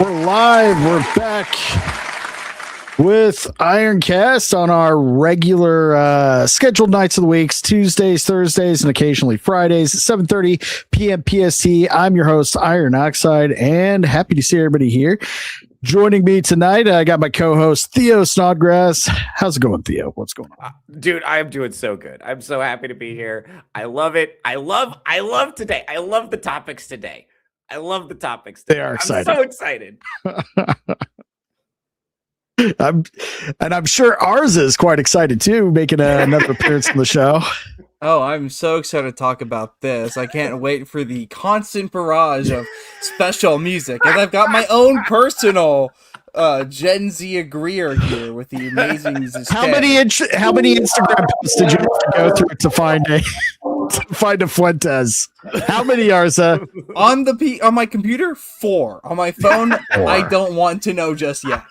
We're live. We're back with Ironcast on our regular scheduled nights of the weeks, Tuesdays, Thursdays, and occasionally Fridays at 7:30 p.m. PST. I'm your host, Iron Oxide, and happy to see everybody here. Joining me tonight, I got my co-host, Theo Snodgrass. How's it going, Theo? What's going on? Dude, I am doing so good. I'm so happy to be here. I love it. I love today. I love the topics today. I love the topics today. They are exciting. I'm so excited. I'm sure ours is quite excited too, making another appearance on the show. Oh, I'm so excited to talk about this. I can't wait for the constant barrage of special music. And I've got my own personal Gen Z agreeer here with the amazing How many Instagram posts did you have to go through to find a Fuentes? How many, Arza? On my computer, 4. On my phone, 4. I don't want to know just yet.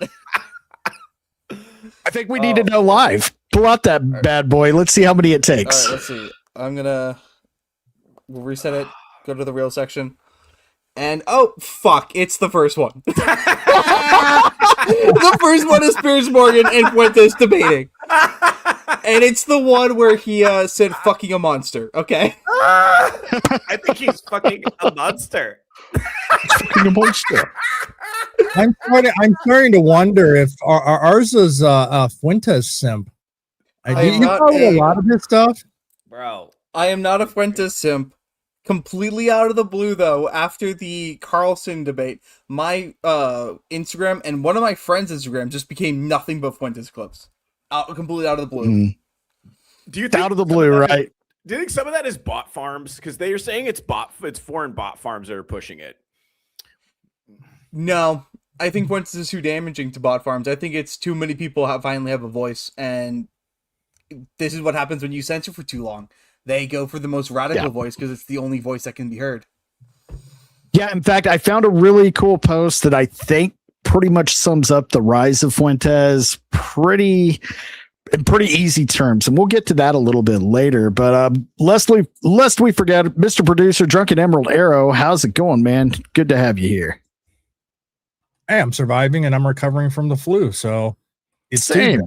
I think we need to know live. Pull out that bad boy. Let's see how many it takes. All right, let's see. We'll reset it. Go to the real section. And oh fuck, it's the first one. The first one is Piers Morgan and Fuentes debating. And it's the one where he said fucking a monster, okay? I think he's fucking a monster. Fucking a monster. I'm starting to wonder if ours is Fuentes simp. You follow a lot of his stuff, bro. I am not a Fuentes simp. Completely out of the blue, though, after the Carlson debate, my Instagram and one of my friends' Instagram just became nothing but Fuentes clips. Completely out of the blue. Do you think out of the blue, right? Do you think some of that is bot farms? Because they are saying it's foreign bot farms that are pushing it. No, I think Fuentes is too damaging to bot farms. I think it's too many people finally have a voice, and this is what happens when you censor for too long. They go for the most radical voice because it's the only voice that can be heard. Yeah, in fact, I found a really cool post that I think pretty much sums up the rise of Fuentes in pretty easy terms, and we'll get to that a little bit later. But lest we forget, Mr. Producer, Drunken Emerald Arrow, how's it going, man? Good to have you here. Hey, I'm surviving and I'm recovering from the flu, so it's same.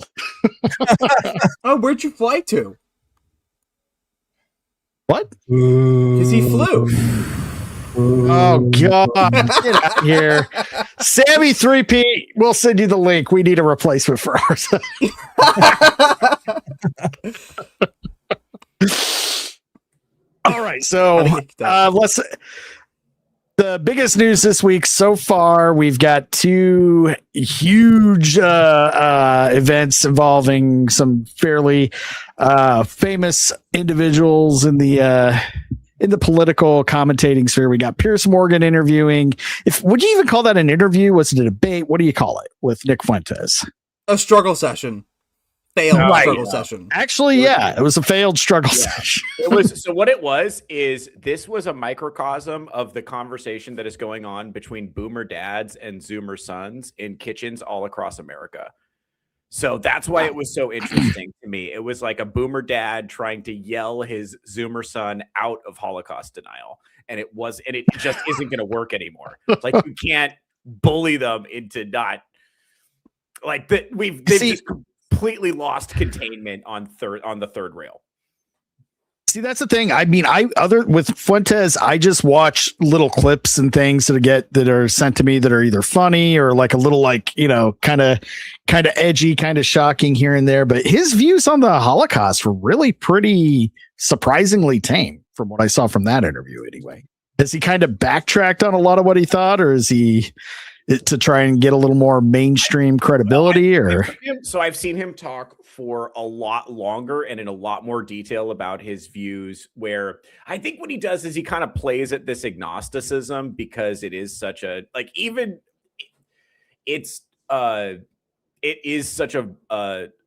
Oh, where'd you fly to? What? Because he flew. Oh God! Get out of here, Sammy 3P. We'll send you the link. We need a replacement for ours. All right, so the biggest news this week so far, we've got 2 huge events involving some fairly famous individuals in the political commentating sphere. We got Piers Morgan interviewing. Would you even call that an interview? Was it a debate? What do you call it with Nick Fuentes? A struggle session. Failed struggle session. Actually, yeah, it was a failed struggle session. It was. So what it was is this was a microcosm of the conversation that is going on between boomer dads and zoomer sons in kitchens all across America. So that's why it was so interesting to me. It was like a boomer dad trying to yell his zoomer son out of Holocaust denial. And it just isn't going to work anymore. Like, you can't bully them into not like that. They've just completely lost containment on the third rail. See, that's the thing. I mean, with Fuentes, I just watch little clips and things that are sent to me that are either funny or like a little, like, you know, kind of edgy, kind of shocking here and there. But his views on the Holocaust were really pretty surprisingly tame from what I saw from that interview. Anyway, has he kind of backtracked on a lot of what he thought, or is he to try and get a little more mainstream credibility? So I've seen him talk for a lot longer and in a lot more detail about his views, where I think what he does is he kind of plays at this agnosticism because it is such a, like, even it is such a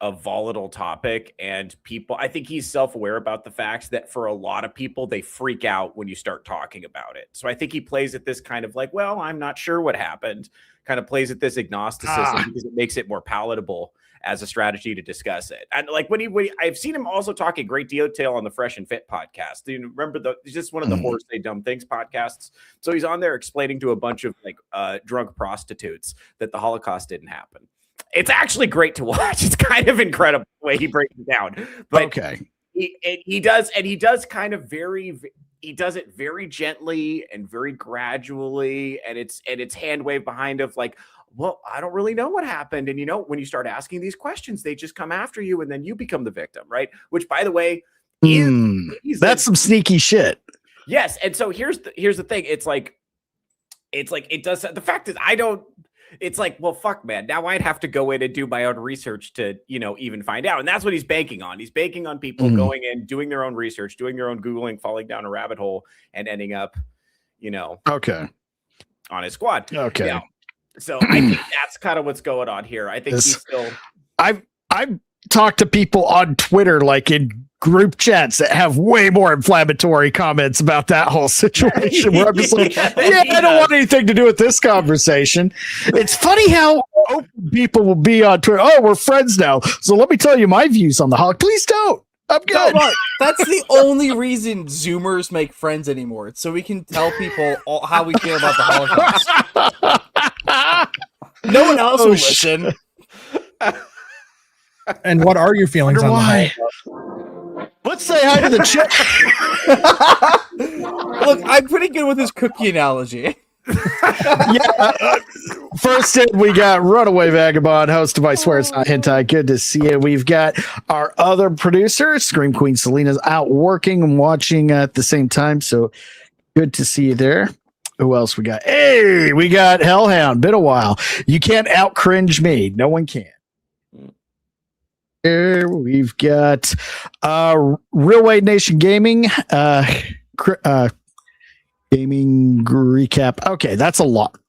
volatile topic, and people, I think he's self-aware about the fact that for a lot of people, they freak out when you start talking about it. So I think he plays at this kind of like, well, I'm not sure what happened, kind of plays at this agnosticism because it makes it more palatable. as a strategy to discuss it. And like when I've seen him also talk in great detail on the Fresh and Fit podcast. Do you remember it's just one of the Horse Say Dumb Things podcasts? So he's on there explaining to a bunch of like drunk prostitutes that the Holocaust didn't happen. It's actually great to watch. It's kind of incredible the way he breaks it down. But okay. He does kind of he does it very gently and very gradually, and it's hand wave behind of like, well, I don't really know what happened. And when you start asking these questions, they just come after you, and then you become the victim, right? Which, by the way, that's some sneaky shit. Yes, and so here's the thing. It's like it does. The fact is, it's like, well, fuck, man. Now I'd have to go in and do my own research to, even find out. And that's what he's banking on. He's banking on people going in, doing their own research, doing their own Googling, falling down a rabbit hole, and ending up, okay, on his squad. Okay. Yeah. So I think that's kind of what's going on here. I think he's still. I've talked to people on Twitter, like in group chats, that have way more inflammatory comments about that whole situation. Where I'm just like, I don't want anything to do with this conversation. It's funny how open people will be on Twitter. Oh, we're friends now, so let me tell you my views on the Holocaust. Please don't. I'm good. No, that's the only reason Zoomers make friends anymore. It's so we can tell people how we feel about the Holocaust. No one else will listen. And what are your feelings on why? Let's say hi to the chat. Look, I'm pretty good with this cookie analogy. First in, we got Runaway Vagabond, hosted by Swear It's Not Hentai. Good to see you. We've got our other producer, Scream Queen Selena's out working and watching at the same time. So good to see you there. Who else we got? Hey, we got Hellhound. Been a while. You can't out cringe me. No one can. Here we've got Real Wade Nation Gaming gaming recap. Okay, that's a lot.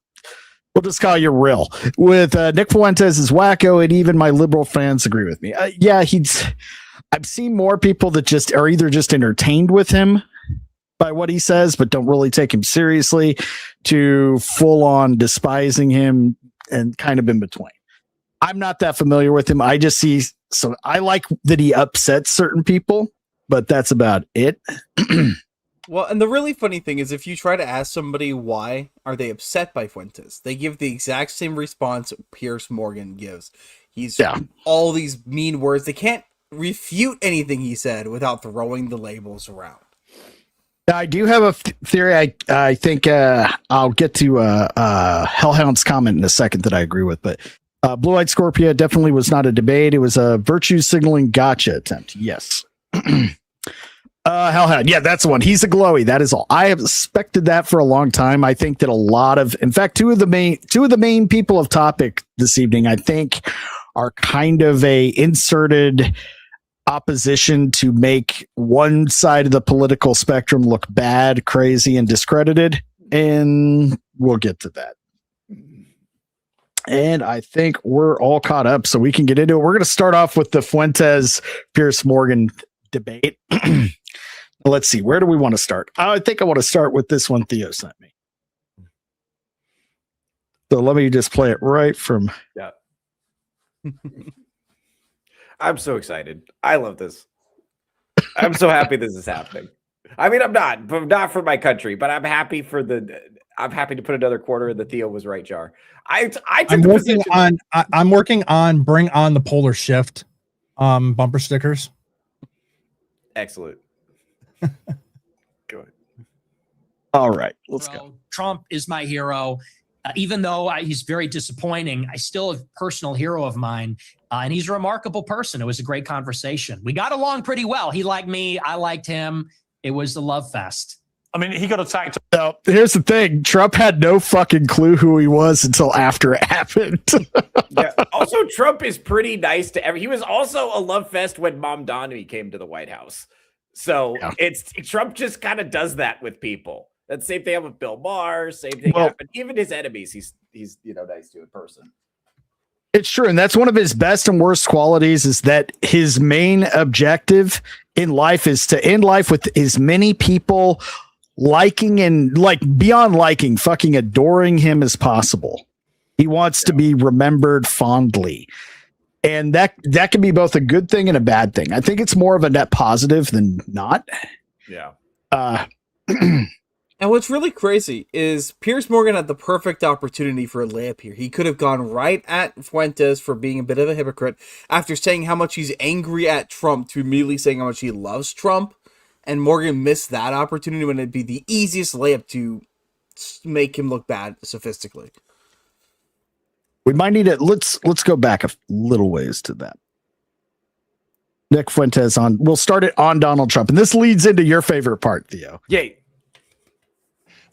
We'll just call you Real. With Nick Fuentes is wacko, and even my liberal fans agree with me. I've seen more people that just are either just entertained with him by what he says, but don't really take him seriously, to full on despising him, and kind of in between. I'm not that familiar with him. I just see, so I like that he upsets certain people, but that's about it. Well, and the really funny thing is, if you try to ask somebody why are they upset by Fuentes, they give the exact same response Piers Morgan gives. He's all these mean words. They can't refute anything he said without throwing the labels around. I do have a theory. I think I'll get to Hellhound's comment in a second that I agree with, but Blue-Eyed Scorpio definitely was not a debate. It was a virtue signaling gotcha attempt. Yes. Hellhound. Yeah, that's the one. He's a glowy. That is all. I have suspected that for a long time. I think that a lot of, in fact, two of the main people of topic this evening, I think, are kind of a inserted opposition to make one side of the political spectrum look bad, crazy, and discredited. And we'll get to that. And I think we're all caught up, so we can get into it. We're going to start off with the Fuentes Piers Morgan debate. Let's see, where do we want to start? I think I want to start with this one Theo sent me. So let me just play it right from. Yeah. I'm so excited. I love this. I'm so happy this is happening. I mean, I'm not for my country, but I'm happy for I'm happy to put another quarter in the Theo was right jar. I'm working on bring on the polar shift bumper stickers. Excellent. Go ahead. All right, let's go. Trump is my hero. Even though he's very disappointing, I still a personal hero of mine. And he's a remarkable person. It was a great conversation. We got along pretty well. He liked me. I liked him. It was the love fest. I mean, he got attacked. Now, here's the thing. Trump had no fucking clue who he was until after it happened. Yeah. Also, Trump is pretty nice to everyone. He was also a love fest when Mom Donnie came to the White House. So Trump just kind of does that with people. That same thing with Bill Maher. Same thing happened. Even his enemies, he's nice to in person. It's true, and that's one of his best and worst qualities, is that his main objective in life is to end life with as many people liking and beyond liking, fucking adoring him as possible. He wants to be remembered fondly. And that can be both a good thing and a bad thing. I think it's more of a net positive than not. Yeah. And what's really crazy is Piers Morgan had the perfect opportunity for a layup here. He could have gone right at Fuentes for being a bit of a hypocrite after saying how much he's angry at Trump to immediately saying how much he loves Trump. And Morgan missed that opportunity when it'd be the easiest layup to make him look bad sophistically. We might need it. Let's go back a little ways to that. Nick Fuentes on. We'll start it on Donald Trump, and this leads into your favorite part, Theo. Yay.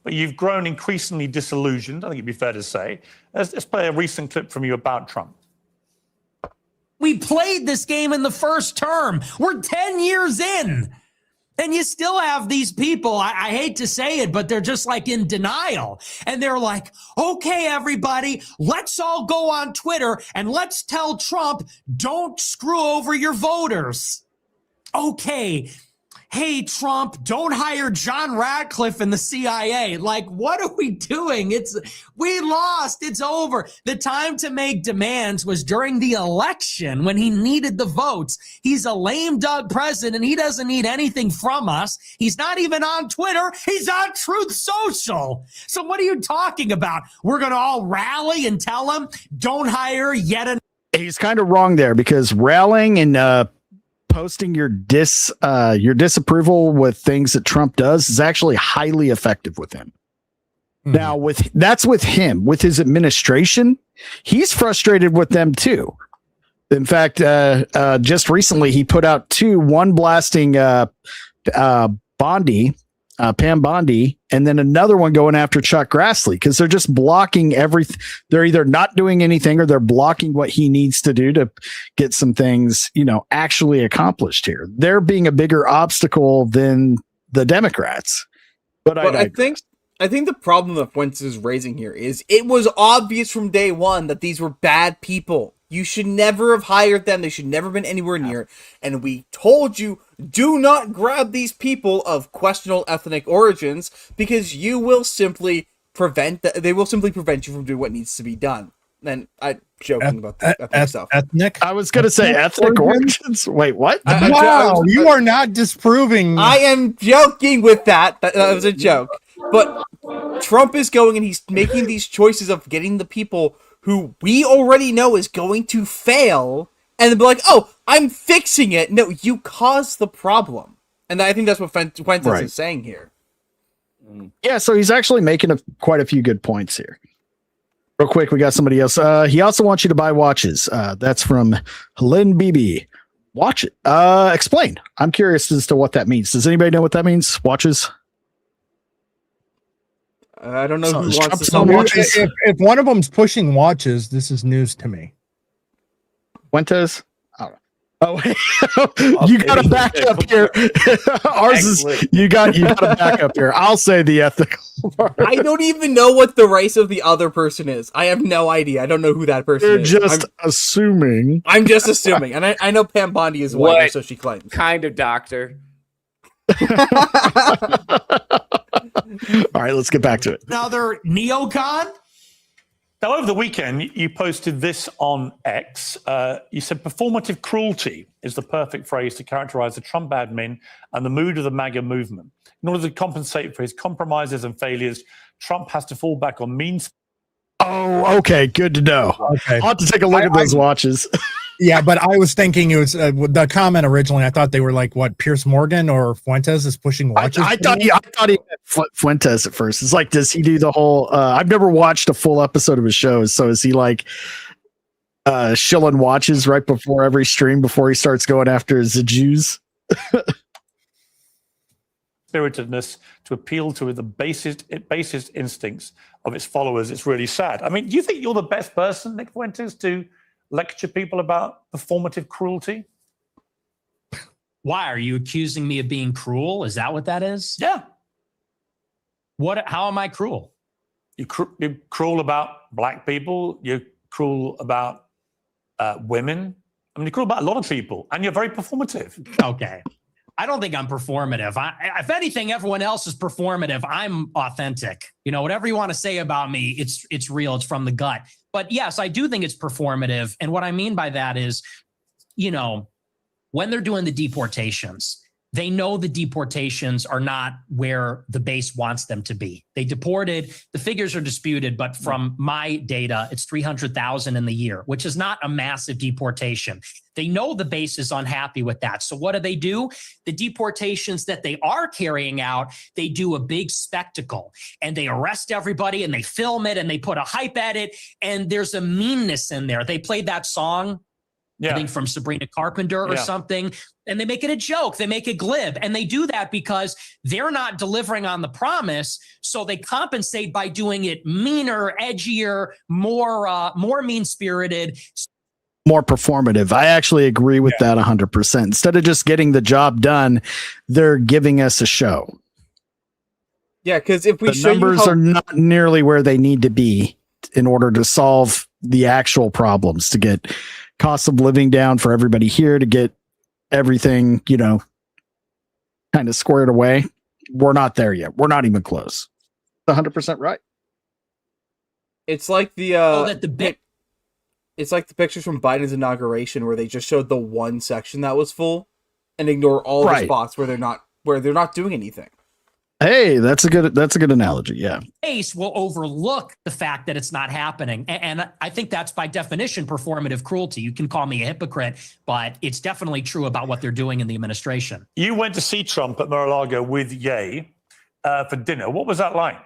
But you've grown increasingly disillusioned, I think it'd be fair to say. Let's play a recent clip from you about Trump. We played this game in the first term. We're 10 years in. And you still have these people, I hate to say it, but they're just like in denial. And they're like, okay, everybody, let's all go on Twitter and let's tell Trump, don't screw over your voters. Okay. Hey, Trump, don't hire John Ratcliffe in the CIA. Like, what are we doing? We lost. It's over. The time to make demands was during the election when he needed the votes. He's a lame duck president. He doesn't need anything from us. He's not even on Twitter. He's on Truth Social. So what are you talking about? We're going to all rally and tell him, don't hire yet another. He's kind of wrong there because rallying and posting your disapproval with things that Trump does is actually highly effective with him. Now, that's with him. With his administration, he's frustrated with them too. In fact, just recently he put out one blasting Bondi, Pam Bondi, and then another one going after Chuck Grassley because they're just blocking everything. They're either not doing anything or they're blocking what he needs to do to get some things, actually accomplished here. They're being a bigger obstacle than the Democrats. But I think the problem that Fuentes is raising here is it was obvious from day one that these were bad people. You should never have hired them. They should never have been anywhere near it. And we told you, do not grab these people of questionable ethnic origins because you will simply they will simply prevent you from doing what needs to be done. And I'm joking about the ethnic stuff. Ethnic? I was going to say ethnic origins. Wait, what? Wow, you are not disproving. I am joking with that. That was a joke. But Trump is going and he's making these choices of getting the people who we already know is going to fail, and then be like, oh, I'm fixing it. No, you caused the problem. And I think that's what Fuentes is saying here. Yeah, so he's actually making quite a few good points here. Real quick, we got somebody else. He also wants you to buy watches. That's from Helene Beebe. Watch it. Explain. I'm curious as to what that means. Does anybody know what that means? Watches? I don't know who wants Trump to sell watches. If one of them's pushing watches, this is news to me. Fuentes? Oh, you got to back up here. Ours is you got to back up here. I'll say the ethical part. I don't even know what the race of the other person is. I have no idea. I don't know who that person is. You're just assuming. I'm just assuming. And I know Pam Bondi is white, so she claims. Kind of doctor. All right, let's get back to it. Another neocon? Now, over the weekend, you posted this on X. You said performative cruelty is the perfect phrase to characterize the Trump admin and the mood of the MAGA movement. In order to compensate for his compromises and failures, Trump has to fall back on means. Oh, okay. Good to know. Okay. I'll have to take a look at those watches. Yeah, but I was thinking it was the comment originally. I thought they were like, what, Piers Morgan or Fuentes is pushing watches? I thought he meant Fuentes at first. It's like, does he do the whole? I've never watched a full episode of his shows, so is he like shilling watches right before every stream before he starts going after the Jews? Spiritedness to appeal to the basest instincts of its followers. It's really sad. I mean, do you think you're the best person, Nick Fuentes, to lecture people about performative cruelty? Why are you accusing me of being cruel? Is that what that is? Yeah. How am I cruel? You're cruel about black people. You're cruel about women. I mean, you're cruel about a lot of people, and you're very performative. Okay. I don't think I'm performative. If anything, everyone else is performative. I'm authentic. You know, whatever you want to say about me, it's real. It's from the gut. But yes, I do think it's performative. And what I mean by that is, you know, when they're doing the deportations, they know the deportations are not where the base wants them to be. They deported, the figures are disputed, but from my data, it's 300,000 in the year, which is not a massive deportation. They know the base is unhappy with that. So what do? The deportations that they are carrying out, they do a big spectacle and they arrest everybody and they film it and they put a hype at it. And there's a meanness in there. They played that song, I think from Sabrina Carpenter or something, and they make it a joke. They make it glib. And they do that because they're not delivering on the promise. So they compensate by doing it meaner, edgier, more mean-spirited. More performative. I actually agree with that 100%. Instead of just getting the job done, they're giving us a show. Yeah, because if we the numbers are not nearly where they need to be in order to solve the actual problems, to get cost of living down for everybody here, to get everything, you know, kind of squared away. We're not there yet. We're not even close. 100% right. It's like the it's like the pictures from Biden's inauguration where they just showed the one section that was full and ignore all the spots where they're not doing anything. Hey, that's a good analogy. Yeah. Base will overlook the fact that it's not happening. And I think that's by definition performative cruelty. You can call me a hypocrite, but it's definitely true about what they're doing in the administration. You went to see Trump at Mar-a-Lago with Ye for dinner. What was that like?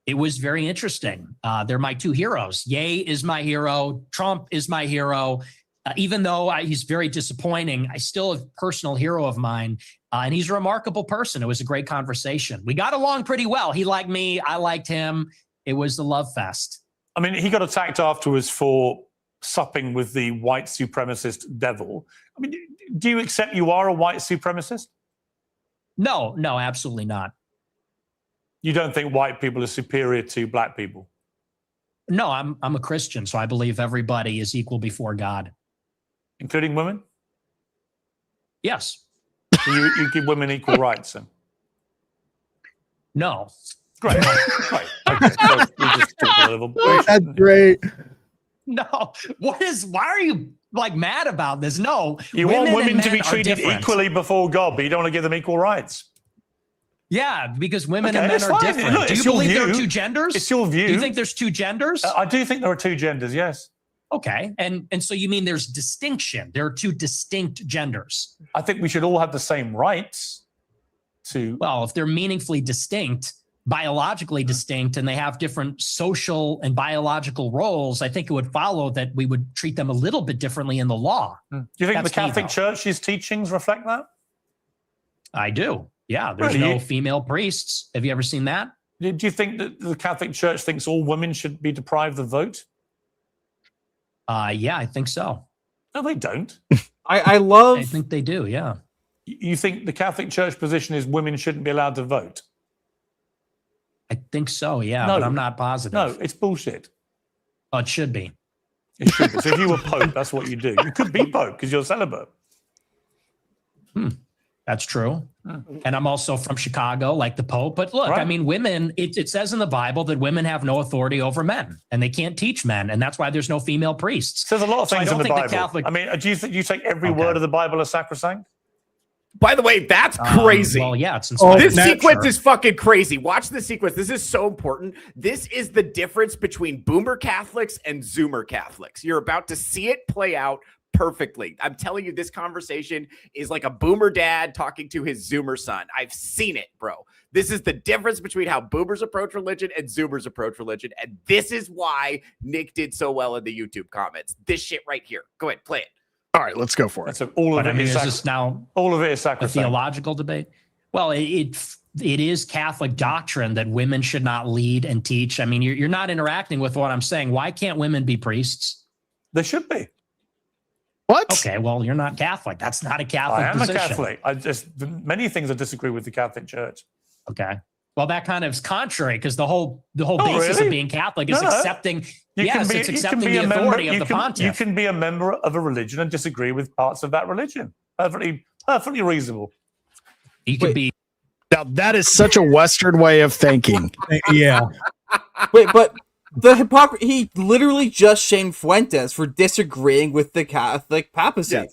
It was very interesting. They're my two heroes. Ye is my hero. Trump is my hero. Even though he's very disappointing, I still a personal hero of mine. And he's a remarkable person. It was a great conversation. We got along pretty well. He liked me. I liked him. It was the love fest. I mean, he got attacked afterwards for supping with the white supremacist devil. I mean, do you accept you are a white supremacist? No, absolutely not. You don't think white people are superior to black people? No, I'm a Christian, so I believe everybody is equal before God. Including women? Yes. So you give women equal rights then? No. Great. Great. Okay. So we just talked a little bit. That's great. No. Why are you like mad about this? No. You want women to be treated equally before God, but you don't want to give them equal rights. Yeah, because women and men are different. Look, do you believe there are two genders? It's your view. Do you think there's two genders? I do think there are two genders, yes. Okay. And so you mean there's distinction. There are two distinct genders. I think we should all have the same rights to... Well, if they're meaningfully distinct, biologically distinct, and they have different social and biological roles, I think it would follow that we would treat them a little bit differently in the law. Do you think the Catholic Church's teachings reflect that? I do. Yeah, there's no female priests. Have you ever seen that? Do you think that the Catholic Church thinks all women should be deprived of the vote? Yeah, I think so. No, they don't. I think they do, yeah. You think the Catholic Church position is women shouldn't be allowed to vote? I think so, yeah, but I'm not positive. No, it's bullshit. Oh, it should be. It should be. So if you were Pope, that's what you do. You could be Pope because you're celibate. That's true. And I'm also from Chicago, like the Pope. But look, I mean, women, it says in the Bible that women have no authority over men and they can't teach men. And that's why there's no female priests. It says a lot of things in the Bible. I mean, do you take every word of the Bible as sacrosanct? By the way, that's crazy. Well, yeah, it's this sequence is fucking crazy. Watch the sequence. This is so important. This is the difference between boomer Catholics and Zoomer Catholics. You're about to see it play out perfectly. I'm telling you, this conversation is like a boomer dad talking to his Zoomer son. I've seen it, bro. This is the difference between how boomers approach religion and Zoomers approach religion. And this is why Nick did so well in the YouTube comments. This shit right here. Go ahead, play it. All right, let's go for it. So all of it is now all of it is sacrosanct. A theological debate. Well, it is Catholic doctrine that women should not lead and teach. I mean, you're not interacting with what I'm saying. Why can't women be priests? They should be. What? Okay, well, you're not Catholic. That's not a Catholic position. I am a Catholic. I just many things I disagree with the Catholic Church. Okay. Well, that kind of is contrary because the whole basis of being Catholic is accepting. It's accepting the authority of the pontiff. You can be a member of a religion and disagree with parts of that religion. Perfectly Perfectly reasonable. He could be. Now that is such a Western way of thinking. Yeah. Wait, but the hypocrisy, he literally just shamed Fuentes for disagreeing with the Catholic papacy.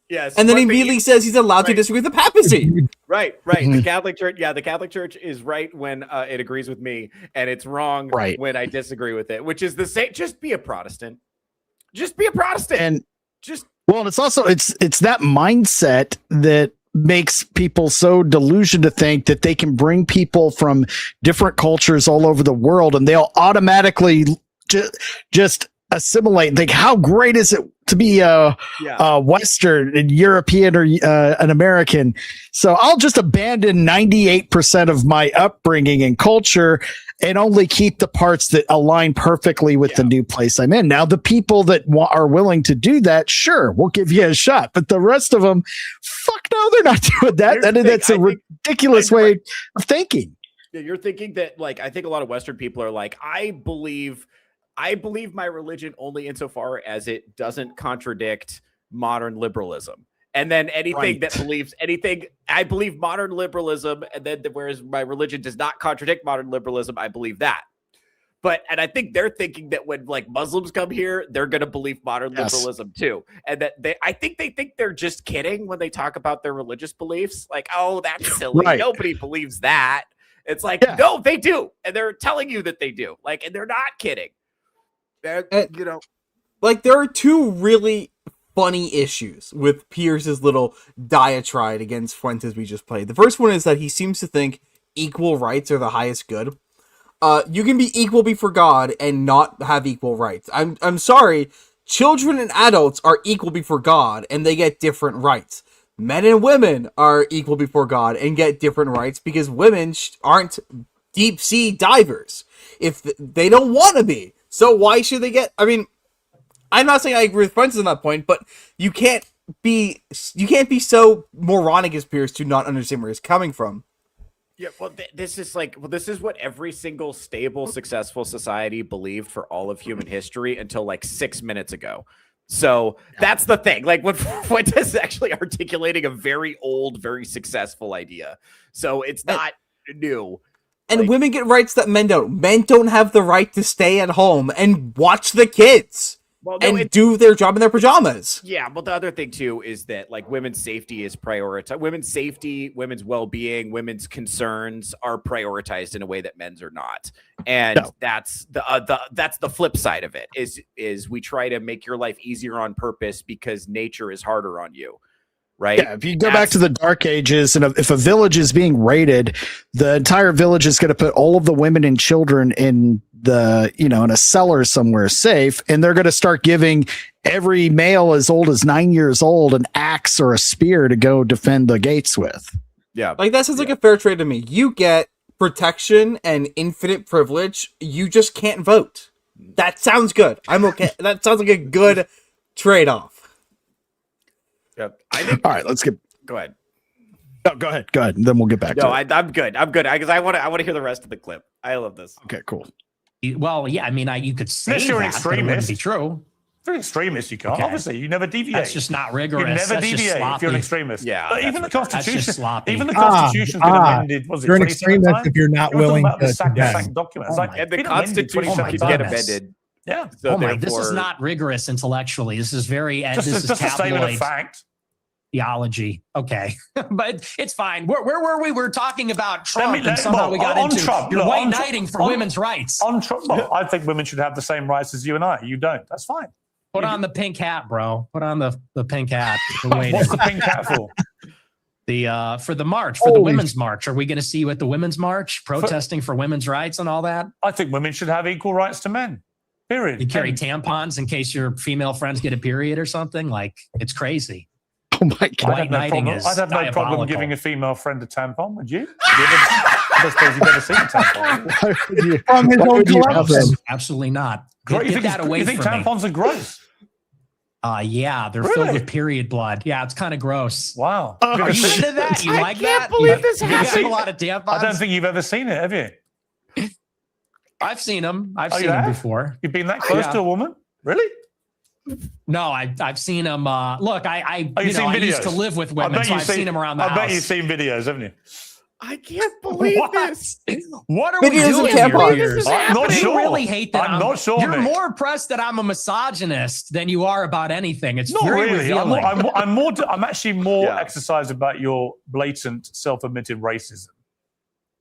Yes. And then but- he but immediately says he's allowed to right. disagree with the papacy. Right. The Catholic Church. Yeah, the Catholic Church is right when it agrees with me, and it's wrong Right. when I disagree with it. Which is the same. Just be a Protestant. Just be a Protestant. And just well, and it's also it's that mindset that makes people so delusioned to think that they can bring people from different cultures all over the world and they'll automatically just assimilate and think, how great is it to be a Western and European or an American? So I'll just abandon 98% of my upbringing and culture and only keep the parts that align perfectly with the new place I'm in. Now, the people that are willing to do that, sure, we'll give you a shot. But the rest of them, fuck no, they're not doing that. That's a ridiculous way of thinking. Yeah, you're thinking that, like, I think a lot of Western people are like, I believe my religion only insofar as it doesn't contradict modern liberalism. And then anything that believes anything, I believe modern liberalism, and then whereas my religion does not contradict modern liberalism, I believe that. And I think they're thinking that when like Muslims come here, they're going to believe modern liberalism too. And that I think they think they're just kidding when they talk about their religious beliefs. Like, oh, that's silly. Right. Nobody believes that. It's like, no, they do. And they're telling you that they do. Like, and they're not kidding. Like, there are two really funny issues with Piers's little diatribe against Fuentes we just played. The first one is that he seems to think equal rights are the highest good. You can be equal before God and not have equal rights. I'm sorry, children and adults are equal before God and they get different rights. Men and women are equal before God and get different rights because women aren't deep sea divers if they don't want to be. So why should they get? I mean, I'm not saying I agree with Fuentes on that point, but you can't be so moronic as Piers to not understand where he's coming from. Yeah, well, this is what every single stable, successful society believed for all of human history until like 6 minutes ago. So that's the thing. Like, what Fuentes is actually articulating a very old, very successful idea. So it's not new. And like, women get rights that men don't. Men don't have the right to stay at home and watch the kids and do their job in their pajamas. Yeah, but the other thing too is that like women's safety is prioritized. Women's safety, women's well-being, women's concerns are prioritized in a way that men's are not. And that's the flip side of it. Is we try to make your life easier on purpose because nature is harder on you. Right. Yeah, if you go back to the Dark Ages, and if a village is being raided, the entire village is going to put all of the women and children in in a cellar somewhere safe, and they're going to start giving every male as old as 9 years old an axe or a spear to go defend the gates with. Yeah, like that sounds like a fair trade to me. You get protection and infinite privilege. You just can't vote. That sounds good. I'm okay. That sounds like a good trade-off. Yep. All right, let's get. Go ahead. No, go ahead. And then we'll get back to it. I'm good. Because I want to hear the rest of the clip. I love this. Okay, cool. Well, yeah, I mean, you could say Unless you're an that, but it wouldn't extremist. be true. If you're an extremist, you can't. Okay. Obviously, you never deviate. That's just not rigorous. You never That's just deviate if sloppy. you're an extremist. Yeah, But even the That's Constitution, just sloppy. even the Constitution's been amended. Was it You're an 27 extremist times? if you're not We're talking willing about the to sacrosanct documents. Like, And the it's been amended Constitution 27 can my get goodness. amended. Yeah. So this is not rigorous intellectually. This is very Just this is a statement of tabloid fact. theology. Okay, but it's fine. Where were we? We're talking about Trump, Let me- and somehow we got on into Trump, you're look, white on knighting for on- women's rights. On Trump, well, I think women should have the same rights as you and I. You don't. That's fine. Put on the pink hat, bro. Put on the pink hat. What's the pink hat for? For the march, for the women's march. Are we going to see you at the women's march protesting for women's rights and all that? I think women should have equal rights to men. Period. You carry tampons in case your female friends get a period or something. Like, it's crazy. Oh my God. White knighting is I'd have no problem diabolical. giving a female friend a tampon, would you? I don't suppose you've ever seen a tampon. Why would you- From his why own would you have collection. them? Absolutely not. You Get think, that away you think from me. tampons are gross? Yeah, they're Really? filled with period blood. Yeah, it's kind of gross. Wow. Oh, Are you into that? You like that? believe this You have happened. a lot of tampons. I don't think you've ever seen it, have you? I've seen them. I've Oh, seen you them have? before. You've been that close Yeah. to a woman? Really? No, I've seen him. Look, I used to live with women, so I've seen him around the house. I bet you've seen videos, haven't you? I can't believe this. What are we Videos of doing here, tampons? Piers? I'm not You sure. really hate that. I'm not sure, You're Nick. more impressed that I'm a misogynist than you are about anything. It's Not very really. revealing. I'm actually more Yeah. exercised about your blatant self-admitted racism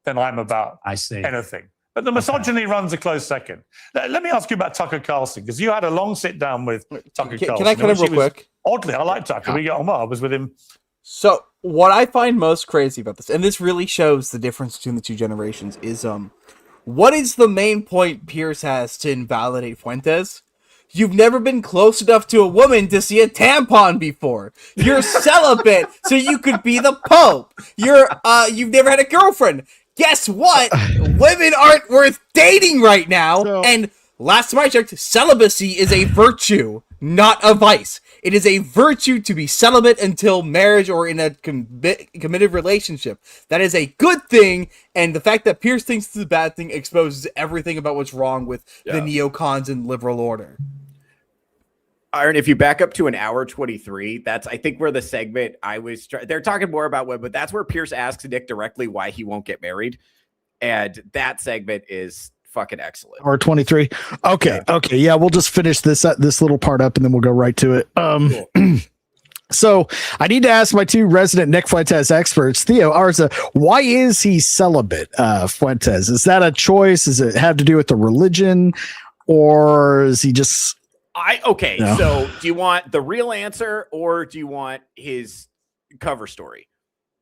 than I'm about I see. anything. But the misogyny runs a close second. Let me ask you about Tucker Carlson, because you had a long sit down with Tucker Carlson. Can I cut him real quick? Oddly, I like Tucker. We get on well. I was with him. So what I find most crazy about this, and this really shows the difference between the two generations, is what is the main point Piers has to invalidate Fuentes? You've never been close enough to a woman to see a tampon before. You're celibate, so you could be the Pope. You've never had a girlfriend. Guess what? Women aren't worth dating right now. And last time I checked, celibacy is a virtue, not a vice. It is a virtue to be celibate until marriage or in a committed relationship. That is a good thing, and the fact that Piers thinks it's a bad thing exposes everything about what's wrong with the neocons and liberal order. Iron, if you back up to an hour 23, that's I think where the segment I was they're talking more about women, but that's where Piers asks Nick directly why he won't get married. And that segment is fucking excellent. Or 23. Okay. Yeah. Okay. Yeah, we'll just finish this little part up and then we'll go right to it. Cool. So I need to ask my two resident Nick Fuentes experts, Theo, Arza, why is he celibate, Fuentes? Is that a choice? Does it have to do with the religion? Or is he just No. So do you want the real answer or do you want his cover story?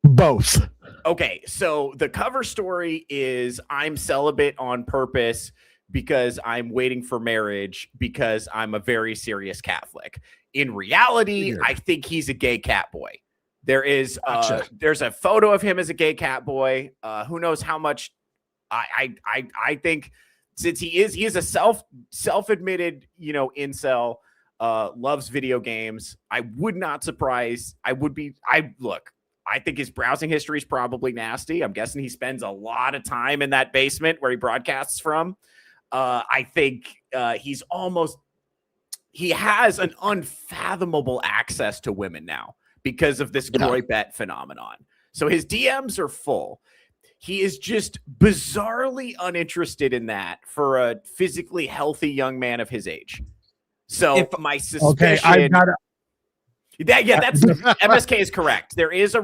both? Okay, so the cover story is I'm celibate on purpose because I'm waiting for marriage because I'm a very serious Catholic. In reality, I think he's a gay cat boy. There is there's a photo of him as a gay cat boy. Who knows how much I think since he is a self-admitted, incel, loves video games. I would not surprise. I think his browsing history is probably nasty. I'm guessing he spends a lot of time in that basement where he broadcasts from. I think he has an unfathomable access to women now because of this Groybet phenomenon. So his DMs are full. He is just bizarrely uninterested in that for a physically healthy young man of his age. So my suspicion... Okay, I've got to... that's MSK is correct. There is a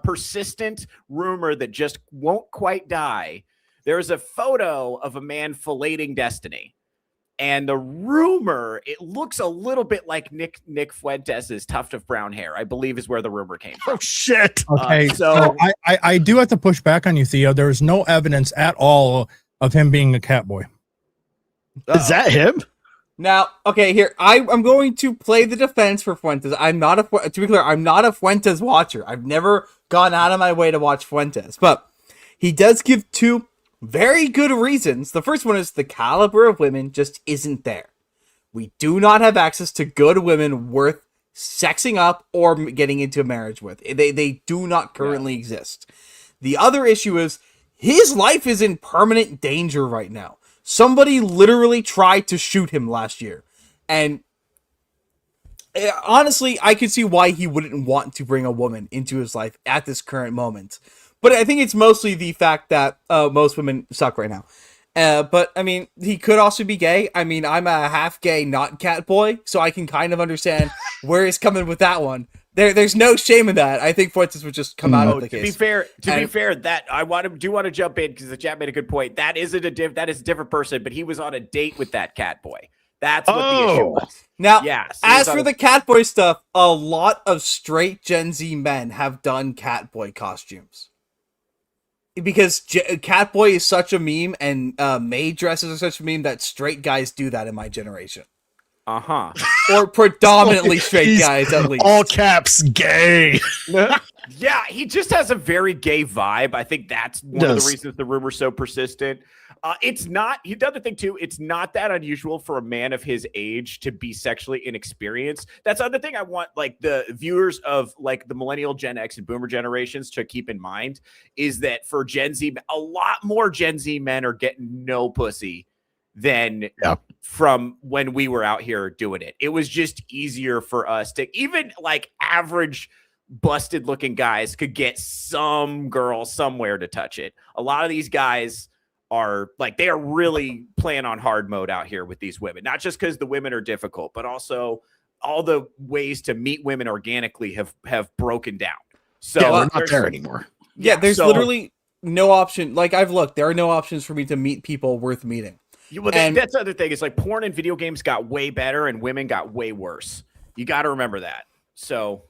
persistent rumor that just won't quite die. There's a photo of a man filleting Destiny. And the rumor, it looks a little bit like Nick Fuentes' tuft of brown hair, I believe is where the rumor came from. Oh, shit. Okay, so I do have to push back on you, Theo. There is no evidence at all of him being a cat boy. Is that him? Now, okay, here, I'm going to play the defense for Fuentes. To be clear, I'm not a Fuentes watcher. I've never gone out of my way to watch Fuentes, but he does give two very good reasons. The first one is the caliber of women just isn't there. We do not have access to good women worth sexing up or getting into a marriage with. They do not currently exist. The other issue is his life is in permanent danger right now. Somebody literally tried to shoot him last year. And honestly, I could see why he wouldn't want to bring a woman into his life at this current moment. But I think it's mostly the fact that most women suck right now. But, I mean, he could also be gay. I mean, I'm a half gay, not cat boy, so I can kind of understand where he's coming with that one. There's no shame in that. I think Fuentes would just come out of the case. To be fair, that I want to jump in because the chat made a good point. That is a different person, but he was on a date with that cat boy. That's what the issue was. Now, as for the Catboy stuff, a lot of straight Gen Z men have done Catboy costumes. Because Catboy is such a meme and maid dresses are such a meme that straight guys do that in my generation. Uh-huh. Or predominantly straight guys, at least. All caps gay. Yeah, he just has a very gay vibe. I think that's one of the reasons the rumor's so persistent. It's not, the other thing too, it's not that unusual for a man of his age to be sexually inexperienced. That's the other thing I want like the viewers of like the millennial, Gen X, and boomer generations to keep in mind is that for Gen Z, a lot more Gen Z men are getting no pussy than from when we were out here doing it. It was just easier for us to even like average busted looking guys could get some girl somewhere to touch it. A lot of these guys are like, they are really playing on hard mode out here with these women, not just because the women are difficult, but also all the ways to meet women organically have broken down. So yeah, we're not there anymore. Yeah, there's literally no option. Like, I've looked, there are no options for me to meet people worth meeting. Well, that's the other thing. Is like porn and video games got way better and women got way worse. You got to remember that. So,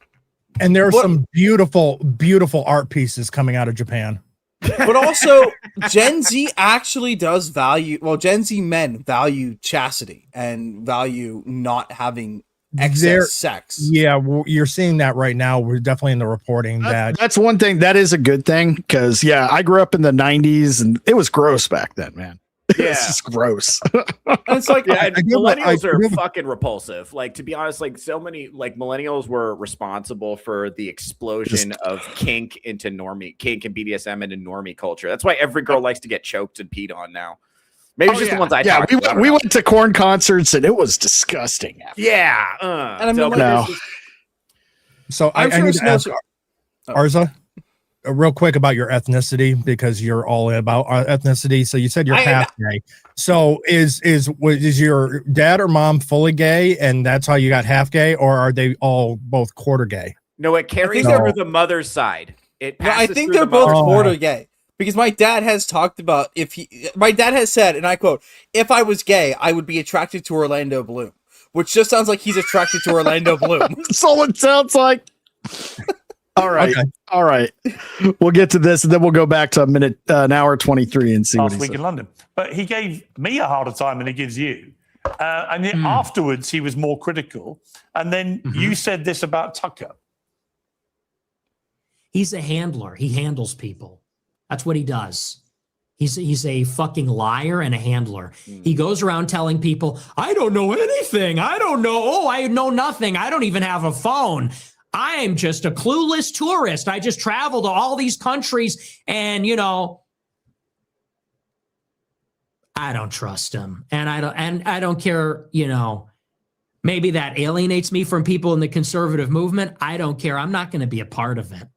and there are some beautiful, beautiful art pieces coming out of Japan. But also, Gen Z actually does value, well, Gen Z men value chastity and value not having excess sex. Yeah, you're seeing that right now. We're definitely in the reporting that's one thing. That is a good thing because, yeah, I grew up in the 90s and it was gross back then, man. Yeah. It's just gross. And it's like, millennials are fucking repulsive. Like, to be honest, like so many like millennials were responsible for the explosion of kink and BDSM into normie culture. That's why every girl likes to get choked and peed on now. Maybe it's just the ones I talked about. We went to corn concerts and it was disgusting. Yeah. And I mean, so I need to ask Arza real quick about your ethnicity because you're all about ethnicity. So you said you're half gay. So is your dad or mom fully gay and that's how you got half gay, or are they all both quarter gay? No, it carries over the mother's side. I think they're both quarter gay. Because my dad has talked about my dad has said, and I quote, if I was gay, I would be attracted to Orlando Bloom, which just sounds like he's attracted to Orlando Bloom. That's all it sounds like. All right. Okay. All right. We'll get to this and then we'll go back to an hour 23 and see what he said. In London. But he gave me a harder time than he gives you. And then afterwards, he was more critical. And then you said this about Tucker. He's a handler. He handles people. That's what he does. He's a fucking liar and a handler. He goes around telling people, I don't know anything. I don't know. Oh, I know nothing. I don't even have a phone. I am just a clueless tourist. I just travel to all these countries and, I don't trust him. And I don't care, maybe that alienates me from people in the conservative movement. I don't care. I'm not going to be a part of it.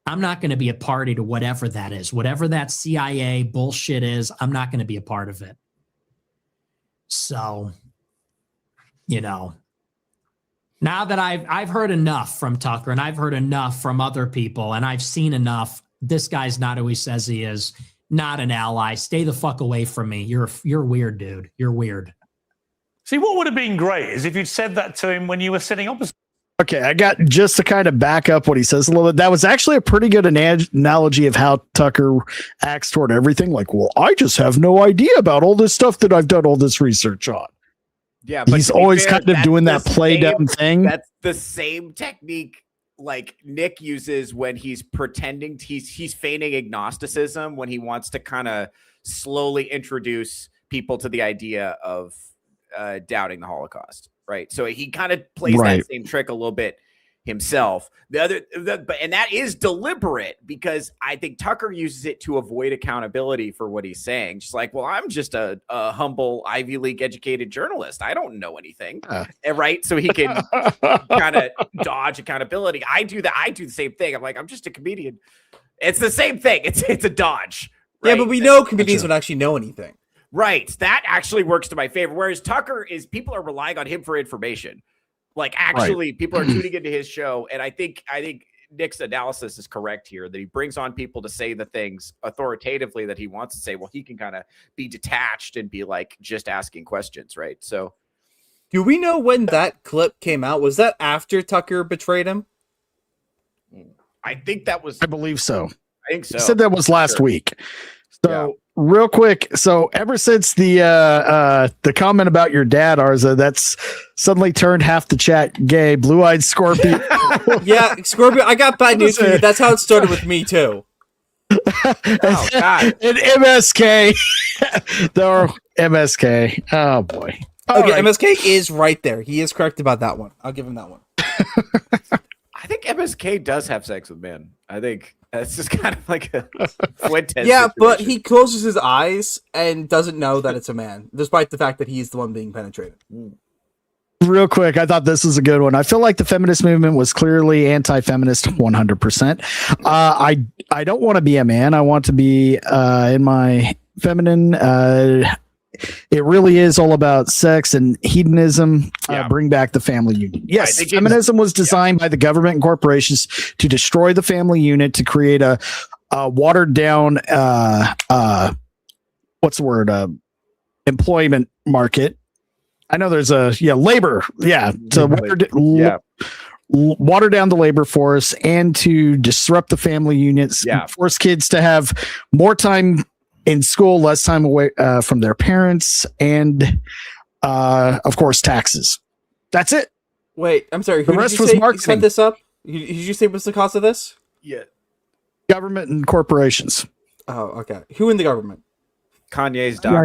I'm not going to be a party to whatever that is. Whatever that CIA bullshit is, I'm not going to be a part of it. So, now that I've heard enough from Tucker and I've heard enough from other people and I've seen enough, this guy's not who he says he is, not an ally. Stay the fuck away from me. You're weird, dude. You're weird. See, what would have been great is if you'd said that to him when you were sitting opposite. Okay, I got just to kind of back up what he says a little bit. That was actually a pretty good analogy of how Tucker acts toward everything. Like, well, I just have no idea about all this stuff that I've done all this research on. Yeah, but he's always kind of doing that play down thing. That's the same technique like Nick uses when he's pretending he's feigning agnosticism when he wants to kind of slowly introduce people to the idea of doubting the Holocaust. Right. So he kind of plays that same trick a little bit himself. And that is deliberate because I think Tucker uses it to avoid accountability for what he's saying. Just like, well, I'm just a humble Ivy League educated journalist. I don't know anything. Right. So he can kind of dodge accountability. I do that. I do the same thing. I'm like, I'm just a comedian. It's the same thing. It's a dodge. Right? Yeah, but we know comedians don't actually know anything. Right. That actually works to my favor. Whereas Tucker is people are relying on him for information. Like actually people are tuning into his show. And I think Nick's analysis is correct here that he brings on people to say the things authoritatively that he wants to say. Well, he can kind of be detached and be like just asking questions. Right. So do we know when that clip came out? Was that after Tucker betrayed him? I think that was. I believe so. I think so. He said that was last week. So real quick. So ever since the comment about your dad, Arza, that's suddenly turned half the chat gay, blue-eyed Scorpion. Yeah, Scorpion. I got bad news for you. That's how it started with me too. Oh God. And MSK. There MSK. Oh boy. Okay, MSK is right there. He is correct about that one. I'll give him that one. I think MSK does have sex with men. I think It's just kind of like a Fuentes Yeah, but situation. he closes his eyes and doesn't know that it's a man, despite the fact that he's the one being penetrated. Real quick, I thought this was a good one. I feel like the feminist movement was clearly anti-feminist 100%. I don't want to be a man. I want to be in my feminine. It really is all about sex and hedonism. Bring back the family unit. Yes, feminism was designed by the government and corporations to destroy the family unit, to create a watered down what's the word? Employment market. I know there's a labor. Yeah. To water down the labor force and to disrupt the family units. Yeah. Force kids to have more time in school, less time away from their parents, and of course taxes. That's it. Wait, I'm sorry. The Who rest did you was say marketing. set this up? Did you say what's the cause of this? Yeah. Government and corporations. Oh, okay. Who in the government? Kanye's doctor.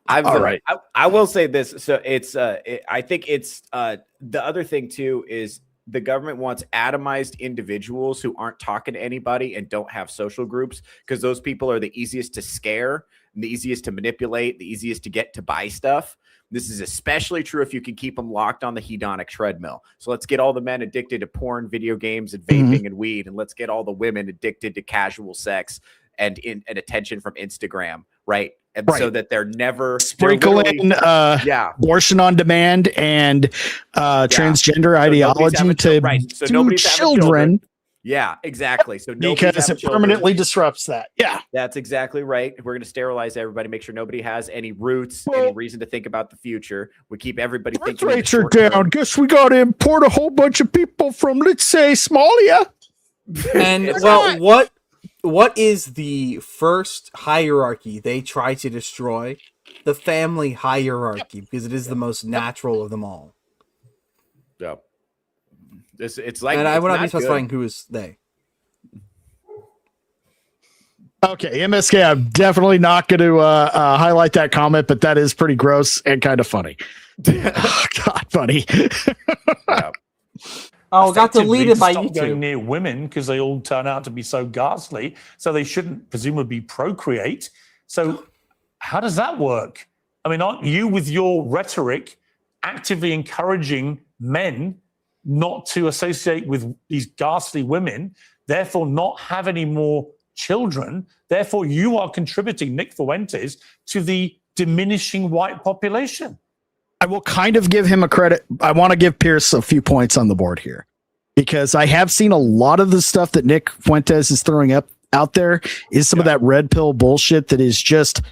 All right. I will say this. So it's I think it's the other thing too is the government wants atomized individuals who aren't talking to anybody and don't have social groups, because those people are the easiest to scare and the easiest to manipulate, the easiest to get to buy stuff. This is especially true if you can keep them locked on the hedonic treadmill. So let's get all the men addicted to porn, video games, and vaping and weed, and let's get all the women addicted to casual sex and attention from Instagram, right? And so that they're never sprinkle in abortion on demand and transgender ideology to do children. Yeah, exactly. So because it permanently disrupts that. Yeah, that's exactly right. We're going to sterilize everybody, make sure nobody has any roots, any reason to think about the future. We keep everybody thinking. Rates are down. Guess we got to import a whole bunch of people from, let's say, Somalia. And what is the first hierarchy they try to destroy? The family hierarchy, because it is the most natural of them all. Yeah. It's like, and I would not be specifying who is they. Okay, MSK, I'm definitely not going to highlight that comment, but that is pretty gross and kind of funny. Oh, God, funny. Oh, got deleted by YouTube. Going near women because they all turn out to be so ghastly, so they shouldn't presumably procreate. So how does that work? I mean, aren't you with your rhetoric actively encouraging men not to associate with these ghastly women, therefore not have any more children? Therefore, you are contributing, Nick Fuentes, to the diminishing white population. I will kind of give him a credit. I want to give Piers a few points on the board here, because I have seen a lot of the stuff that Nick Fuentes is throwing out there is some of that red pill bullshit that is just,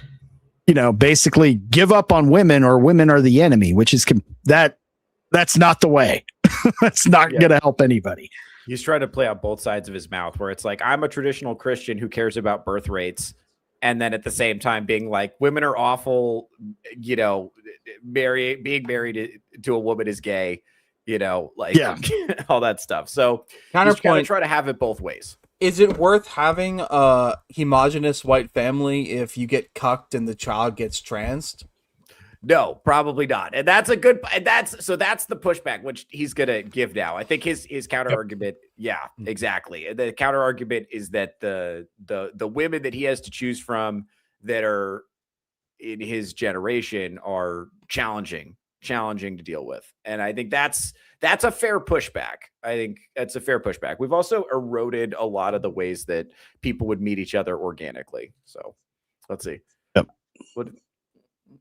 basically give up on women or women are the enemy, which is that's not the way. That's not going to help anybody. He's trying to play out both sides of his mouth, where it's like, I'm a traditional Christian who cares about birth rates. And then at the same time being like, women are awful, being married to a woman is gay, all that stuff. So he's going to try to have it both ways. Is it worth having a homogenous white family if you get cucked and the child gets transed? No, probably not. And that's the pushback, which he's going to give now. I think his counter argument. Yeah, exactly. The counter argument is that the women that he has to choose from that are in his generation are challenging to deal with. And I think that's a fair pushback. We've also eroded a lot of the ways that people would meet each other organically. So let's see. Yep.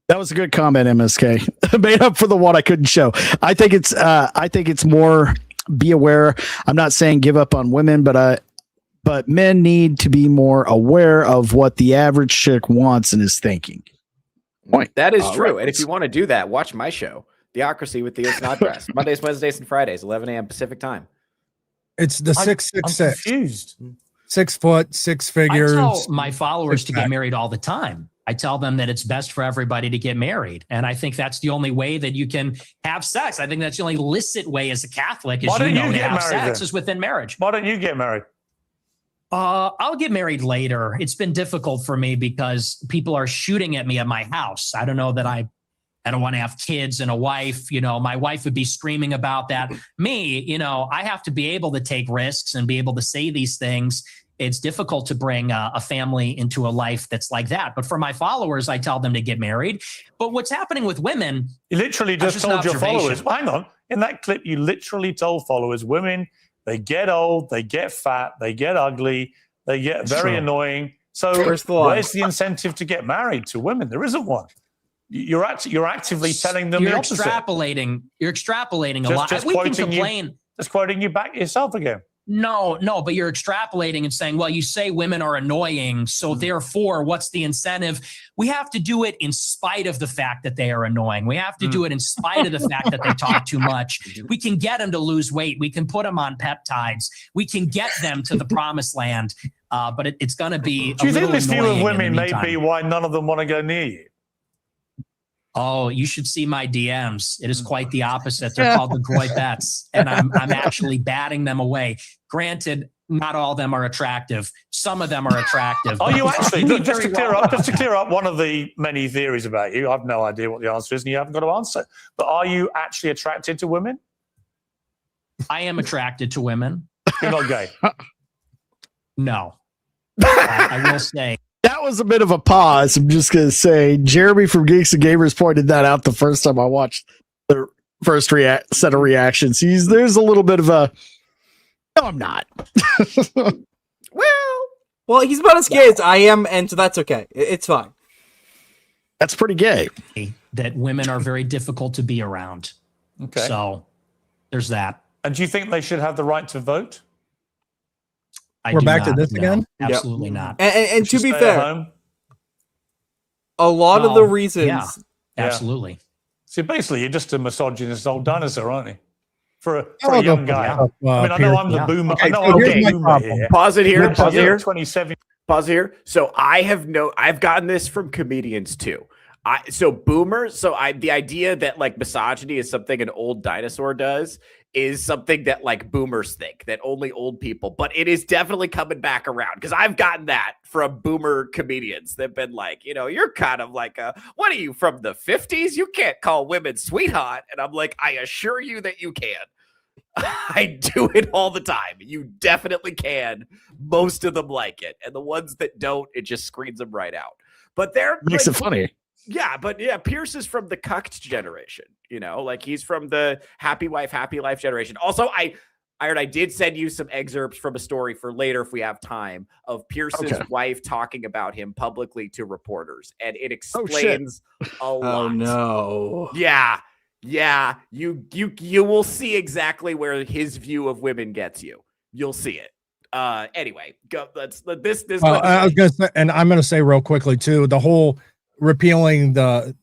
That was a good comment, MSK. Made up for the one I couldn't show. I think it's more be aware. I'm not saying give up on women, but men need to be more aware of what the average chick wants and is thinking. Point. That is true. And if you want to do that, watch my show, Theocracy with Theo Snodgrass, Mondays, Wednesdays, and Fridays, 11 a.m. Pacific time. It's the 666. I'm confused. 6 foot, 6 figures. I tell my followers to get married all the time. I tell them that it's best for everybody to get married. And I think that's the only way that you can have sex. I think that's the only licit way as a Catholic, as to have sex is within marriage. Why don't you get married? I'll get married later. It's been difficult for me because people are shooting at me at my house. I don't know that I I don't want to have kids and a wife. You know, my wife would be screaming about that. Me, you know, I have to be able to take risks and be able to say these things. It's difficult to bring a family into a life that's like that. But for my followers, I tell them to get married. But what's happening with women? You literally just told your followers, hang on, in that clip, you literally told followers, women, they get old, they get fat, they get ugly, they get very annoying. So where's the incentive to get married to women? There isn't one. You're actively telling them the opposite. You're extrapolating a lot. We can complain. Just quoting you back yourself again. No, but you're extrapolating and saying, well, you say women are annoying, so therefore, what's the incentive? We have to do it in spite of the fact that they are annoying. We have to do it in spite of the fact that they talk too much. We can get them to lose weight. We can put them on peptides. We can get them to the promised land, but it's going to be Do you think this view of women may be why none of them want to go near you? Oh, you should see my DMs. It is quite the opposite. They're called the Groypettes, and I'm actually batting them away. Granted, not all of them are attractive. Some of them are attractive. Are you actually? Look, just to clear up one of the many theories about you, I've no idea what the answer is, and you haven't got to answer. But are you actually attracted to women? I am attracted to women. You're not gay? No. I will say. That was a bit of a pause. I'm just going to say, Jeremy from Geeks and Gamers pointed that out the first time I watched the first set of reactions. There's a little bit of a, no, I'm not. Well, he's about as gay as I am, and so that's okay. It's fine. That's pretty gay. That women are very difficult to be around. Okay. So there's that. And do you think they should have the right to vote? We're back to this again? Absolutely not. And to be fair, a lot of the reasons... Yeah, absolutely. See, basically, you're just a misogynist old dinosaur, aren't you? For a young guy. I mean, I know I'm the boomer. Okay, I know I'm the boomer here. Pause it here. Pause it here. 27. Pause here. So I've gotten this from comedians too. The idea that like misogyny is something an old dinosaur does is something that like boomers think that only old people, but it is definitely coming back around because I've gotten that from boomer comedians. They've been like, you know, you're kind of like what are you from the 50s? You can't call women sweetheart. And I'm like, I assure you that you can. I do it all the time. You definitely can. Most of them like it. And the ones that don't, it just screens them right out. But they're makes it funny. Yeah, but yeah, Piers is from the cucked generation, you know, like he's from the happy wife, happy life generation. Also, I did send you some excerpts from a story for later if we have time of Piers's wife talking about him publicly to reporters, and it explains a lot. Oh no. Yeah. You will see exactly where his view of women gets you. You'll see it. Anyway, go. Let's this. I was gonna say, and I'm gonna say real quickly too, the whole repealing the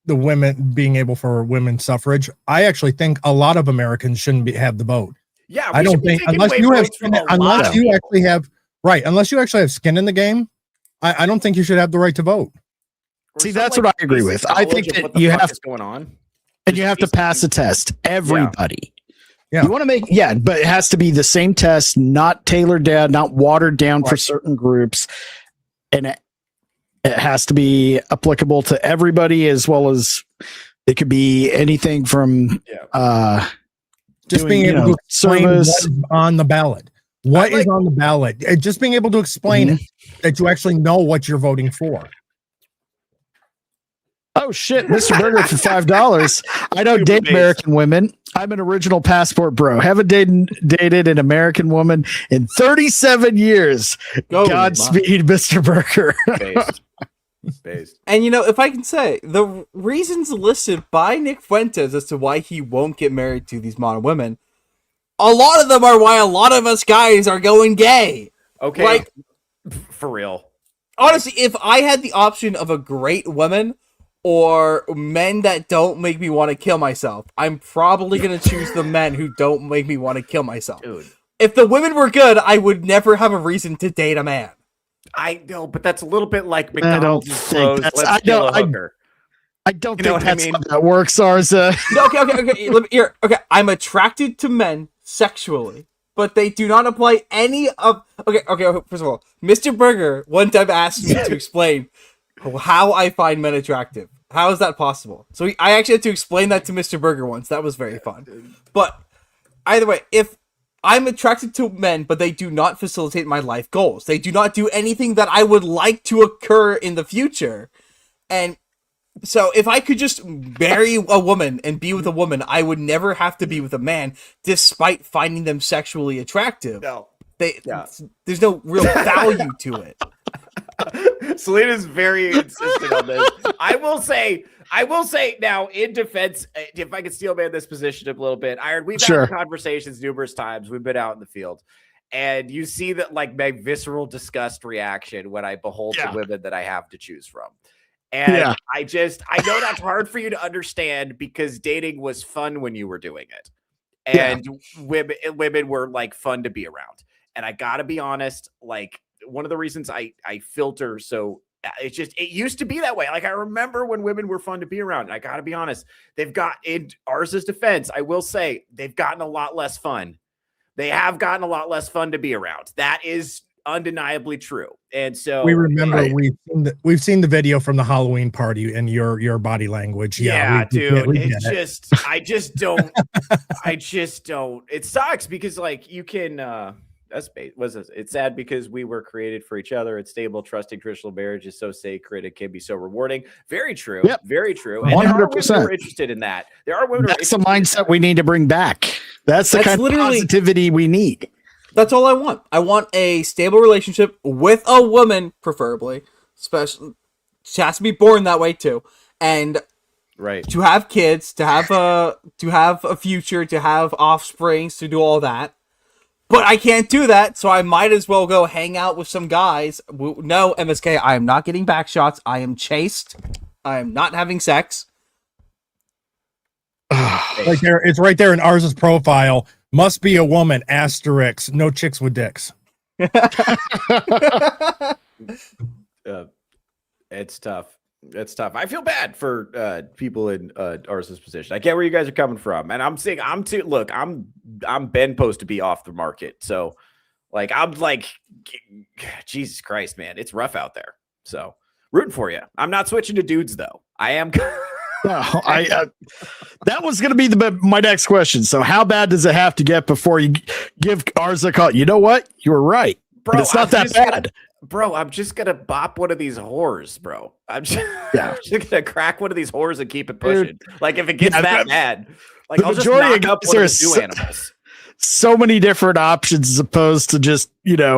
women being able for women's suffrage. I actually think a lot of Americans shouldn't have the vote. Yeah, I don't think unless you actually have skin in the game, I don't think you should have the right to vote. See, that's what I agree with. I think that you have going on, and you have to pass a test. Everybody. Yeah. You want to make, but it has to be the same test, not tailored down, not watered down for certain groups. And it has to be applicable to everybody, as well as it could be anything from just being able to explain what is on the ballot. What is on the ballot? Just being able to explain it, that you actually know what you're voting for. Oh shit, Mr. Burger for $5. I don't date American women. I'm an original passport bro. Haven't dated an American woman in 37 years. Godspeed, Mr. Burger. Based. And you know, if I can say, the reasons listed by Nick Fuentes as to why he won't get married to these modern women, a lot of them are why a lot of us guys are going gay. Okay. Like, for real. Honestly, if I had the option of a great woman or men that don't make me want to kill myself, I'm probably going to choose the men who don't make me want to kill myself. Dude. If the women were good, I would never have a reason to date a man. I know, but that's a little bit like McDonald's. I don't think that's how that works, Arza. No, okay. I'm attracted to men sexually, but they do not apply any of... Okay, first of all, Mr. Burger one time asked me to explain how I find men attractive. How is that possible? So I actually had to explain that to Mr. Burger once. That was very fun. But either way, if I'm attracted to men, but they do not facilitate my life goals, they do not do anything that I would like to occur in the future, and so if I could just marry a woman and be with a woman, I would never have to be with a man, despite finding them sexually attractive. No. There's no real value to it. Selena's very insistent on this. I will say now, in defense, if I could steel man this position a little bit, Iron, we've had conversations numerous times. We've been out in the field, and you see that like my visceral disgust reaction when I behold the women that I have to choose from. And I know that's hard for you to understand because dating was fun when you were doing it. And women were like fun to be around. And I gotta be honest, like one of the reasons I filter so it used to be that way. Like I remember when women were fun to be around. And I gotta be honest, they've got in Arz's defense, I will say they've gotten a lot less fun. They have gotten a lot less fun to be around. That is undeniably true. And so we remember we've seen the video from the Halloween party and your body language. Dude, I just don't it sucks because like you can it's sad because we were created for each other. It's stable, trusting, traditional marriage is so sacred. It can be so rewarding. Very true. Yep. Very true. And 100%. There are women who are interested in that. There are women. That's the mindset we need to bring back. That's the kind of positivity we need. That's all I want. I want a stable relationship with a woman, preferably. Especially, she has to be born that way too, and to have kids, to have a future, to have offsprings, to do all that. But I can't do that, so I might as well go hang out with some guys. No, MSK, I am not getting back shots. I am chaste. I am not having sex. Right there, it's right there in Arz's profile. Must be a woman, asterisk, no chicks with dicks. It's tough. It's tough. I feel bad for people in Arz's position. I get where you guys are coming from. And I'm saying I'm Ben supposed to be off the market. So like I'm like Jesus Christ, man. It's rough out there. So rooting for you. I'm not switching to dudes though. I am that was going to be my next question. So how bad does it have to get before you give Arza a call? You know what? You were right. Bro, but it's not that bad. I'm just going to bop one of these whores, bro. I'm just going to crack one of these whores and keep it pushing. Like if it gets that bad, like I'll just knock up one of the new animals. So many different options as opposed to just, going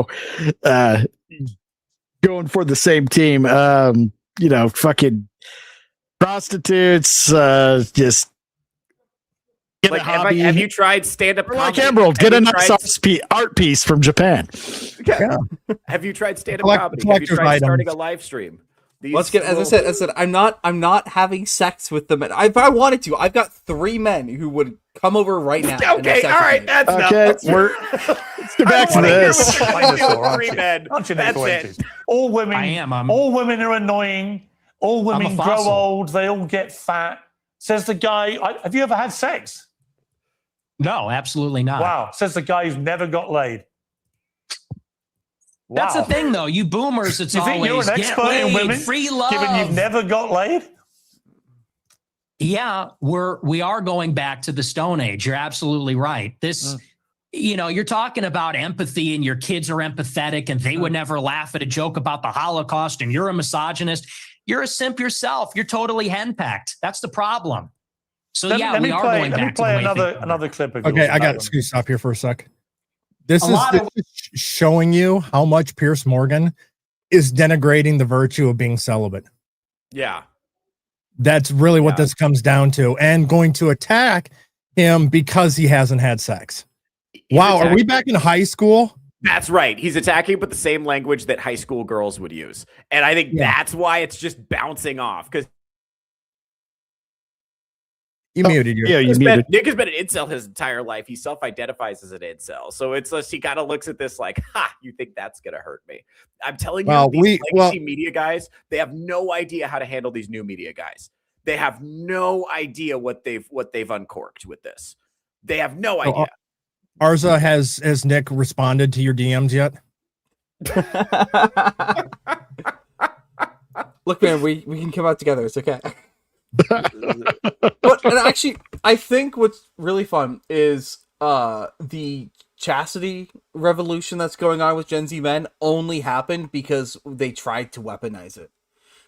for the same team. Fucking prostitutes, just get like, a hobby. Have you tried stand-up comedy? Like Emerald, get a nice art piece from Japan. Yeah. Have you tried stand-up comedy? Have you tried starting a live stream? Let's get, as I said, I'm not having sex with them. If I wanted to, I've got 3 men who would come over right now. Okay, all right, that's enough. Let's get back to this. 3 men. That's it. All women. All women are annoying. All women grow old. They all get fat. Says the guy. Have you ever had sex? No, absolutely not. Wow. Says the guy who's never got laid. Wow. That's the thing, though. You boomers, it's always think you're an expert in women, free love. Given you've never got laid. Yeah, we are going back to the Stone Age. You're absolutely right. This, you're talking about empathy, and your kids are empathetic, and they would never laugh at a joke about the Holocaust, and you're a misogynist. You're a simp yourself. You're totally henpecked. That's the problem. So we are going back to the way another clip of yours. Okay, I got to stop here for a sec. This is showing you how much Piers Morgan is denigrating the virtue of being celibate. Yeah. That's really what this comes down to, and going to attack him because he hasn't had sex. Wow, are we back in high school? That's right. He's attacking with the same language that high school girls would use. And I think that's why it's just bouncing off. Because you muted you. Yeah, Nick has been an incel his entire life. He self-identifies as an incel. So it's he kind of looks at this like, you think that's going to hurt me? I'm telling you, these legacy media guys, they have no idea how to handle these new media guys. They have no idea what they've uncorked with this. They have no idea. Arza, has Nick responded to your DMs yet? Look, man, we can come out together. It's okay. But and actually, I think what's really fun is the chastity revolution that's going on with Gen Z men only happened because they tried to weaponize it.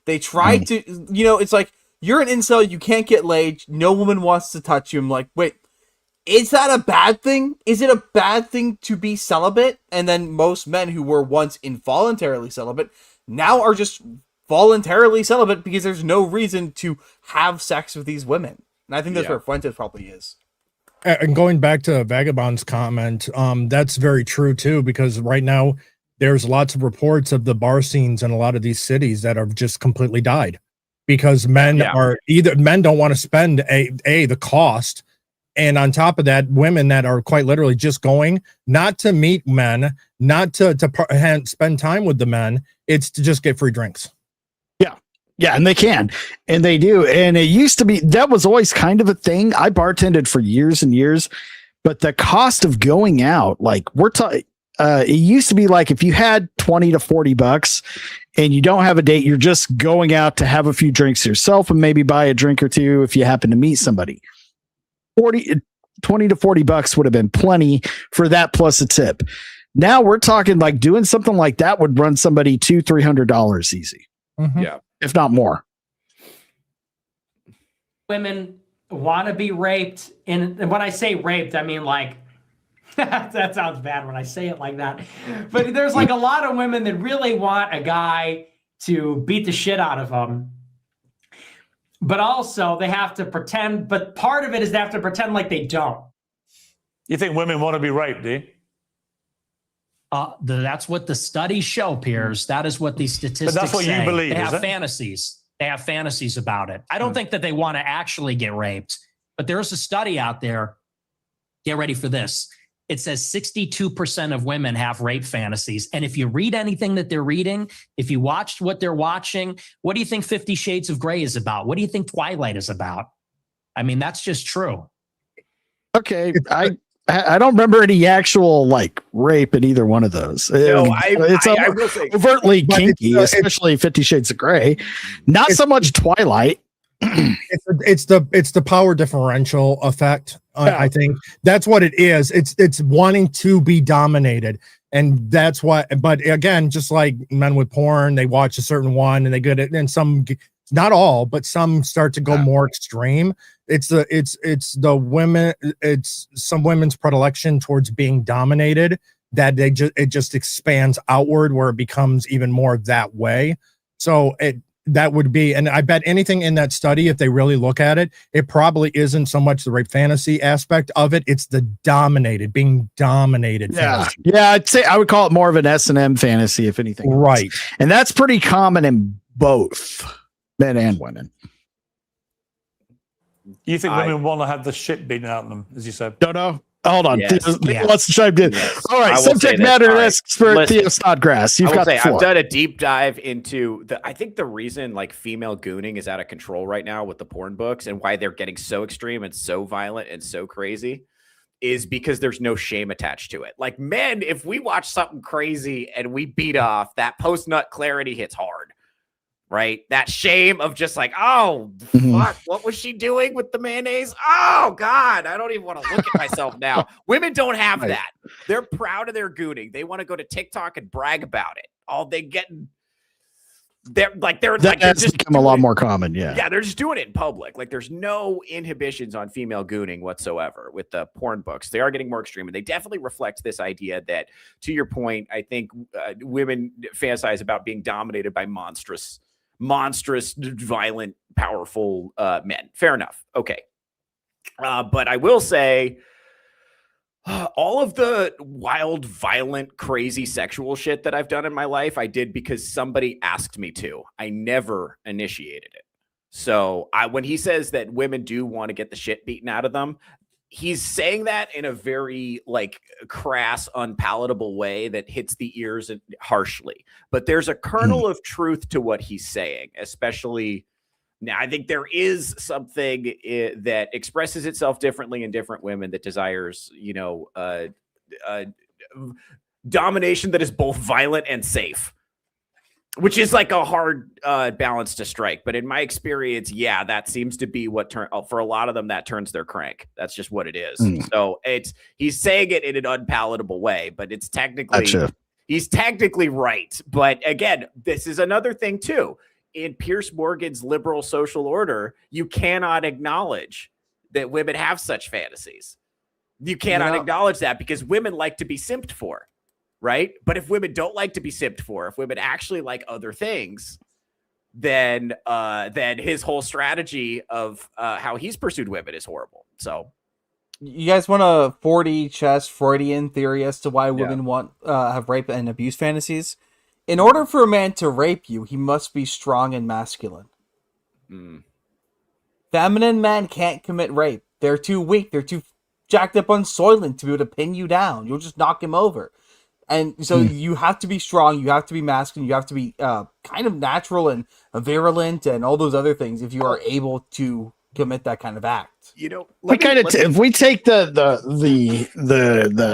They tried to, it's like, you're an incel, you can't get laid, no woman wants to touch you. I'm like, wait, is that a bad thing? Is it a bad thing to be celibate? And then most men who were once involuntarily celibate now are just voluntarily celibate because there's no reason to have sex with these women. And I think that's where Fuentes probably is. And going back to Vagabond's comment, that's very true too, because right now there's lots of reports of the bar scenes in a lot of these cities that have just completely died because men don't want to spend the cost. And on top of that, women that are quite literally just going not to meet men, not to spend time with the men. It's to just get free drinks. Yeah, and they can, and they do. And it used to be, that was always kind of a thing. I bartended for years and years, but the cost of going out, like it used to be like if you had $20 to $40 and you don't have a date, you're just going out to have a few drinks yourself and maybe buy a drink or two if you happen to meet somebody. $20 to $40 would have been plenty for that plus a tip. Now we're talking like doing something like that would run somebody $200-$300 easy. Mm-hmm. Yeah. If not more. Women want to be raped. And when I say raped, I mean like, that sounds bad when I say it like that. But there's like a lot of women that really want a guy to beat the shit out of them. But also they have to pretend, but part of it is they have to pretend like they don't. You think women want to be raped, do you? That's what the studies show, Piers. That is what these statistics say. But that's what you believe, They have is it? fantasies. They have fantasies about it. I don't think that they want to actually get raped, but there's a study out there. Get ready for this. It says 62% of women have rape fantasies. And if you read anything that they're reading, if you watched what they're watching, what do you think 50 Shades of Grey is about? What do you think Twilight is about? I mean, that's just true. Okay, I don't remember any actual like rape in either one of those. No, It's I will say overtly But kinky, especially 50 Shades of Grey. Not so much Twilight. It's the power differential effect. I think that's what it is. It's wanting to be dominated, and that's what. But again, just like men with porn, they watch a certain one and they get it, and some, not all, but some start to go more extreme. It's the women. It's some women's predilection towards being dominated that it just expands outward where it becomes even more that way. So that would be, and I bet anything in that study, if they really look at it, it probably isn't so much the rape fantasy aspect of it. It's the being dominated. Yeah. Fantasy. Yeah. I'd say I would call it more of an S&M fantasy, if anything. Right. And that's pretty common in both men and women. You think women want to have the shit beaten out of them, as you said? Don't know. Hold on. Yes. Let's chime in. Yes. All right. I will Subject say this. matter All right. expert Listen, Theo Snodgrass. You've got the floor. I've done a deep dive into I think the reason like female gooning is out of control right now with the porn books and why they're getting so extreme and so violent and so crazy is because there's no shame attached to it. Like men, if we watch something crazy and we beat off, that post-nut clarity hits hard. Right? That shame of just like, oh, fuck, what was she doing with the mayonnaise? Oh, God, I don't even want to look at myself now. Women don't have that. They're proud of their gooning. They want to go to TikTok and brag about it. They're just become a lot more common. Yeah. Yeah, they're just doing it in public. Like there's no inhibitions on female gooning whatsoever with the porn books. They are getting more extreme, and they definitely reflect this idea that, to your point, I think women fantasize about being dominated by monstrous, violent, powerful men. Fair enough. Okay. But I will say all of the wild, violent, crazy sexual shit that I've done in my life, I did because somebody asked me to. I never initiated it. So when he says that women do want to get the shit beaten out of them, he's saying that in a very like crass, unpalatable way that hits the ears harshly. But there's a kernel of truth to what he's saying, especially now. I think there is something that expresses itself differently in different women that desires, domination that is both violent and safe. which is like a hard balance to strike. But in my experience, yeah, that seems to be what for a lot of them, that turns their crank. That's just what it is. So he's saying it in an unpalatable way, but it's technically, he's technically right. But again, this is another thing too. In Piers Morgan's liberal social order, you cannot acknowledge that women have such fantasies. You cannot acknowledge that because women like to be simped for. Right. But if women don't like to be simped for, if women actually like other things, then his whole strategy of how he's pursued women is horrible. So you guys want a 40 chest Freudian theory as to why women want have rape and abuse fantasies? In order for a man to rape you, he must be strong and masculine. Feminine men can't commit rape. They're too weak. They're too jacked up on Soylent to be able to pin you down. You'll just knock him over. And so you have to be strong, you have to be masculine, you have to be kind of natural and virulent and all those other things if you are able to commit that kind of act. You know, if we take the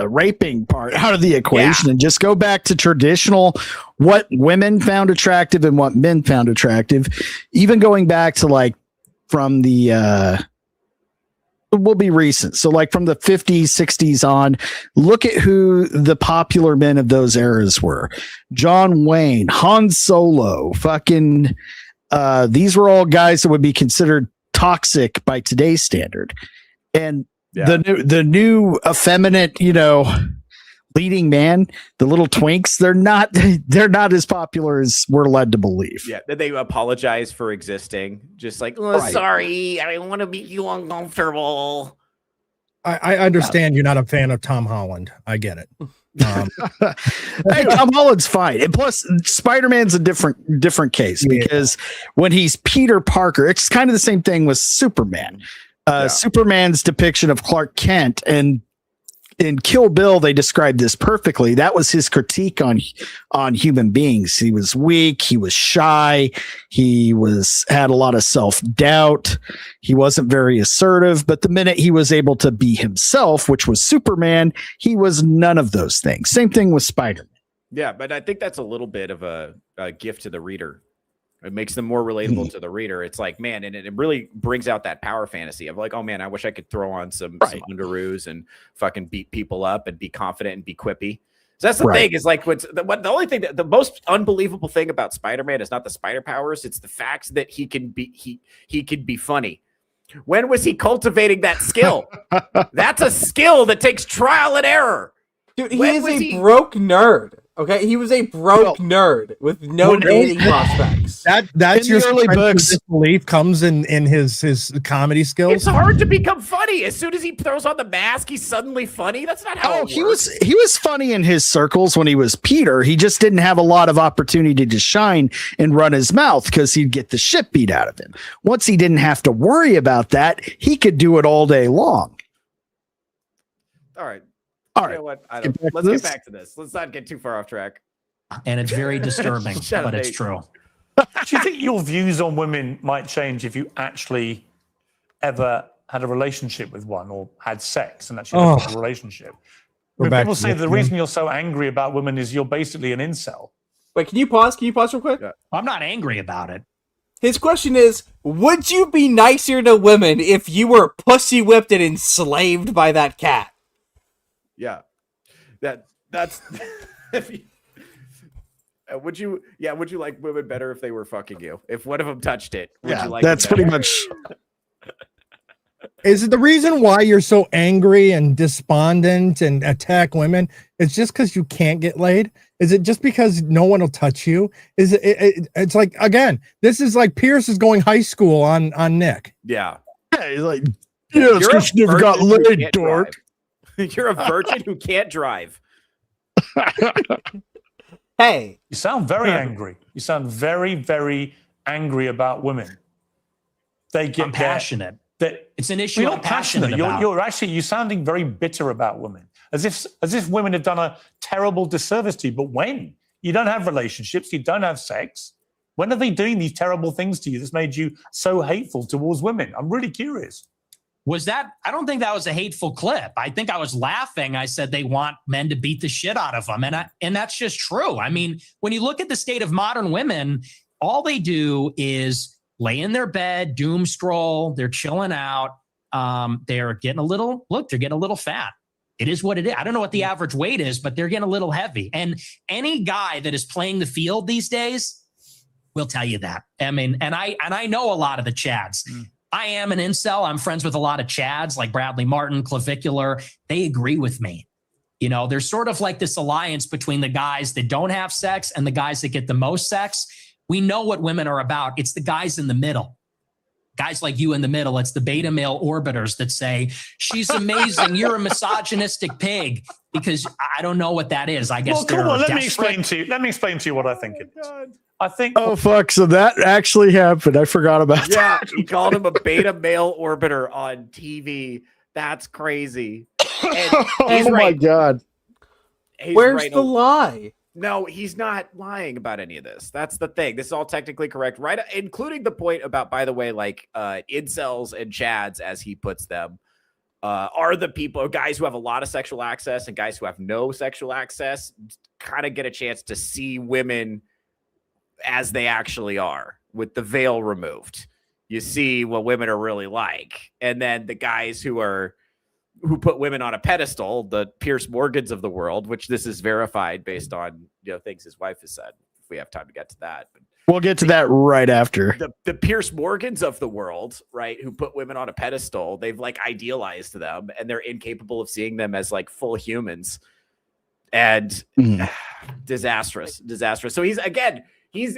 raping part out of the equation and just go back to traditional, what women found attractive and what men found attractive, even going back to like from the will be recent. So like from the 50s, 60s on, look at who the popular men of those eras were. John Wayne, Han Solo, fucking, these were all guys that would be considered toxic by today's standard. And the new effeminate, leading man, the little twinks, they're not as popular as we're led to believe. Yeah, that they apologize for existing. Just like, sorry, I want to make you uncomfortable. I understand you're not a fan of Tom Holland. I get it. Hey, Tom Holland's fine. And plus, Spider-Man's a different case because when he's Peter Parker, it's kind of the same thing with Superman. Superman's depiction of Clark Kent, and in Kill Bill, they described this perfectly. That was his critique on human beings. He was weak. He was shy. He had a lot of self-doubt. He wasn't very assertive. But the minute he was able to be himself, which was Superman, he was none of those things. Same thing with Spider-Man. Yeah, but I think that's a little bit of a gift to the reader. It makes them more relatable to the reader. It's like, man, and it really brings out that power fantasy of like, oh man, I wish I could throw on some underoos and fucking beat people up and be confident and be quippy. So that's the thing is like, the only thing the most unbelievable thing about Spider-Man is not the spider powers. It's the fact that he can be funny. When was he cultivating that skill? That's a skill that takes trial and error. Dude, he is a broke nerd. Okay, he was a broke nerd with no dating prospects. That's your early books. Belief comes in his comedy skills. It's hard to become funny. As soon as he throws on the mask, he's suddenly funny. That's not how. He was funny in his circles when he was Peter. He just didn't have a lot of opportunity to shine and run his mouth because he'd get the shit beat out of him. Once he didn't have to worry about that, he could do it all day long. All right. All right. You know what? Let's get back to this. Let's not get too far off track. And it's very disturbing, but it's true. Do you think your views on women might change if you actually ever had a relationship with one or had sex and actually had a relationship? People say the reason you're so angry about women is you're basically an incel. Wait, can you pause? Can you pause real quick? Yeah. I'm not angry about it. His question is, would you be nicer to women if you were pussy whipped and enslaved by that cat? Yeah, that's. Would you like women better if they were fucking you? If one of them touched it, would you like? That's pretty much. Is it the reason why you're so angry and despondent and attack women? It's just because you can't get laid? Is it just because no one will touch you? Is it's like, again, this is like Piers is going high school on Nick. Yeah. He's like, it's because you never got laid, dork. You're a virgin who can't drive. Hey. You sound very angry. You sound very, very angry about women. They get passionate. It's an issue. You're not passionate. You're sounding very bitter about women, as if women have done a terrible disservice to you. But when you don't have relationships, you don't have sex, when are they doing these terrible things to you that's made you so hateful towards women? I'm really curious. I don't think that was a hateful clip. I think I was laughing. I said they want men to beat the shit out of them. And that's just true. I mean, when you look at the state of modern women, all they do is lay in their bed, doom scroll. They're chilling out. They're getting a little fat. It is what it is. I don't know what the average weight is, but they're getting a little heavy. And any guy that is playing the field these days will tell you that. I mean, and I know a lot of the Chads. I am an incel. I'm friends with a lot of Chads like Bradley Martin, Clavicular. They agree with me. You know, there's sort of like this alliance between the guys that don't have sex and the guys that get the most sex. We know what women are about. It's the guys in the middle. Guys like you in the middle. It's the beta male orbiters that say, she's amazing. You're a misogynistic pig. Because I don't know what that is. I guess. Well, come on. Let me explain to you what I think it is. I think. Oh fuck! So that actually happened. I forgot about that. Yeah, he called him a beta male orbiter on TV. That's crazy. Oh my god! Where's the lie? No, he's not lying about any of this. That's the thing. This is all technically correct, right? Including the point about, by the way, like incels and chads, as he puts them, are the people, guys who have a lot of sexual access and guys who have no sexual access kind of get a chance to see women as they actually are with the veil removed. You see what women are really like. And then the guys who put women on a pedestal, the Piers Morgans of the world, which this is verified based on, things his wife has said, if we have time to get to that. But we'll get to that right after. The Piers Morgans of the world, right, who put women on a pedestal, they've like idealized them and they're incapable of seeing them as like full humans. And disastrous. So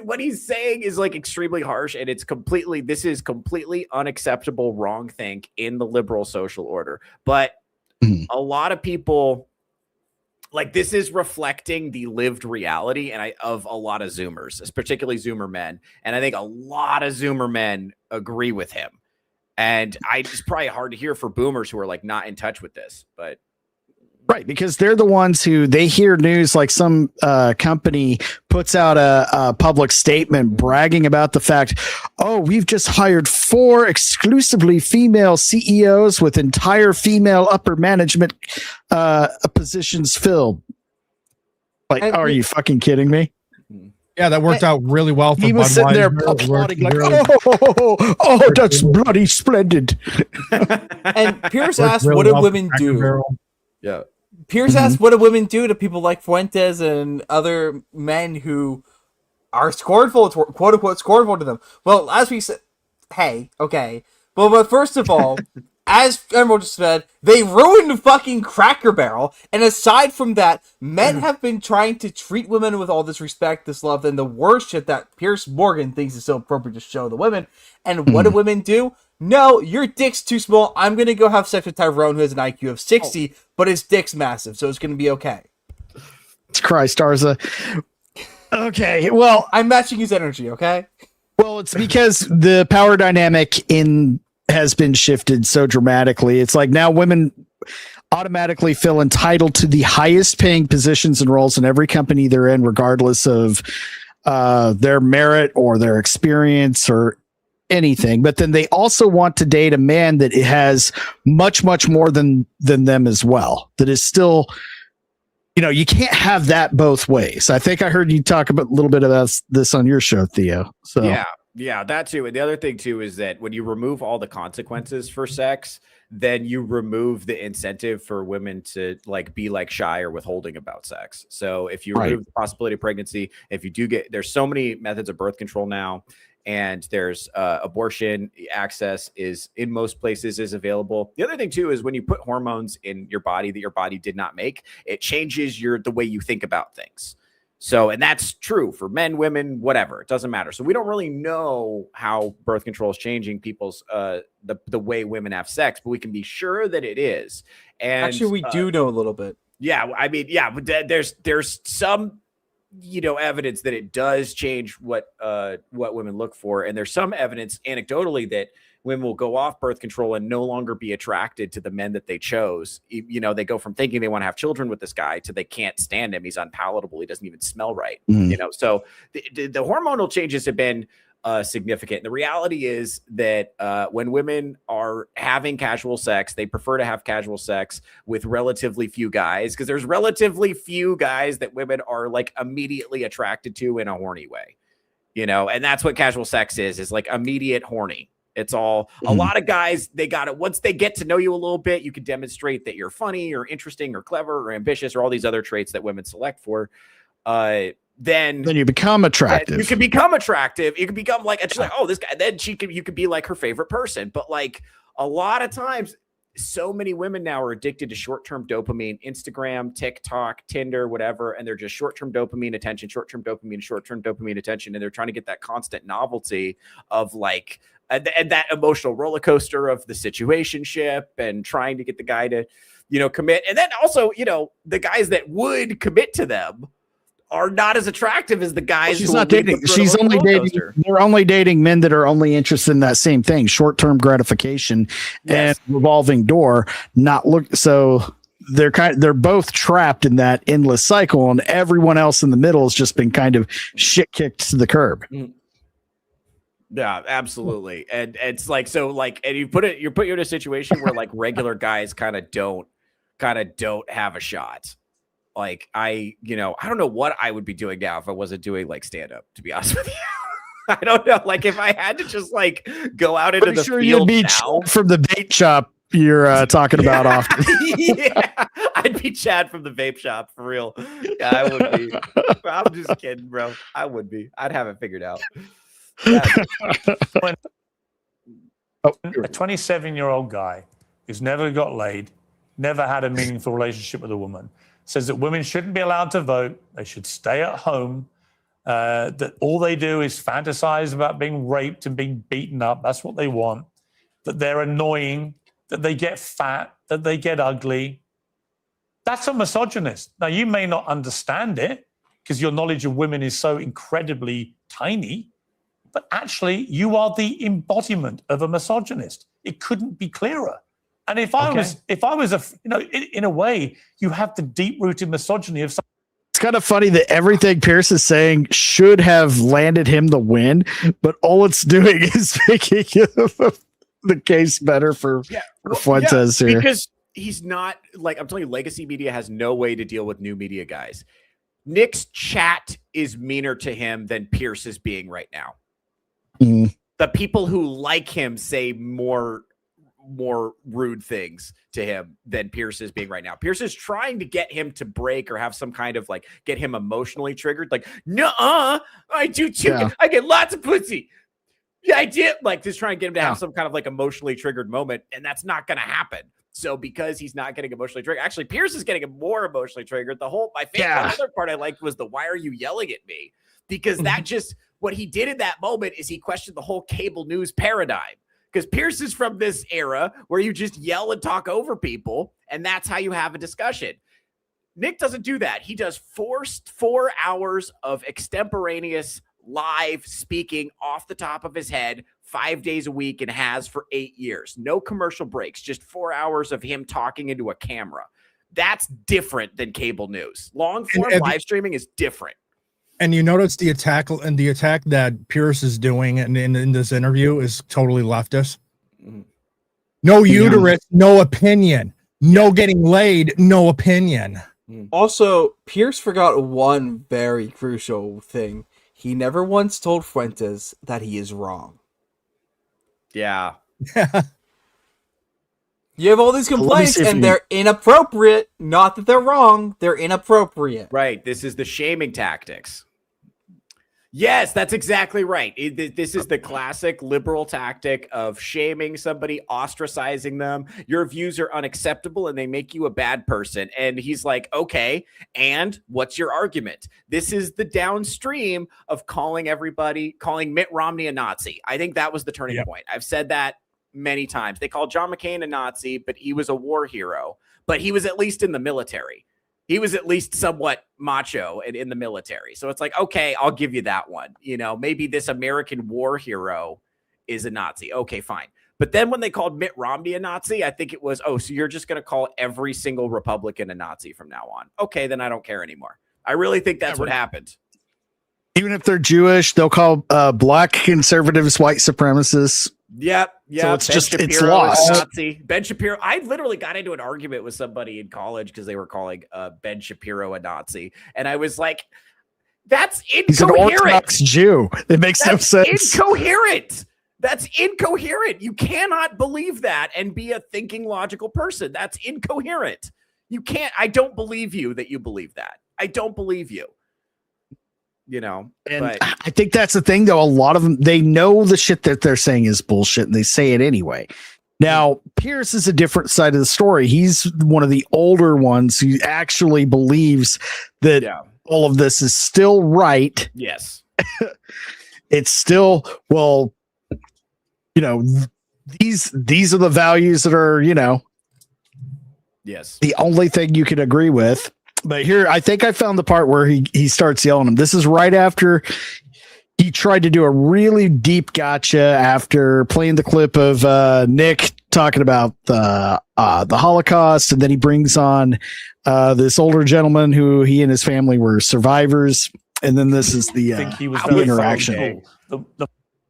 what he's saying is like extremely harsh, and this is completely unacceptable wrongthink in the liberal social order. But a lot of people, like, this is reflecting the lived reality of a lot of Zoomers, particularly Zoomer men. And I think a lot of Zoomer men agree with him. And it's probably hard to hear for boomers who are like not in touch with this, but. Right, because they're the ones who they hear news like some company puts out a public statement bragging about the fact, we've just hired 4 exclusively female CEOs with entire female upper management positions filled. Like, are you fucking kidding me? Yeah, that worked out really well for He was sitting there applauding like, that's bloody splendid. And Piers asked, what do women do? Yeah. Piers asked, what do women do to people like Fuentes and other men who are scornful, quote unquote, scornful to them? Well, as we said, hey, okay. But first of all, as Emerald just said, they ruined fucking Cracker Barrel. And aside from that, men have been trying to treat women with all this respect, this love, and the worst shit that Piers Morgan thinks is so appropriate to show the women. And what do women do? No, your dick's too small. I'm going to go have sex with Tyrone, who has an IQ of 60, but his dick's massive, so it's going to be okay. Christ, Arza. Okay, well. I'm matching his energy, okay? Well, it's because the power dynamic has been shifted so dramatically. It's like now women automatically feel entitled to the highest paying positions and roles in every company they're in, regardless of their merit or their experience or anything. But then they also want to date a man that has much, much more than them as well. That is still, you can't have that both ways. I think I heard you talk a little bit about this on your show, Theo. So yeah, that too. And the other thing too is that when you remove all the consequences for sex, then you remove the incentive for women to like be like shy or withholding about sex. So if you remove the possibility of pregnancy, if you do there's so many methods of birth control now. And there's abortion access is in most places is available. The other thing too is when you put hormones in your body that your body did not make, it changes the way you think about things. So, and that's true for men, women, whatever. It doesn't matter. So we don't really know how birth control is changing people's the way women have sex, but we can be sure that it is. And actually, we do know a little bit. Yeah, I mean, yeah, but there's some evidence that it does change what women look for. And there's some evidence anecdotally that women will go off birth control and no longer be attracted to the men that they chose. They go from thinking they want to have children with this guy to they can't stand him. He's unpalatable. He doesn't even smell right. So the hormonal changes have been significant. The reality is that when women are having casual sex, they prefer to have casual sex with relatively few guys, because there's relatively few guys that women are like immediately attracted to in a horny way, you know, and that's what casual sex is like immediate horny. It's all a lot of guys. They got it. Once they get to know you a little bit, you can demonstrate that you're funny or interesting or clever or ambitious or all these other traits that women select for. Then you become attractive. You can become attractive. You can become like, she's like, oh, this guy. Then you could be like her favorite person. But like a lot of times, so many women now are addicted to short-term dopamine, Instagram, TikTok, Tinder, whatever, and they're just short-term dopamine attention, short-term dopamine attention, and they're trying to get that constant novelty of like and that emotional roller coaster of the situationship and trying to get the guy to, you know, commit. And then also, you know, the guys that would commit to them are not as attractive as the guys. She's not dating. She's only dating. They're only dating men that are only interested in that same thing, short-term gratification and revolving door. Not look. So they're both trapped in that endless cycle, and everyone else in the middle has just been kind of shit kicked to the curb. Yeah, absolutely. And it's like, so like, and you put you in a situation where like regular guys kind of don't have a shot. Like I don't know what I would be doing now if I wasn't doing like stand up, to be honest with you. I don't know. Like if I had to just like go out into the field you'd be now from the bait shop you're talking about often. Yeah, I'd be Chad from the vape shop for real. Yeah, I would be. I'm just kidding, bro. I would be. I'd have it figured out. Yeah. A 27-year-old guy who's never got laid, never had a meaningful relationship with a woman, says that women shouldn't be allowed to vote. They should stay at home. That all they do is fantasize about being raped and being beaten up. That's what they want. That they're annoying. That they get fat. That they get ugly. That's a misogynist. Now, you may not understand it because your knowledge of women is so incredibly tiny, but actually, you are the embodiment of a misogynist. It couldn't be clearer. And if I was in a way, you have the deep-rooted misogyny of some. It's kind of funny that everything Piers is saying should have landed him the win, but all it's doing is making the case better for Fuentes here. Because he's not, like, I'm telling you, legacy media has no way to deal with new media guys. Nick's chat is meaner to him than Piers is being right now. The people who like him say more rude things to him than Piers is being right now. Piers is trying to get him to break or have some kind of like get him emotionally triggered. Like, nuh-uh, I do too. Yeah. I get lots of pussy. Yeah, I did. Like, just trying to get him to have some kind of like emotionally triggered moment, and that's not going to happen. So because he's not getting emotionally triggered, actually Piers is getting more emotionally triggered. My favorite other part I liked was the "Why are you yelling at me?" Because that just what he did in that moment is he questioned the whole cable news paradigm. Because Piers is from this era where you just yell and talk over people, and that's how you have a discussion. Nick doesn't do that. He does forced 4 hours of extemporaneous live speaking off the top of his head 5 days a week and has for 8 years. No commercial breaks, just 4 hours of him talking into a camera. That's different than cable news. Long form live streaming is different. And you notice the attack that Piers is doing in this interview is totally leftist. No uterus, no opinion. No getting laid, no opinion. Also, Piers forgot one very crucial thing. He never once told Fuentes that he is wrong. Yeah. You have all these complaints and they're inappropriate. Not that they're wrong. They're inappropriate. Right. This is the shaming tactics. Yes, that's exactly right. This is the classic liberal tactic of shaming somebody, ostracizing them. Your views are unacceptable and they make you a bad person. And he's like, okay, and what's your argument? This is the downstream of calling Mitt Romney a Nazi. I think that was the turning point. I've said that many times. They called John McCain a Nazi, but he was a war hero. But he was at least in the military. He was at least somewhat macho and in the military. So it's like, okay, I'll give you that one. You know, maybe this American war hero is a Nazi. Okay, fine. But then when they called Mitt Romney a Nazi, I think it was, so you're just going to call every single Republican a Nazi from now on. Okay, then I don't care anymore. I really think that's what happened. Even if they're Jewish, they'll call black conservatives white supremacists. Yep. So it's Ben just Shapiro it's lost. is Nazi. Ben Shapiro. I literally got into an argument with somebody in college because they were calling Ben Shapiro a Nazi, and I was like, "That's incoherent." He's an Orthodox Jew. It makes no sense. Incoherent. That's incoherent. You cannot believe that and be a thinking, logical person. That's incoherent. You can't. I don't believe you that you believe that. I don't believe you. You know, and I think that's the thing, though. A lot of them, they know the shit that they're saying is bullshit, and they say it anyway. Now, Piers is a different side of the story. He's one of the older ones who actually believes that all of this is still right. Yes, it's still these are the values that are yes, the only thing you can agree with. But here, I think I found the part where he starts yelling him. This is right after he tried to do a really deep gotcha after playing the clip of Nick talking about the Holocaust, and then he brings on this older gentleman who he and his family were survivors, and then this is the interaction.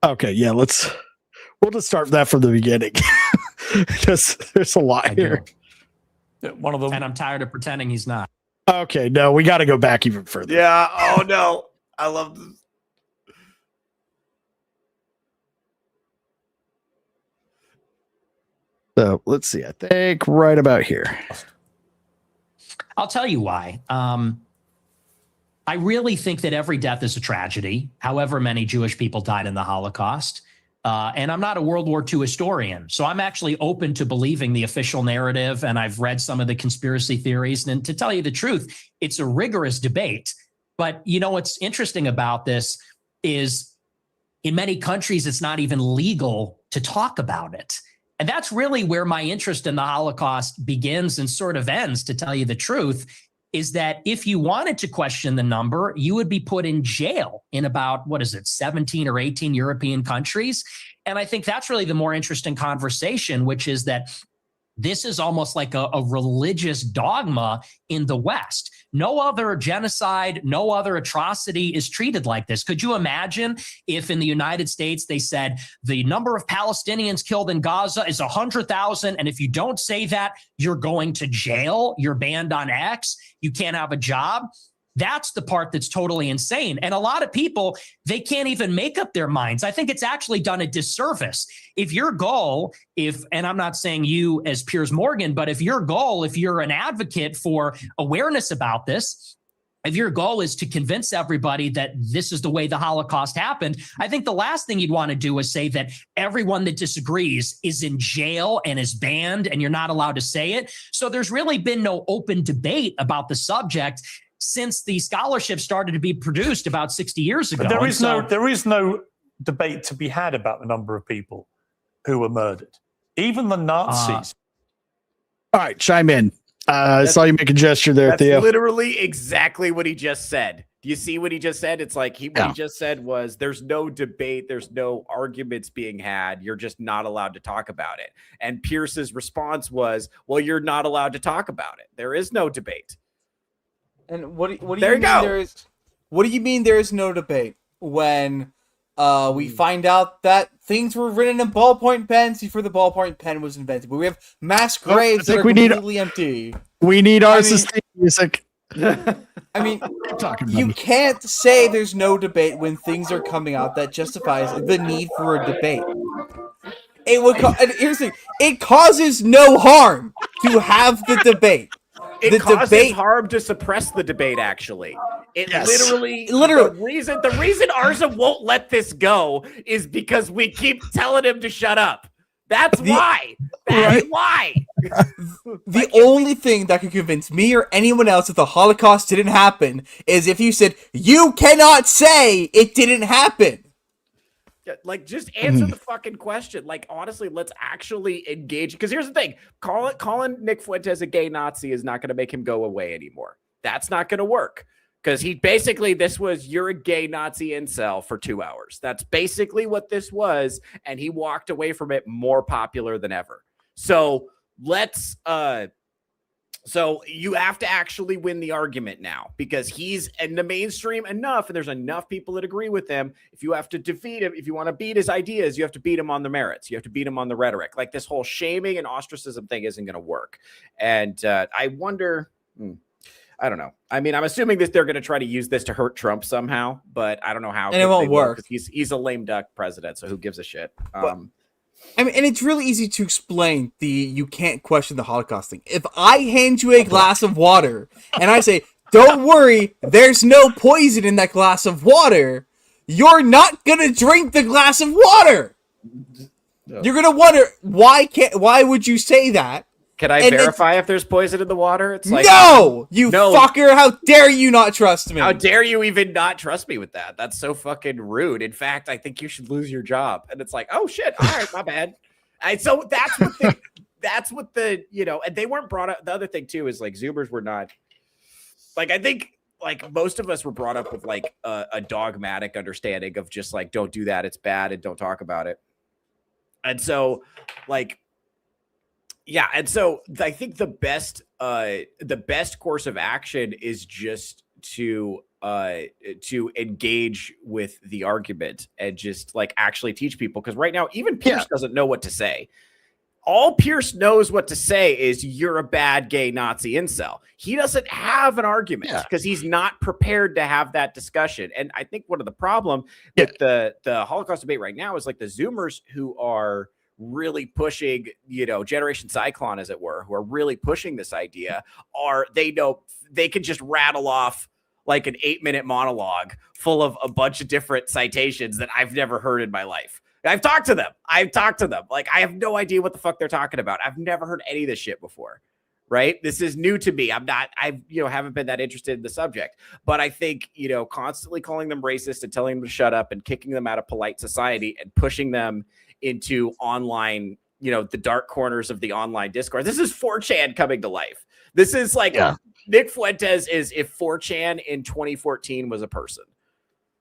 Okay, yeah, we'll just start that from the beginning because there's a lot here. One of them, and I'm tired of pretending he's not. Okay, no, we got to go back even further. Yeah. Oh no, I love this. So let's see. I think right about here. I'll tell you why. I really think that every death is a tragedy. However many Jewish people died in the Holocaust. And I'm not a World War II historian, so I'm actually open to believing the official narrative, and I've read some of the conspiracy theories. And to tell you the truth, it's a rigorous debate. But what's interesting about this is in many countries, it's not even legal to talk about it. And that's really where my interest in the Holocaust begins and sort of ends, to tell you the truth, is that if you wanted to question the number, you would be put in jail in about, 17 or 18 European countries. And I think that's really the more interesting conversation, which is that this is almost like a religious dogma in the West. No other genocide, no other atrocity is treated like this. Could you imagine if in the United States they said the number of Palestinians killed in Gaza is 100,000, and if you don't say that, you're going to jail, you're banned on X, you can't have a job? That's the part that's totally insane. And a lot of people, they can't even make up their minds. I think it's actually done a disservice. If your goal, and I'm not saying you as Piers Morgan, but if your goal, if you're an advocate for awareness about this, if your goal is to convince everybody that this is the way the Holocaust happened, I think the last thing you'd want to do is say that everyone that disagrees is in jail and is banned and you're not allowed to say it. So there's really been no open debate about the subject since the scholarship started to be produced about 60 years ago. But there is no debate to be had about the number of people who were murdered. Even the Nazis. All right, chime in. I saw you make a gesture there, Theo. That's literally exactly what he just said. Do you see what he just said? It's like what he just said was there's no debate, there's no arguments being had. You're just not allowed to talk about it. And Pierce's response was, well, you're not allowed to talk about it. There is no debate. And what do you mean what do you mean there is no debate when we find out that things were written in ballpoint pens before the ballpoint pen was invented? But we have mass graves that are completely empty. We need our music. I mean, you can't say there's no debate when things are coming out that justifies the need for a debate. Here's the thing: it causes no harm to have the debate. It causes harm to suppress the debate, actually. Literally. The reason Arza won't let this go is because we keep telling him to shut up. That's why. That's why. The only thing that could convince me or anyone else that the Holocaust didn't happen is if you said, you cannot say it didn't happen. Like, just answer the fucking question. Like, honestly, let's actually engage. Because here's the thing. Calling Nick Fuentes a gay Nazi is not going to make him go away anymore. That's not going to work. Because you're a gay Nazi incel for 2 hours. That's basically what this was. And he walked away from it more popular than ever. So let's So you have to actually win the argument now because he's in the mainstream enough and there's enough people that agree with him. If you have to defeat him, if you want to beat his ideas, you have to beat him on the merits. You have to beat him on the rhetoric. Like this whole shaming and ostracism thing isn't going to work. And I wonder, I don't know. I mean, I'm assuming that they're going to try to use this to hurt Trump somehow, but I don't know how. And it won't work. He's a lame duck president, so who gives a shit? I mean, and it's really easy to explain you can't question the Holocaust thing. If I hand you a glass of water and I say, don't worry, there's no poison in that glass of water, you're not going to drink the glass of water. No. You're going to wonder, why would you say that? Can I verify if there's poison in the water? It's like, no, fucker, how dare you not trust me? How dare you even not trust me with that? That's so fucking rude. In fact, I think you should lose your job. And it's like, oh shit, all right, my bad. And so that's what the, you know, and they weren't brought up. The other thing too is like Zoomers were not, like, I think like most of us were brought up with like a dogmatic understanding of just like, don't do that, it's bad, and don't talk about it. And so like, yeah, and so I think the best course of action is just to engage with the argument and just like actually teach people, because right now even Piers doesn't know what to say. All Piers knows what to say is you're a bad gay Nazi incel. He doesn't have an argument because he's not prepared to have that discussion. And I think one of the problem with the Holocaust debate right now is like the Zoomers who are really pushing, you know, Generation Cyclone, as it were, who are really pushing this idea, they know they can just rattle off like an 8-minute monologue full of a bunch of different citations that I've never heard in my life. I've talked to them. Like, I have no idea what the fuck they're talking about. I've never heard any of this shit before. Right? This is new to me. Haven't been that interested in the subject, but I think, you know, constantly calling them racist and telling them to shut up and kicking them out of polite society and pushing them into online, you know, the dark corners of the online discourse. This is 4chan coming to life. This is like Nick Fuentes is if 4chan in 2014 was a person.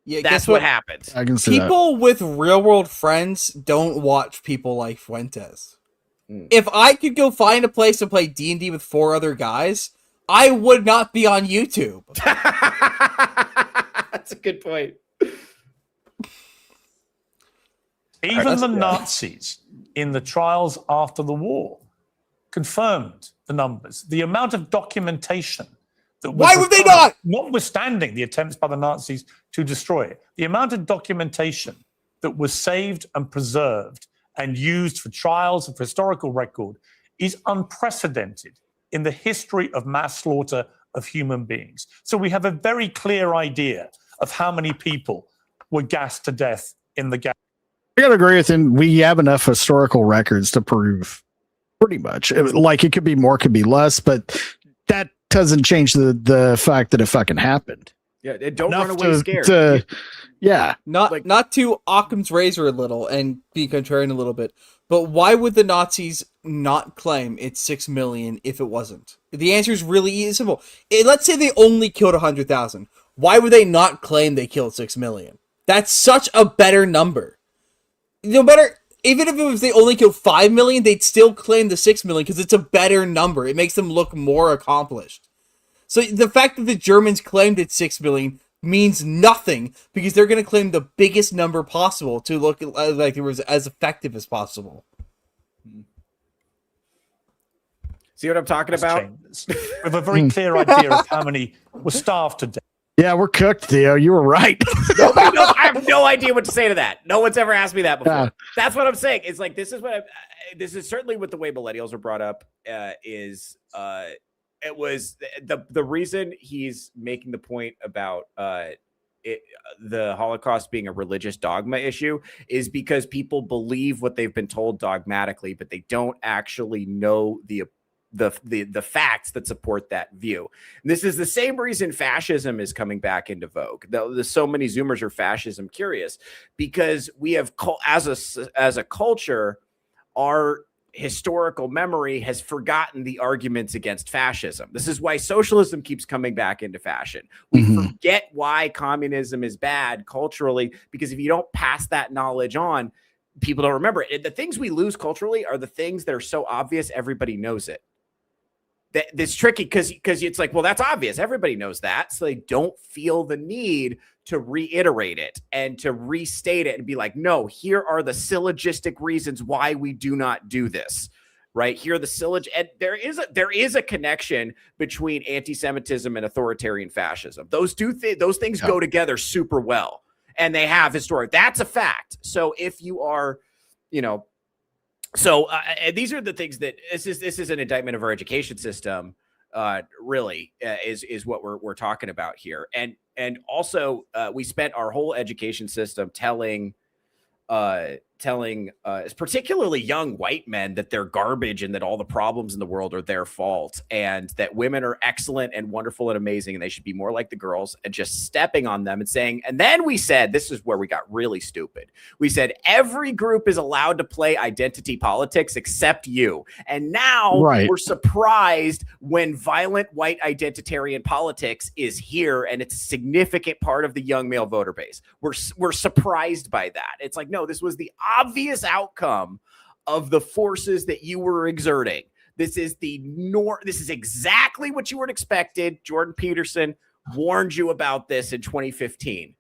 Yeah, that's what happened. I can see people with real world friends don't watch people like Fuentes. If I could go find a place to play D&D with 4 other guys, I would not be on YouTube. That's a good point. Even the Nazis in the trials after the war confirmed the numbers. The amount of documentation that was why would they not? Notwithstanding the attempts by the Nazis to destroy it, the amount of documentation that was saved and preserved and used for trials and for historical record is unprecedented in the history of mass slaughter of human beings. So we have a very clear idea of how many people were gassed to death in the gas. I gotta agree with him. We have enough historical records to prove pretty much. Like, it could be more, could be less, but that doesn't change the fact that it fucking happened. Yeah, don't run away scared. Not to Occam's razor a little and be contrarian a little bit, but why would the Nazis not claim it's 6 million if it wasn't? The answer is really simple. Let's say they only killed 100,000. Why would they not claim they killed 6 million? That's such a better number. No matter, even if it was they only killed 5 million, they'd still claim the 6 million because it's a better number. It makes them look more accomplished. So the fact that the Germans claimed it's 6 million means nothing because they're going to claim the biggest number possible to look like it was as effective as possible. See what I'm talking about? We have a very clear idea of how many were starved to death. Yeah, we're cooked, Theo. You were right. No, I have no idea what to say to that. No one's ever asked me that before. That's what I'm saying. It's like, this is certainly what the way millennials are brought up it was the reason he's making the point about the Holocaust being a religious dogma issue is because people believe what they've been told dogmatically, but they don't actually know the facts that support that view. And this is the same reason fascism is coming back into vogue. There's so many Zoomers are fascism curious because we have, as a culture, our historical memory has forgotten the arguments against fascism. This is why socialism keeps coming back into fashion. We forget why communism is bad culturally, because if you don't pass that knowledge on, people don't remember it. The things we lose culturally are the things that are so obvious everybody knows it. That's tricky because it's like, well, that's obvious. Everybody knows that. So they don't feel the need to reiterate it and to restate it and be like, no, here are the syllogistic reasons why we do not do this. Right here, and there is a connection between anti-Semitism and authoritarian fascism. Those things go together super well, and they have historic. That's a fact. So if you are, these are the things that this is an indictment of our education system. Really is what we're talking about here, and also we spent our whole education system telling particularly young white men that they're garbage and that all the problems in the world are their fault and that women are excellent and wonderful and amazing and they should be more like the girls, and just stepping on them and saying, and then we said, this is where we got really stupid. We said every group is allowed to play identity politics except you. And now we're surprised when violent white identitarian politics is here and it's a significant part of the young male voter base. We're surprised by that. It's like, no, this was the obvious outcome of the forces that you were exerting. This is this is exactly what you were expected. Jordan Peterson warned you about this in 2015.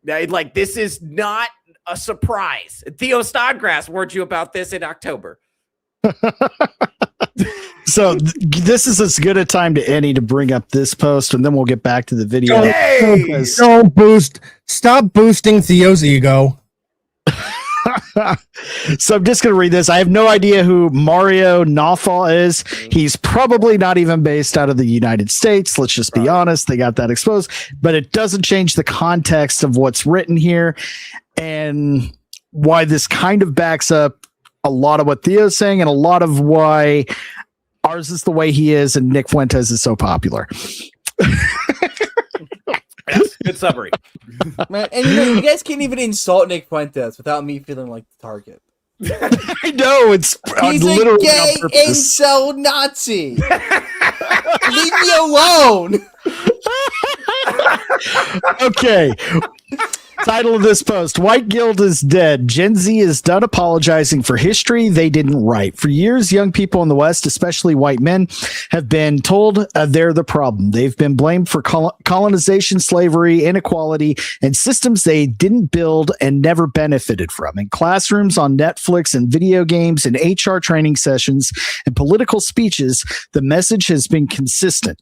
Like, this is not a surprise. Theo Snodgrass warned you about this in October. So this is as good a time to any to bring up this post, and then we'll get back to the video. Stop boosting Theo's ego. So I'm just going to read this. I have no idea who Mario Nawfal is. He's probably not even based out of the United States. Let's just be honest. They got that exposed, but it doesn't change the context of what's written here and why this kind of backs up a lot of what Theo's saying and a lot of why ours is the way he is and Nick Fuentes is so popular. Yes, good summary. Man, and you guys can't even insult Nick Fuentes without me feeling like the target. I know, he's a gay incel Nazi. Leave me alone. Okay. Title of this post: White Guilt is dead. Gen Z is done apologizing for history they didn't write. For years, young people in the West, especially white men, have been told they're the problem. They've been blamed for colonization, slavery, inequality, and systems they didn't build and never benefited from. In classrooms, on Netflix, and video games, and HR training sessions, and political speeches, the message has been consistent.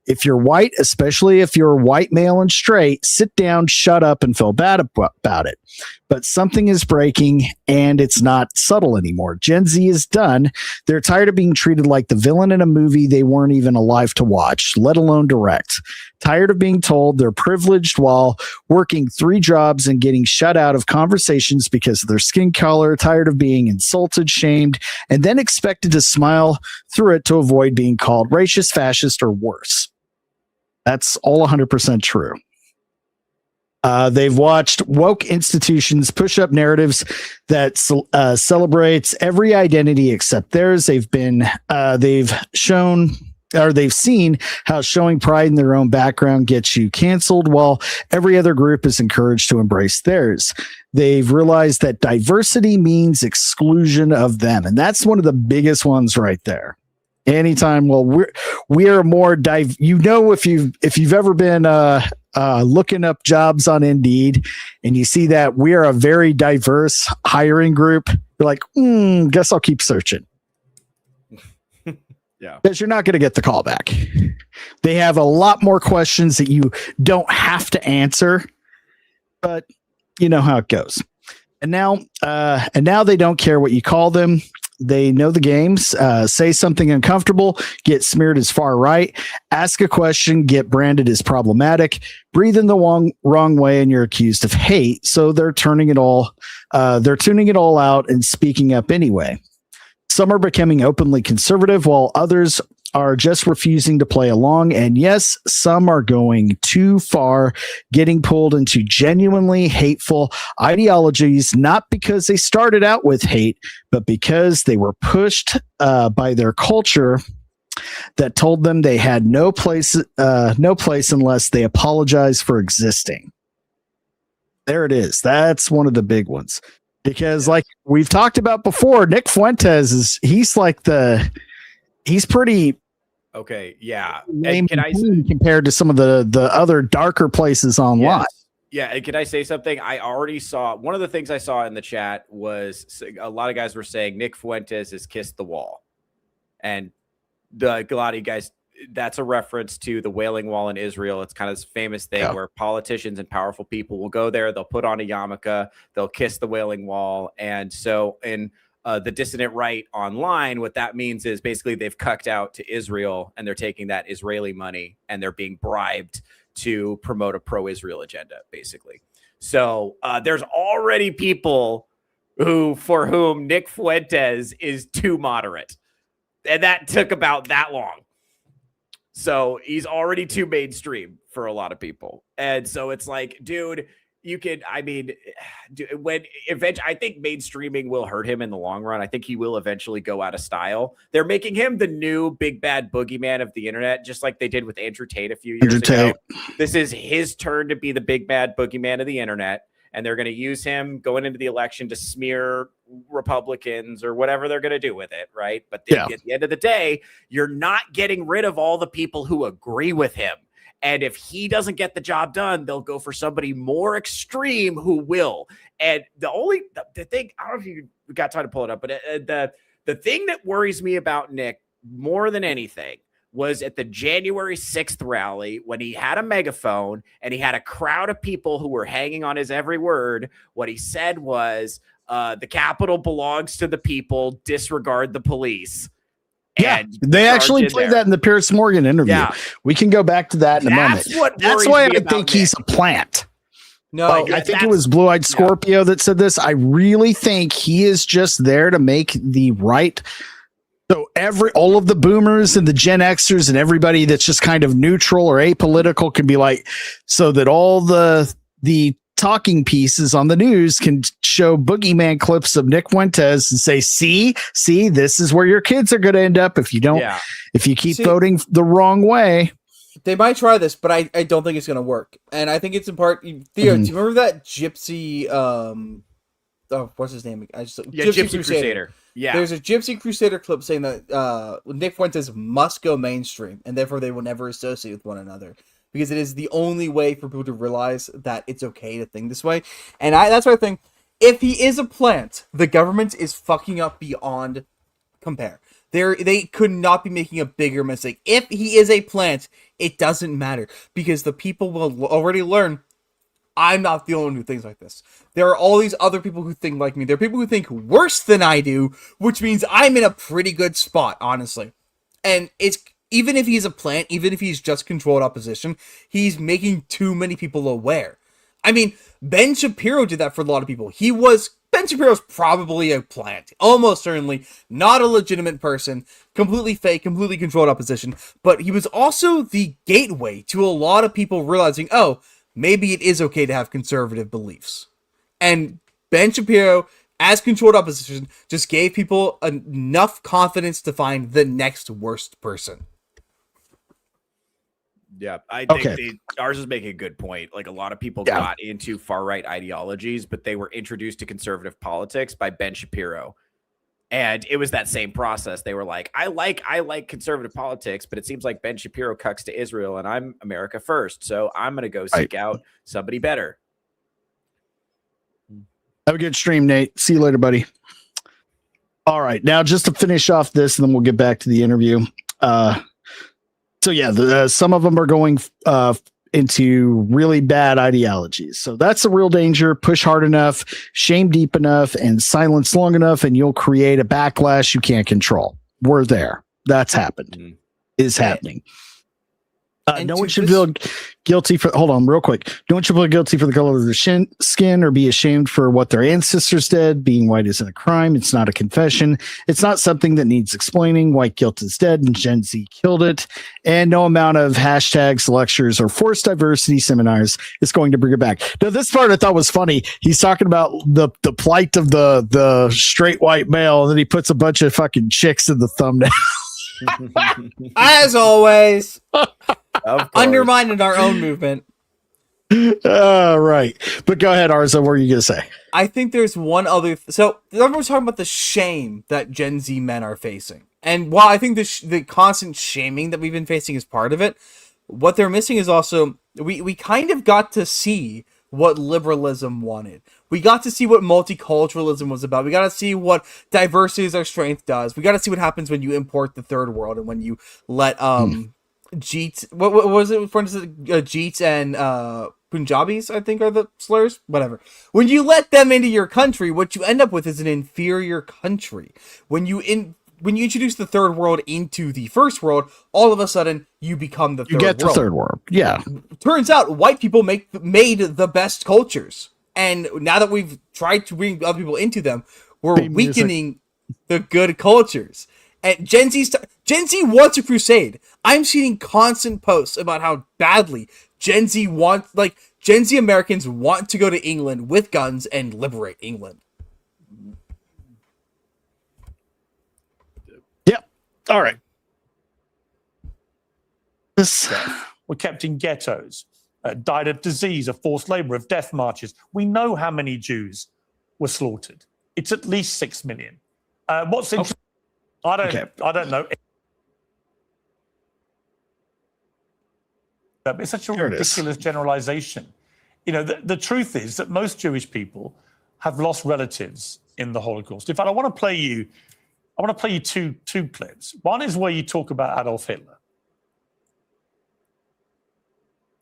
If you're white, especially if you're white, male, and straight, sit down, shut up, and feel bad about it. But something is breaking, and it's not subtle anymore. Gen Z is done. They're tired of being treated like the villain in a movie they weren't even alive to watch, let alone direct. Tired of being told they're privileged while working 3 jobs and getting shut out of conversations because of their skin color. Tired of being insulted, shamed, and then expected to smile through it to avoid being called racist, fascist, or worse. That's all 100% true. They've watched woke institutions push up narratives that celebrates every identity except theirs. They've seen how showing pride in their own background gets you canceled, while every other group is encouraged to embrace theirs. They've realized that diversity means exclusion of them, and that's one of the biggest ones right there. Anytime, we are more if you've ever been looking up jobs on Indeed and you see that we are a very diverse hiring group, you're like, guess I'll keep searching. Yeah, because you're not going to get the call back. They have a lot more questions that you don't have to answer, but you know how it goes. And now they don't care what you call them. They know the games. Say something uncomfortable, get smeared as far right. Ask a question, get branded as problematic. Breathe in the wrong way, and you're accused of hate. So they're tuning it all out and speaking up anyway. Some are becoming openly conservative, while others are just refusing to play along. And yes, some are going too far, getting pulled into genuinely hateful ideologies, not because they started out with hate, but because they were pushed by their culture that told them they had no place unless they apologize for existing. There it is. That's one of the big ones. Because like we've talked about before, Nick Fuentes he's pretty Okay, yeah. lame And can I compared to some of the other darker places online. Yes. Yeah, and can I say something? I already saw one of the things I saw in the chat was a lot of guys were saying Nick Fuentes has kissed the wall, and a lot of you guys. That's a reference to the Wailing Wall in Israel. It's kind of this famous thing where politicians and powerful people will go there. They'll put on a yarmulke. They'll kiss the Wailing Wall, and so in the dissident right online, what that means is basically they've cucked out to Israel, and they're taking that Israeli money and they're being bribed to promote a pro-Israel agenda, basically. So there's already people for whom Nick Fuentes is too moderate, and that took about that long. So he's already too mainstream for a lot of people, and so it's like, dude, you could. I mean, when eventually, I think mainstreaming will hurt him in the long run. I think he will eventually go out of style. They're making him the new big bad boogeyman of the internet, just like they did with Andrew Tate a few years ago. This is his turn to be the big bad boogeyman of the internet, and they're going to use him going into the election to smear Republicans or whatever they're going to do with it, right? But at the end of the day, you're not getting rid of all the people who agree with him. And if he doesn't get the job done, they'll go for somebody more extreme who will. And the thing, I don't know if you got time to pull it up, but the thing that worries me about Nick more than anything was at the January 6th rally when he had a megaphone and he had a crowd of people who were hanging on his every word. What he said was, the Capitol belongs to the people, disregard the police. Yeah, they actually played that in the Piers Morgan interview. Yeah. We can go back to that in a moment. That's why I think he's a plant. No, I think it was Blue Eyed Scorpio that said this. I really think he is just there to make the right. So all of the boomers and the Gen Xers and everybody that's just kind of neutral or apolitical can be like, so that all the talking pieces on the news can show boogeyman clips of Nick Fuentes and say, see, this is where your kids are going to end up if you don't, if you keep voting the wrong way. They might try this, but I don't think it's going to work. And I think it's in part, Theo, do you remember that Gypsy, what's his name? Gypsy Crusader. Yeah. There's a Gypsy Crusader clip saying that Nick Fuentes must go mainstream, and therefore they will never associate with one another. Because it is the only way for people to realize that it's okay to think this way. And that's why I think, if he is a plant, the government is fucking up beyond compare. They could not be making a bigger mistake. If he is a plant, it doesn't matter. Because the people will already learn, I'm not the only one who thinks like this. There are all these other people who think like me. There are people who think worse than I do, which means I'm in a pretty good spot, honestly. And even if he's a plant, even if he's just controlled opposition, he's making too many people aware. I mean, Ben Shapiro did that for a lot of people. Ben Shapiro's probably a plant. Almost certainly not a legitimate person. Completely fake, completely controlled opposition. But he was also the gateway to a lot of people realizing, oh, maybe it is okay to have conservative beliefs. And Ben Shapiro, as controlled opposition, just gave people enough confidence to find the next worst person. Yeah, I think ours is making a good point. Like, a lot of people got into far-right ideologies, but they were introduced to conservative politics by Ben Shapiro. And it was that same process. They were like, I like conservative politics, but it seems like Ben Shapiro cucks to Israel and I'm America first. So I'm going to go seek out somebody better. Have a good stream, Nate. See you later, buddy. All right. Now, just to finish off this, and then we'll get back to the interview. So yeah, some of them are going into really bad ideologies. So that's the real danger. Push hard enough, shame deep enough, and silence long enough, and you'll create a backlash you can't control. We're there. That's happened. Is happening. No one should feel guilty for. Hold on, real quick. No one should feel guilty for the color of their skin or be ashamed for what their ancestors did. Being white isn't a crime. It's not a confession. It's not something that needs explaining. White guilt is dead, and Gen Z killed it. And no amount of hashtags, lectures, or forced diversity seminars is going to bring it back. Now, this part I thought was funny. He's talking about the plight of the straight white male, and then he puts a bunch of fucking chicks in the thumbnail. As always. Undermining our own movement. Right. But go ahead, Arza. What are you going to say? I think there's one other. So everyone's talking about the shame that Gen Z men are facing. And while I think the constant shaming that we've been facing is part of it, what they're missing is also we kind of got to see what liberalism wanted. We got to see what multiculturalism was about. We got to see what diversity is our strength does. We got to see what happens when you import the third world and when you let Jeets, what was it? For instance, Jeets and Punjabis, I think are the slurs. Whatever. When you let them into your country, what you end up with is an inferior country. When you introduce the third world into the first world, all of a sudden you become the third world. You get the third world. Yeah. Turns out white people made the best cultures. And now that we've tried to bring other people into them, we're weakening the good cultures. And Gen Z wants a crusade. I'm seeing constant posts about how badly Gen Z Americans want to go to England with guns and liberate England. Yep. All right. Were kept in ghettos, died of disease, of forced labor, of death marches. We know how many Jews were slaughtered. It's at least 6 million. What's interesting? I don't know. It's such a ridiculous generalization. You know, the truth is that most Jewish people have lost relatives in the Holocaust. In fact, I want to play you two clips. One is where you talk about Adolf Hitler.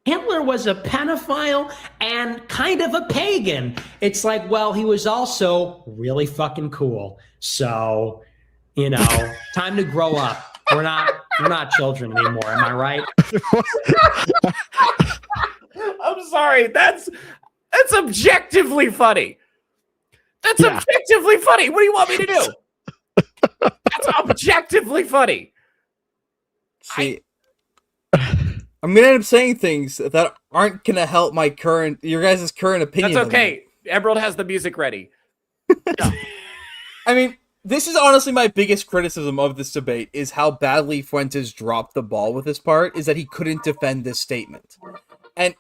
Hitler was a pedophile and kind of a pagan. It's like, well, he was also really fucking cool. So, you know, time to grow up. We're not children anymore. Am I right? I'm sorry. That's objectively funny. That's objectively funny. What do you want me to do? That's objectively funny. See, I'm gonna end up saying things that aren't gonna help your guys' current opinion. That's okay. Emerald has the music ready. Yeah. I mean, this is honestly my biggest criticism of this debate is how badly Fuentes dropped the ball with this part, is that he couldn't defend this statement. And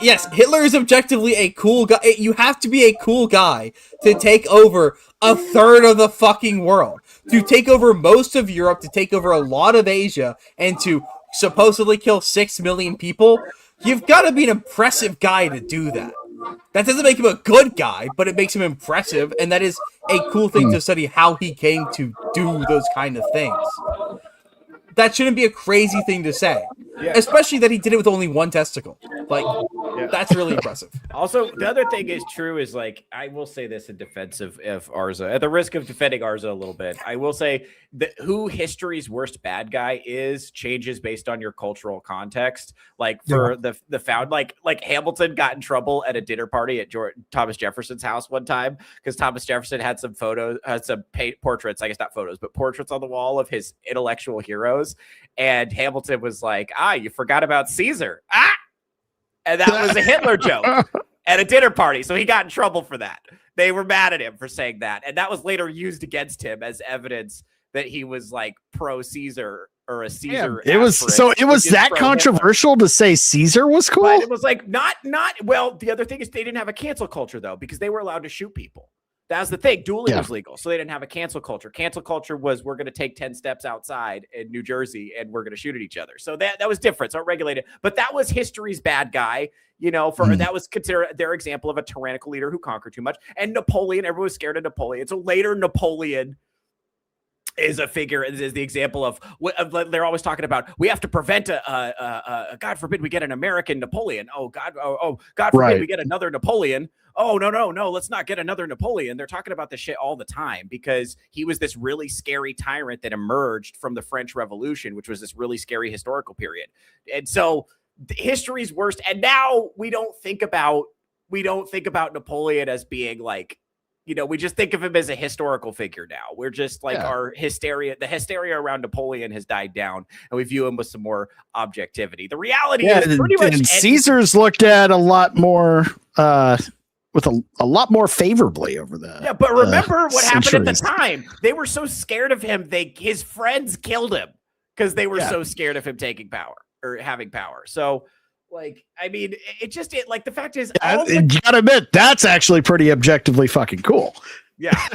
yes, Hitler is objectively a cool guy. You have to be a cool guy to take over a third of the fucking world, to take over most of Europe, to take over a lot of Asia, and to supposedly kill 6 million people. You've got to be an impressive guy to do that. That doesn't make him a good guy, but it makes him impressive, and that is a cool thing to study how he came to do those kind of things. That shouldn't be a crazy thing to say. Yeah. Especially that he did it with only one testicle. Like, that's really impressive. Also, the other thing is true is, like, I will say this in defense of Arza, at the risk of defending Arza a little bit, I will say that who history's worst bad guy is changes based on your cultural context. Like, for the found, like Hamilton got in trouble at a dinner party at Thomas Jefferson's house one time because Thomas Jefferson had some portraits, I guess not photos, but portraits on the wall of his intellectual heroes. And Hamilton was like, you forgot about Caesar. And that was a Hitler joke at a dinner party. So he got in trouble for that. They were mad at him for saying that. And that was later used against him as evidence that he was like pro Caesar or a Caesar. It was that controversial to say Caesar was cool. But it was like not well, the other thing is they didn't have a cancel culture though, because they were allowed to shoot people. That's the thing. Dueling was legal. So they didn't have a cancel culture. Cancel culture was we're going to take 10 steps outside in New Jersey and we're going to shoot at each other. So that was different. So it regulated. But that was history's bad guy, you know, that was considered their example of a tyrannical leader who conquered too much. And Napoleon, everyone was scared of Napoleon. So later Napoleon is a figure, is the example of they're always talking about we have to prevent a God forbid we get an American Napoleon. Oh God forbid we get another Napoleon. Oh no, let's not get another Napoleon. They're talking about this shit all the time because he was this really scary tyrant that emerged from the French Revolution, which was this really scary historical period. And so history's worst. And now we don't think about Napoleon as being like, you know, we just think of him as a historical figure now. We're just like the hysteria around Napoleon has died down and we view him with some more objectivity. The reality is pretty much Caesar's looked at a lot more with a lot more favorably over the but remember what happened at the time. They were so scared of him, his friends killed him because they were so scared of him taking power or having power. So like, I mean, the fact is, you gotta admit, that's actually pretty objectively fucking cool. Yeah.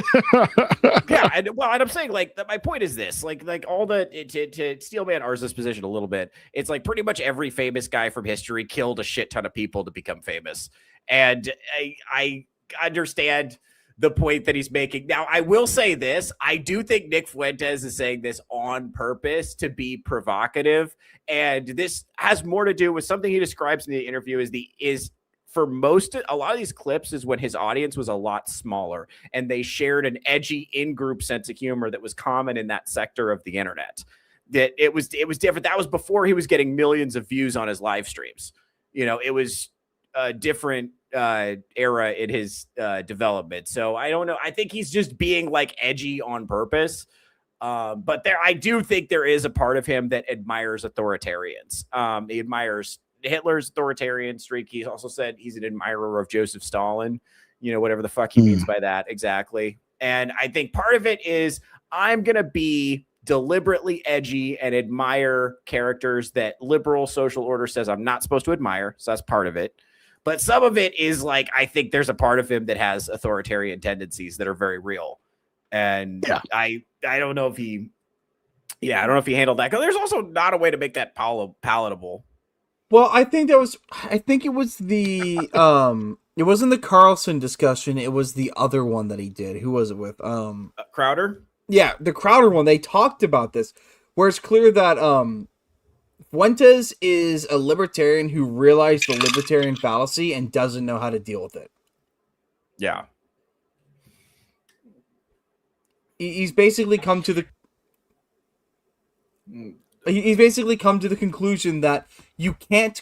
Yeah. And I'm saying like my point is this, like all the to Steelman Arza's position a little bit. It's like pretty much every famous guy from history killed a shit ton of people to become famous. And I understand the point that he's making. Now, I will say this. I do think Nick Fuentes is saying this on purpose to be provocative. And this has more to do with something he describes in the interview for a lot of these clips is when his audience was a lot smaller and they shared an edgy in-group sense of humor that was common in that sector of the internet. That it was different. That was before he was getting millions of views on his live streams. It was a different era in his development. So I don't know. I think he's just being like edgy on purpose. But I do think there is a part of him that admires authoritarians. He admires Hitler's authoritarian streak. He also said he's an admirer of Joseph Stalin, whatever the fuck he means by that exactly. And I think part of it is I'm going to be deliberately edgy and admire characters that liberal social order says I'm not supposed to admire. So that's part of it. But some of it is like, I think there's a part of him that has authoritarian tendencies that are very real. And I don't know if he handled that. Because there's also not a way to make that palatable. Well, I think it was the, it wasn't the Carlson discussion. It was the other one that he did. Who was it with? Crowder? Yeah, the Crowder one. They talked about this, where it's clear that, Fuentes is a libertarian who realized the libertarian fallacy and doesn't know how to deal with it. Yeah. He's basically come to the conclusion that you can't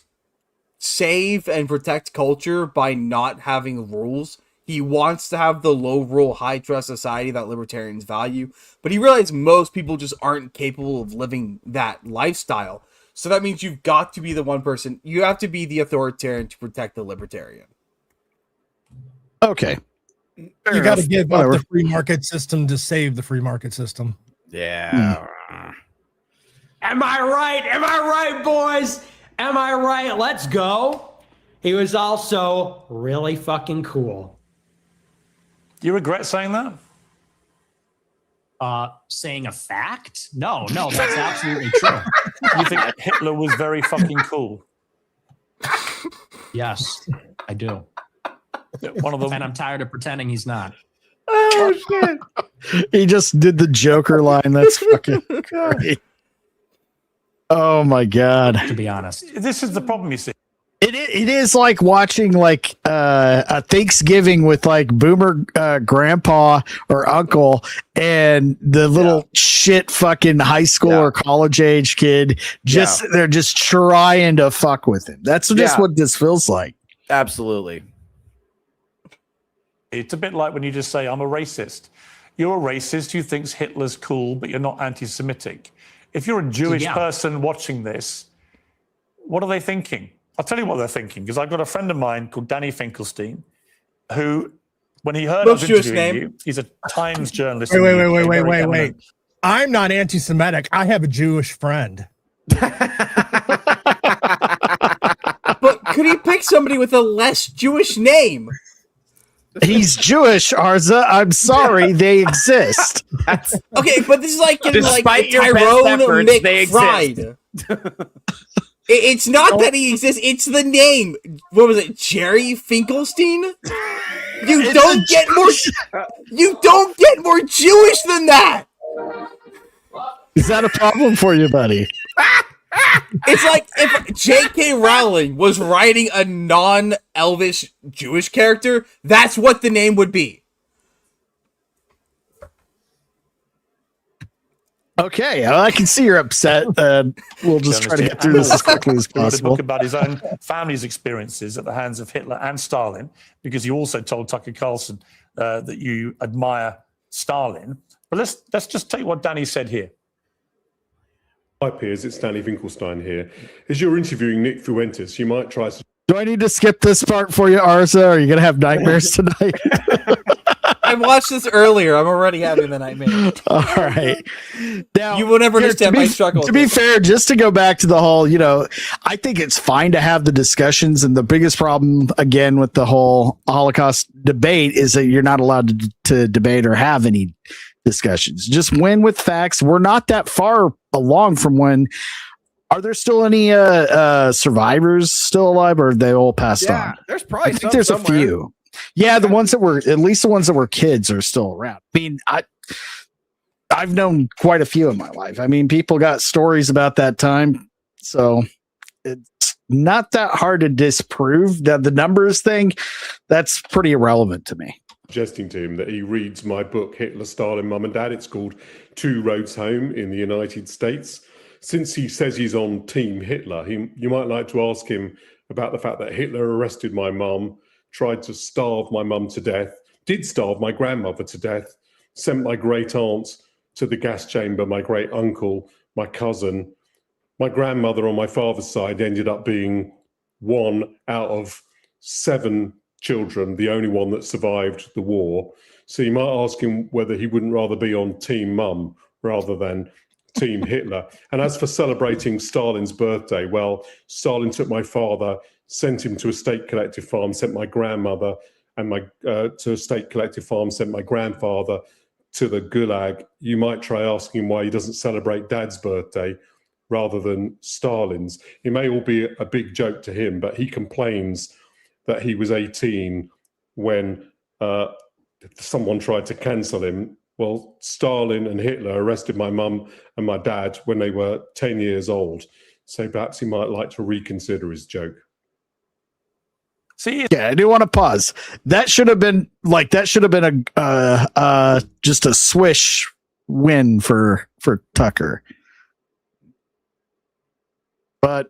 save and protect culture by not having rules. He wants to have the low rule, high trust society that libertarians value, but he realized most people just aren't capable of living that lifestyle. So that means you've got to be the one person. You have to be the authoritarian to protect the libertarian. Okay. Fair you got to give up the free market system to save the free market system. Yeah. Am I right? Am I right, boys? Am I right? Let's go. He was also really fucking cool. You regret saying that? Saying a fact? No, that's absolutely true. You think Hitler was very fucking cool? Yes, I do. One of them, and I'm tired of pretending he's not. Oh shit! He just did the Joker line. That's fucking great. Oh my god! To be honest, this is the problem. You see, it is like watching like a Thanksgiving with like Boomer grandpa or uncle and the little shit fucking high school or college age kid. They're just trying to fuck with him. That's just what this feels like. Absolutely. It's a bit like when you just say, I'm a racist. You're a racist who thinks Hitler's cool, but you're not anti-Semitic. If you're a Jewish person watching this, what are they thinking? I'll tell you what they're thinking, because I've got a friend of mine called Danny Finkelstein, who, when he heard I was interviewing you, he's a Times journalist. Wait. I'm not anti-Semitic. I have a Jewish friend. But could he pick somebody with a less Jewish name? He's Jewish, Arza. I'm sorry, they exist. Okay, but this is like getting Despite like your Tyrone best efforts, they McFried. exist. It's not that he exists, it's the name. What was it, Jerry Finkelstein? You don't get more Jewish than that. Is that a problem for you, buddy? It's like if J.K. Rowling was writing a non-Elvish Jewish character, that's what the name would be. Okay, I can see you're upset. We'll just try to get through this as quickly as possible. A book about his own family's experiences at the hands of Hitler and Stalin, because you also told Tucker Carlson that you admire Stalin. But let's just take what Danny said here. Hi, Piers. It's Danny Finkelstein here. As you're interviewing Nick Fuentes, you might try to... Do I need to skip this part for you, Arza? Or are you going to have nightmares tonight? I watched this earlier. I'm already having the nightmare. All right. Now, You will never understand my struggle. To be fair, just to go back to the whole, I think it's fine to have the discussions. And the biggest problem, again, with the whole Holocaust debate is that you're not allowed to debate or have any discussions. Just win with facts. We're not that far along from when. Are there still any survivors still alive, or are they all passed on? There's probably I think there's somewhere. a few. Yeah, the ones that were, at least the ones that were kids, are still around. I mean, I've known quite a few in my life. I mean, people got stories about that time, so it's not that hard to disprove. That the numbers thing, that's pretty irrelevant to me. Suggesting to him that he reads my book, Hitler, Stalin, Mum and Dad. It's called Two Roads Home in the United States. Since he says he's on Team Hitler, you might like to ask him about the fact that Hitler arrested my mum, tried to starve my mum to death, did starve my grandmother to death, sent my great aunt to the gas chamber, my great uncle, my cousin. My grandmother on my father's side ended up being one out of 7 children, the only one that survived the war. So you might ask him whether he wouldn't rather be on Team Mum rather than Team Hitler. And as for celebrating Stalin's birthday, well, Stalin took my father, sent him to a state collective farm, sent my grandmother and to a state collective farm, sent my grandfather to the Gulag. You might try asking him why he doesn't celebrate Dad's birthday rather than Stalin's. It may all be a big joke to him, but he complains that he was 18 when someone tried to cancel him. Well, Stalin and Hitler arrested my mum and my dad when they were 10 years old. So perhaps he might like to reconsider his joke. See, Yeah, I do want to pause. That should have been a just a swish win for Tucker. But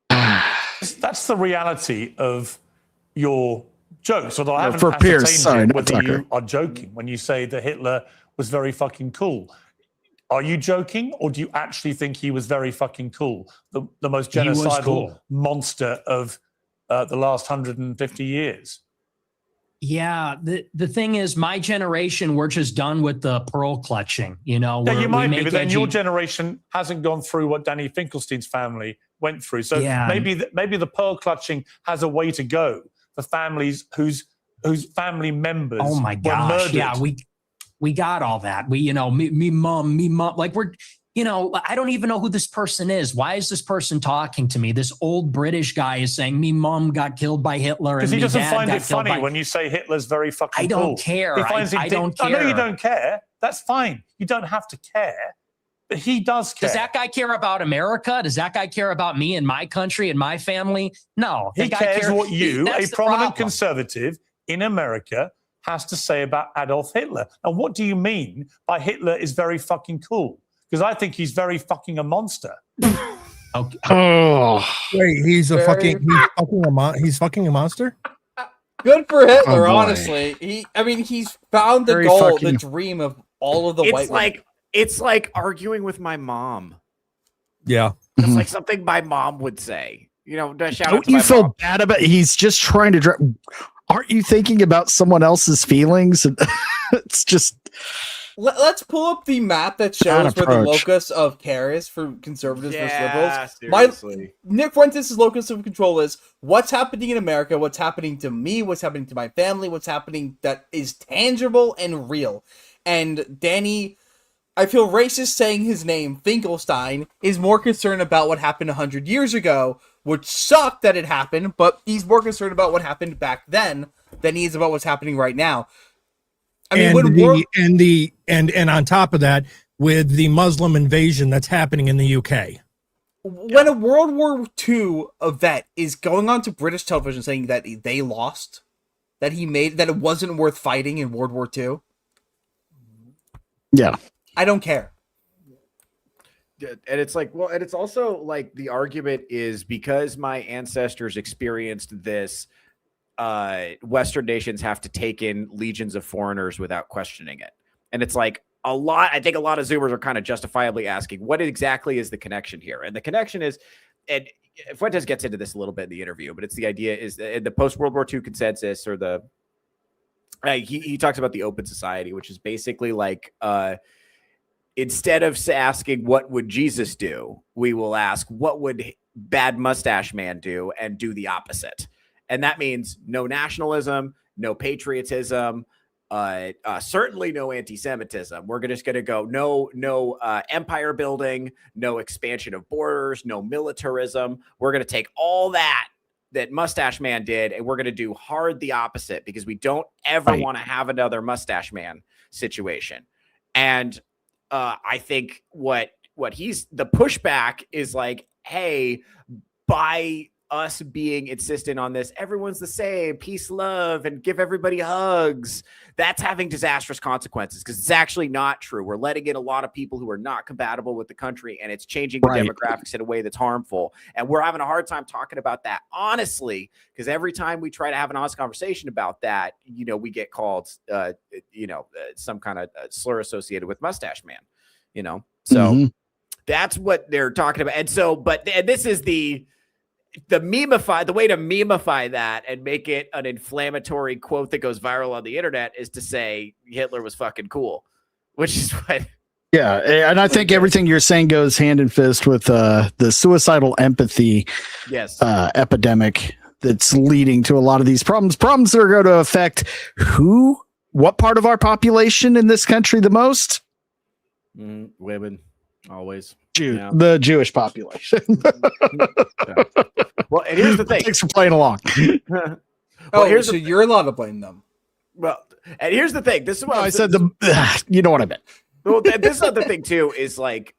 that's the reality of your jokes. Although I haven't for Piers, ascertained sorry, yet not whether Tucker. you are joking when you say that Hitler was very fucking cool. Are you joking, or do you actually think he was very fucking cool? The most He was genocidal cool. monster of the last 150 years. Yeah, the thing is, my generation, we're just done with the pearl clutching. Yeah, you we might be, make but then edgy- your generation hasn't gone through what Danny Finkelstein's family went through. So Yeah. maybe the pearl clutching has a way to go for families whose family members Oh my were gosh! murdered. Yeah, we got all that. We, me mom. Like we're, I don't even know who this person is. Why is this person talking to me? This old British guy is saying me mom got killed by Hitler, Because and he me doesn't dad find got it killed funny by. when you say Hitler's very fucking I don't cool. care. He finds I don't I know you care. don't care. That's fine. You don't have to care. But he does care. Does that guy care about America? Does that guy care about me and my country and my family? No. He The guy cares what you, that's a the prominent problem. conservative in America, has to say about Adolf Hitler. And what do you mean by Hitler is very fucking cool? Because I think he's very fucking a monster. Okay. oh, Wait, he's fucking a monster? Good for Hitler, boy. honestly. He's found the Very goal, fucking- the dream of all of the white women. It's like arguing with my mom. Yeah. It's like something my mom would say. Shout out don't to you my feel mom. bad about? He's just trying to. Aren't you thinking about someone else's feelings? It's just. Let's pull up the map that shows where the approach. locus of care is for conservatives versus liberals. Seriously. Nick Fuentes' locus of control is what's happening in America, what's happening to me, what's happening to my family, what's happening that is tangible and real. And Danny, I feel racist saying his name, Finkelstein, is more concerned about what happened 100 years ago, which sucked that it happened, but he's more concerned about what happened back then than he is about what's happening right now. I mean, and on top of that, with the Muslim invasion that's happening in the UK. When a World War II vet is going on to British television saying that they lost, that it wasn't worth fighting in World War II, Yeah. I don't care. And it's like, well, and it's also like the argument is because my ancestors experienced this, Western nations have to take in legions of foreigners without questioning it. And it's like I think a lot of Zoomers are kind of justifiably asking, what exactly is the connection here? And the connection is, and Fuentes gets into this a little bit in the interview, but it's the idea is in the post-World War II consensus or the he talks about the open society, which is basically like instead of asking what would Jesus do, we will ask what would bad mustache man do, and do the opposite. And that means no nationalism, no patriotism, certainly no anti-Semitism. We're just going to go no empire building, no expansion of borders, no militarism. We're going to take all that Mustache Man did, and we're going to do hard the opposite, because we don't ever want to have another Mustache Man situation. And I think what he's the pushback is like, hey, by us being insistent on this, everyone's the same, peace, love, and give everybody hugs, that's having disastrous consequences, because it's actually not true. We're letting in a lot of people who are not compatible with the country, and it's changing the demographics in a way that's harmful. And we're having a hard time talking about that honestly, because every time we try to have an honest conversation about that, we get called some kind of slur associated with Mustache Man, so that's what they're talking about. And so, and this is the way to memify that and make it an inflammatory quote that goes viral on the internet is to say Hitler was fucking cool, which is what. Yeah, and I think everything you're saying goes hand in fist with the suicidal empathy epidemic that's leading to a lot of these problems that are going to affect what part of our population in this country the most? Women, always. The Jewish population. Well, and here's the thing. Thanks for playing along. So you're allowed to blame them. Well, and here's the thing. This is what I said. You know what I meant. Well, this other thing too is like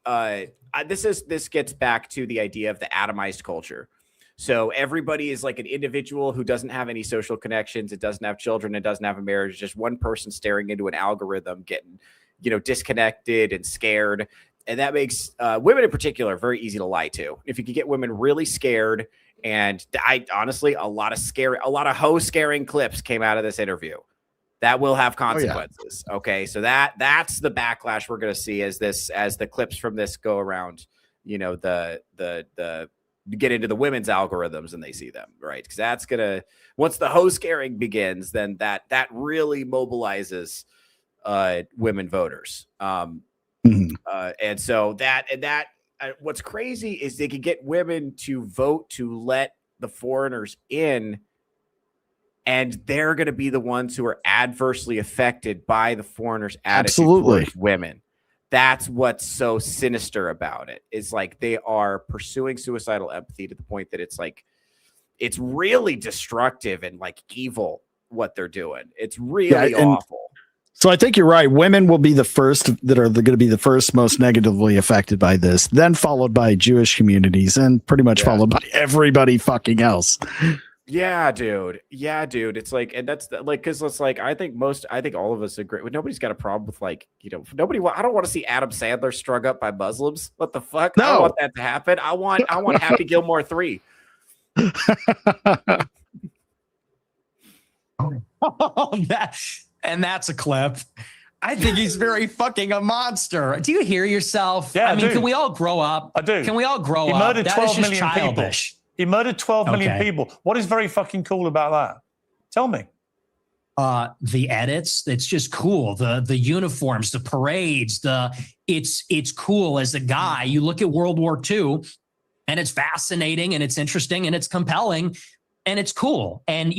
this gets back to the idea of the atomized culture. So everybody is like an individual who doesn't have any social connections. It doesn't have children. It doesn't have a marriage. Just one person staring into an algorithm, getting disconnected and scared. And that makes women in particular very easy to lie to. If you could get women really scared, and I honestly, a lot of hoe scaring clips came out of this interview that will have consequences. Oh, yeah. Okay, so that's the backlash we're going to see as the clips from this go around. The get into the women's algorithms and they see them, right? Because that's gonna, once the hoe scaring begins, then that really mobilizes women voters. And so what's crazy is they could get women to vote to let the foreigners in, and they're going to be the ones who are adversely affected by the foreigners' attitude towards women. That's what's so sinister about it. It's like they are pursuing suicidal empathy to the point that it's like, it's really destructive and like evil what they're doing. It's really awful. So I think you're right. Women will be the first that are going to be the first most negatively affected by this, then followed by Jewish communities, and pretty much followed by everybody fucking else. Yeah, dude. It's like, and that's because it's like, I think all of us agree. Nobody's got a problem with I don't want to see Adam Sandler strung up by Muslims. What the fuck? No. I don't want that to happen. I want Happy Gilmore 3. And that's a clip. I think he's very fucking a monster. Do you hear yourself? Yeah, I mean, can we all grow up? I do. Can we all grow up? He murdered 12 million childish. people. He murdered 12 million people. What is very fucking cool about that? Tell me. The edits, it's just cool. The uniforms, the parades, it's cool as a guy. You look at World War II and it's fascinating and it's interesting and it's compelling. And it's cool. And,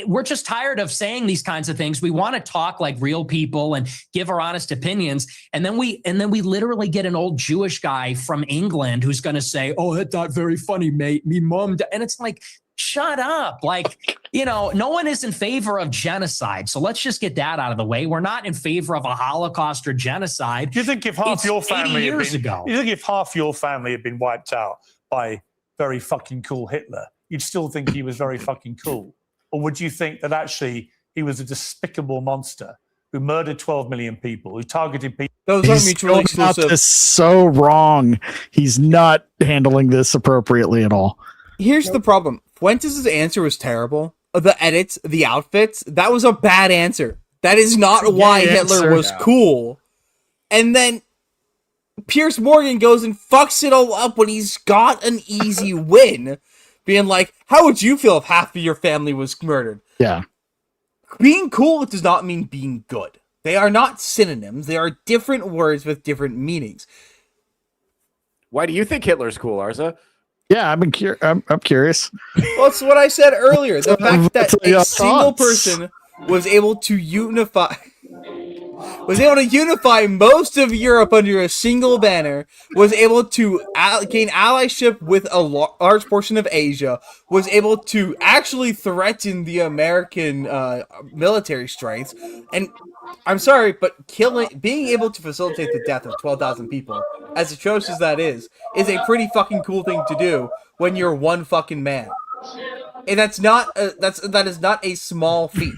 we're just tired of saying these kinds of things. We want to talk like real people and give our honest opinions. And then we literally get an old Jewish guy from England who's going to say, oh, that's not very funny, mate. Me mom. And it's like, shut up. Like, no one is in favor of genocide. So let's just get that out of the way. We're not in favor of a Holocaust or genocide. Do you think if half your family had been wiped out by very fucking cool Hitler, you'd still think he was very fucking cool? Or would you think that actually he was a despicable monster who murdered 12 million people, who targeted people? Those are mutually exclusive. This so wrong. He's not handling this appropriately at all. Here's the problem. Fuentes' answer was terrible. The edits, the outfits, that was a bad answer. That is not why Hitler was cool. And then Piers Morgan goes and fucks it all up when he's got an easy win. Being like, how would you feel if half of your family was murdered? Yeah. being cool does not mean being good. They are not synonyms. They are different words with different meanings. Why do you think Hitler's cool, Arza? Yeah, I'm curious. Well, it's what I said earlier. The fact that your a single thoughts? person was able to unify most of Europe under a single banner, was able to gain allyship with a large portion of Asia, was able to actually threaten the American military strengths, and I'm sorry, but being able to facilitate the death of 12,000 people, as atrocious as that is a pretty fucking cool thing to do when you're one fucking man. And that is not a small feat.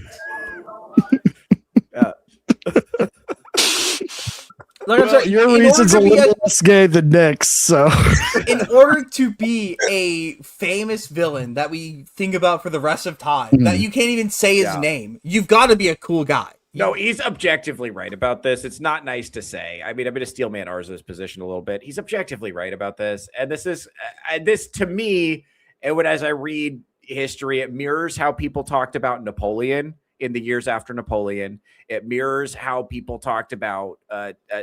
Like, I'm sorry, your reason's a little less gay than Nick's, so. In order to be a famous villain that we think about for the rest of time, that you can't even say his name, you've got to be a cool guy. No, he's objectively right about this. It's not nice to say. I mean, I'm going to steelman Arza's position a little bit. He's objectively right about this. And this is, this to me, as I read history, it mirrors how people talked about Napoleon in the years after Napoleon. It mirrors how people talked about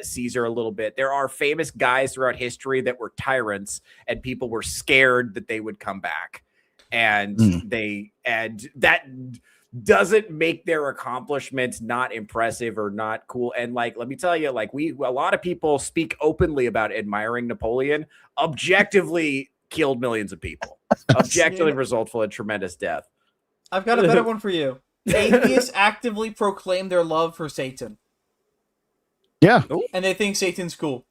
Caesar a little bit. There are famous guys throughout history that were tyrants, and people were scared that they would come back. And that doesn't make their accomplishments not impressive or not cool. And like, let me tell you, like a lot of people speak openly about admiring Napoleon, objectively killed millions of people, objectively resultful in tremendous death. I've got a better one for you. Atheists actively proclaim their love for Satan. Yeah. And they think Satan's cool.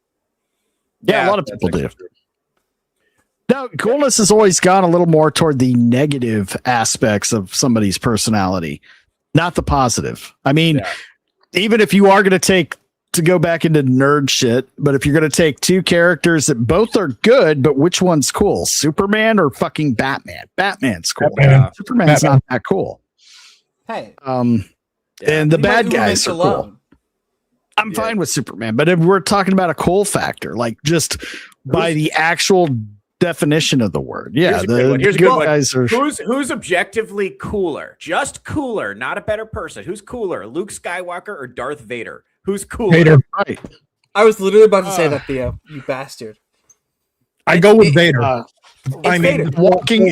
Yeah, a lot of people do. Now, coolness has always gone a little more toward the negative aspects of somebody's personality, not the positive. I mean, even if you are going to go back into nerd shit, but if you're going to take two characters that both are good, but which one's cool? Superman or fucking Batman? Batman's cool. Superman's not that cool. Hey. And the bad guys are cool. I'm fine with Superman, but if we're talking about a cool factor, like just by the actual definition of the word. Yeah, here's the good guys are. Who's objectively cooler? Just cooler, not a better person. Who's cooler, Luke Skywalker or Darth Vader? Who's cooler? Vader. Right. I was literally about to say that, Theo. You bastard. I go with Vader. I mean, Walking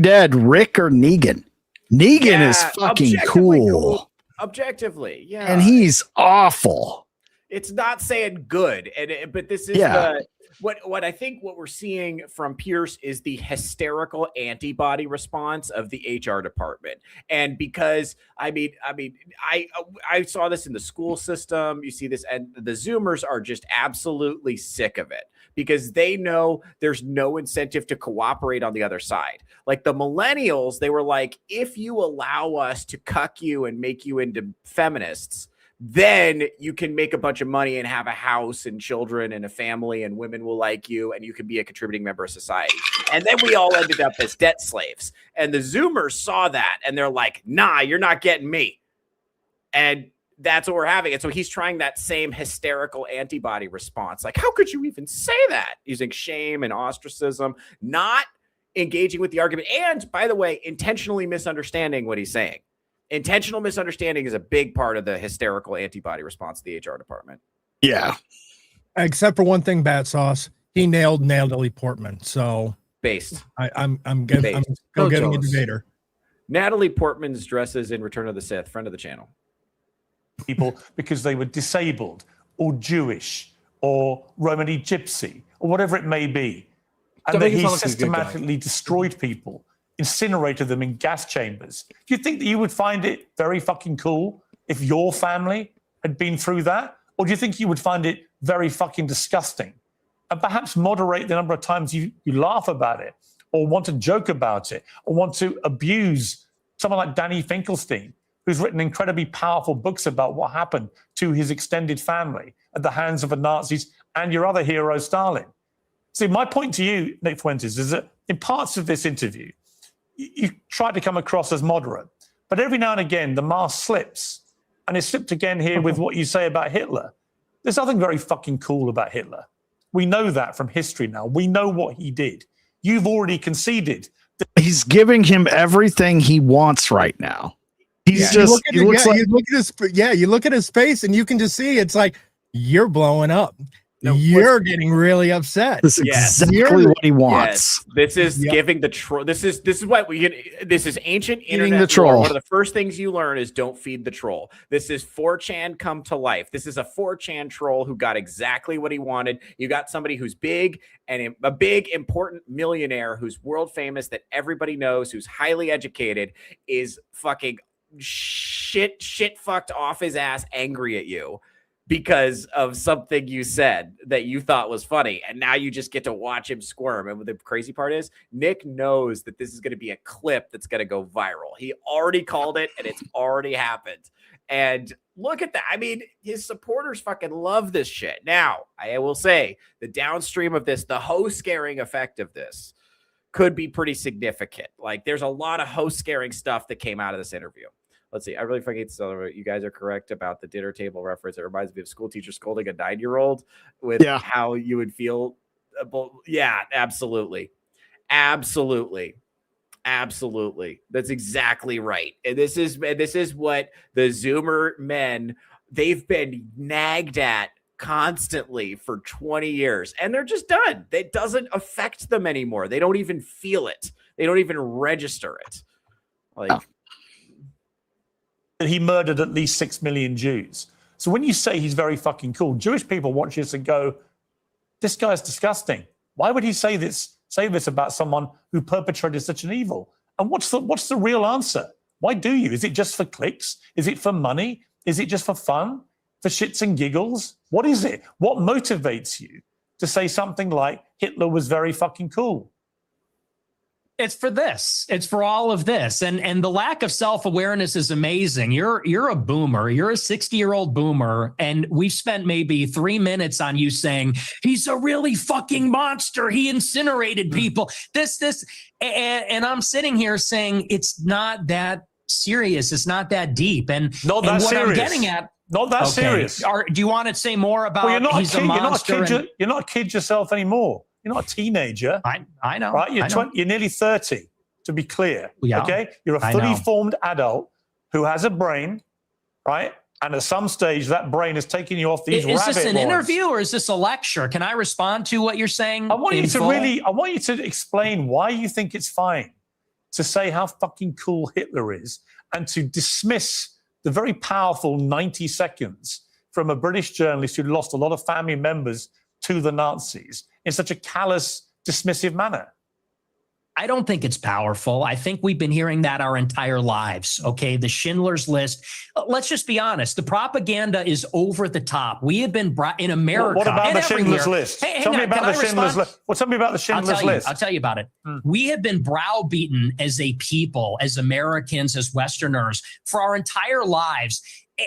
Dead, Rick or Negan? Negan is fucking cool. Objectively, yeah. And he's awful. It's not saying good, but this is what I think what we're seeing from Piers is the hysterical antibody response of the HR department. And because I saw this in the school system, you see this, and the Zoomers are just absolutely sick of it because they know there's no incentive to cooperate on the other side. Like the millennials, they were like, if you allow us to cuck you and make you into feminists, then you can make a bunch of money and have a house and children and a family, and women will like you and you can be a contributing member of society. And then we all ended up as debt slaves. And the Zoomers saw that and they're like, nah, you're not getting me. And that's what we're having. And so he's trying that same hysterical antibody response. Like, how could you even say that? Using shame and ostracism, not engaging with the argument. And by the way, intentionally misunderstanding what he's saying. Intentional misunderstanding is a big part of the hysterical antibody response to the HR department. Yeah. Except for one thing, Bat Sauce, he nailed Natalie Portman. So based. I'm getting into Vader. Natalie Portman's dresses in Return of the Sith, friend of the channel. People because they were disabled or Jewish or Romani Gypsy or whatever it may be. And that he systematically destroyed people, incinerated them in gas chambers. Do you think that you would find it very fucking cool if your family had been through that? Or do you think you would find it very fucking disgusting? And perhaps moderate the number of times you laugh about it or want to joke about it or want to abuse someone like Danny Finkelstein, who's written incredibly powerful books about what happened to his extended family at the hands of the Nazis and your other hero, Stalin. See, my point to you, Nick Fuentes, is that in parts of this interview, you try to come across as moderate, but every now and again, the mask slips. And it slipped again here with what you say about Hitler. There's nothing very fucking cool about Hitler. We know that from history now. We know what he did. You've already conceded. He's giving him everything he wants right now. He's just he looks like you look at his face and you can just see it's like you're blowing up. No, you're getting really upset. this is exactly what he wants. Yes. This is giving the troll. This is what we get. This is ancient internet. The troll. Lore. One of the first things you learn is don't feed the troll. This is 4chan come to life. This is a 4chan troll who got exactly what he wanted. You got somebody who's big and a big important millionaire who's world famous that everybody knows, who's highly educated, is fucking shit fucked off his ass, angry at you because of something you said that you thought was funny. And now you just get to watch him squirm. And the crazy part is Nick knows that this is going to be a clip that's going to go viral. He already called it and it's already happened. And look at that. I mean, his supporters fucking love this shit. Now, I will say the downstream of this, the host scaring effect of this could be pretty significant. Like there's a lot of host scaring stuff that came out of this interview. Let's see. I really forget to celebrate. You guys are correct about the dinner table reference. It reminds me of school teacher scolding a 9-year-old with how you would feel. Yeah, absolutely. Absolutely. Absolutely. That's exactly right. And this is what the Zoomer men, they've been nagged at constantly for 20 years and they're just done. It doesn't affect them anymore. They don't even feel it. They don't even register it. Like, he murdered at least 6 million Jews. So when you say he's very fucking cool, Jewish people watch this and go, this guy's disgusting. Why would he say this about someone who perpetrated such an evil? And what's the real answer? Why do you? Is it just for clicks? Is it for money? Is it just for fun? For shits and giggles? What is it? What motivates you to say something like Hitler was very fucking cool? It's for this. It's for all of this. And the lack of self-awareness is amazing. You're a boomer. You're a 60-year-old boomer. And we've spent maybe 3 minutes on you saying, he's a really fucking monster. He incinerated people. And I'm sitting here saying it's not that serious. It's not that deep. And not that what serious. I'm getting at. Not that serious. Do you want to say more about you're not he's a monster? You're not a kid yourself anymore. You're not a teenager. I know. Right? You're nearly 30, to be clear. Yeah, okay? You're a fully formed adult who has a brain, right? And at some stage, that brain is taking you off these rabbit warrens. Is this an interview or is this a lecture? Can I respond to what you're saying? I want you to explain why you think it's fine to say how fucking cool Hitler is and to dismiss the very powerful 90 seconds from a British journalist who lost a lot of family members to the Nazis in such a callous, dismissive manner. I don't think it's powerful. I think we've been hearing that our entire lives. Okay. The Schindler's List. Let's just be honest. The propaganda is over the top. We have been brought in America. What about the Schindler's List? Tell me about the Schindler's List. Well, tell me about the Schindler's List. I'll tell you about it. We have been browbeaten as a people, as Americans, as Westerners for our entire lives.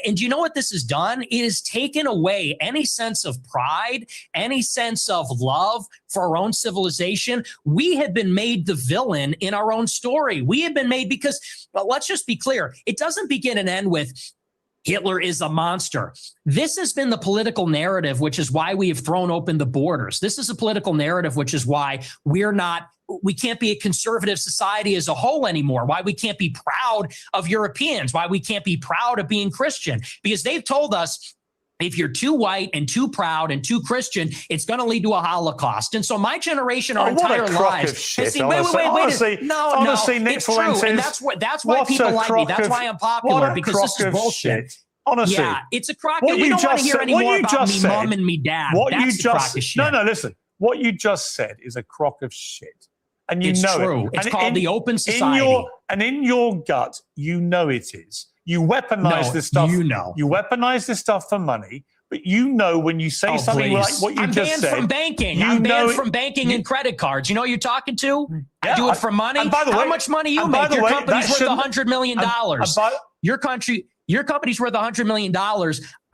And do you know what this has done? It has taken away any sense of pride, any sense of love for our own civilization. We have been made the villain in our own story. We have been made because, well, let's just be clear. It doesn't begin and end with Hitler is a monster. This has been the political narrative, which is why we have thrown open the borders. This is a political narrative, which is why we can't be a conservative society as a whole anymore, why we can't be proud of Europeans, why we can't be proud of being Christian, because they've told us if you're too white and too proud and too Christian, it's going to lead to a Holocaust. And so my generation, our entire lives. Wait. No, Nick, it's true. And that's why people like me. That's why I'm popular, because this is bullshit. Shit. Honestly, yeah, it's a crock. We don't want to hear any more about me mom and me dad. No, listen. What you just said is a crock of shit. And you know true. It's called the open society. In your gut, you know it is. You weaponize this stuff. You weaponize this stuff for money, but you know when you say something like what you just said. I'm banned from banking. I'm banned from banking and credit cards. You know who you're talking to? I do it for money. And by the way, how much money you make? Your company's worth $100 million. Your company's worth $100 million.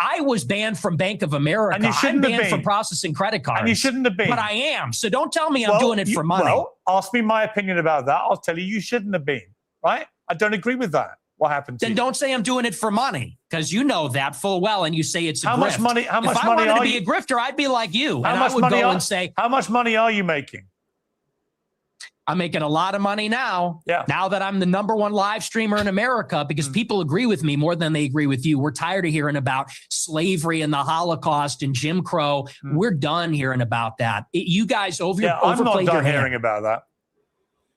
I was banned from Bank of America. And you shouldn't I'm banned from processing credit cards. And you shouldn't have been. But I am. So don't tell me I'm doing it for money. Well, ask me my opinion about that. I'll tell you shouldn't have been. Right? I don't agree with that. What happened to you? Then don't say I'm doing it for money, because you know that full well, and you say it's a grift. How much money if I wanted to be a grifter, I'd be like you. I would go and say, how much money are you making? I'm making a lot of money now. Yeah. Now that I'm the #1 live streamer in America, because people agree with me more than they agree with you. We're tired of hearing about slavery and the Holocaust and Jim Crow. We're done hearing about that. You guys I'm not done hearing about that.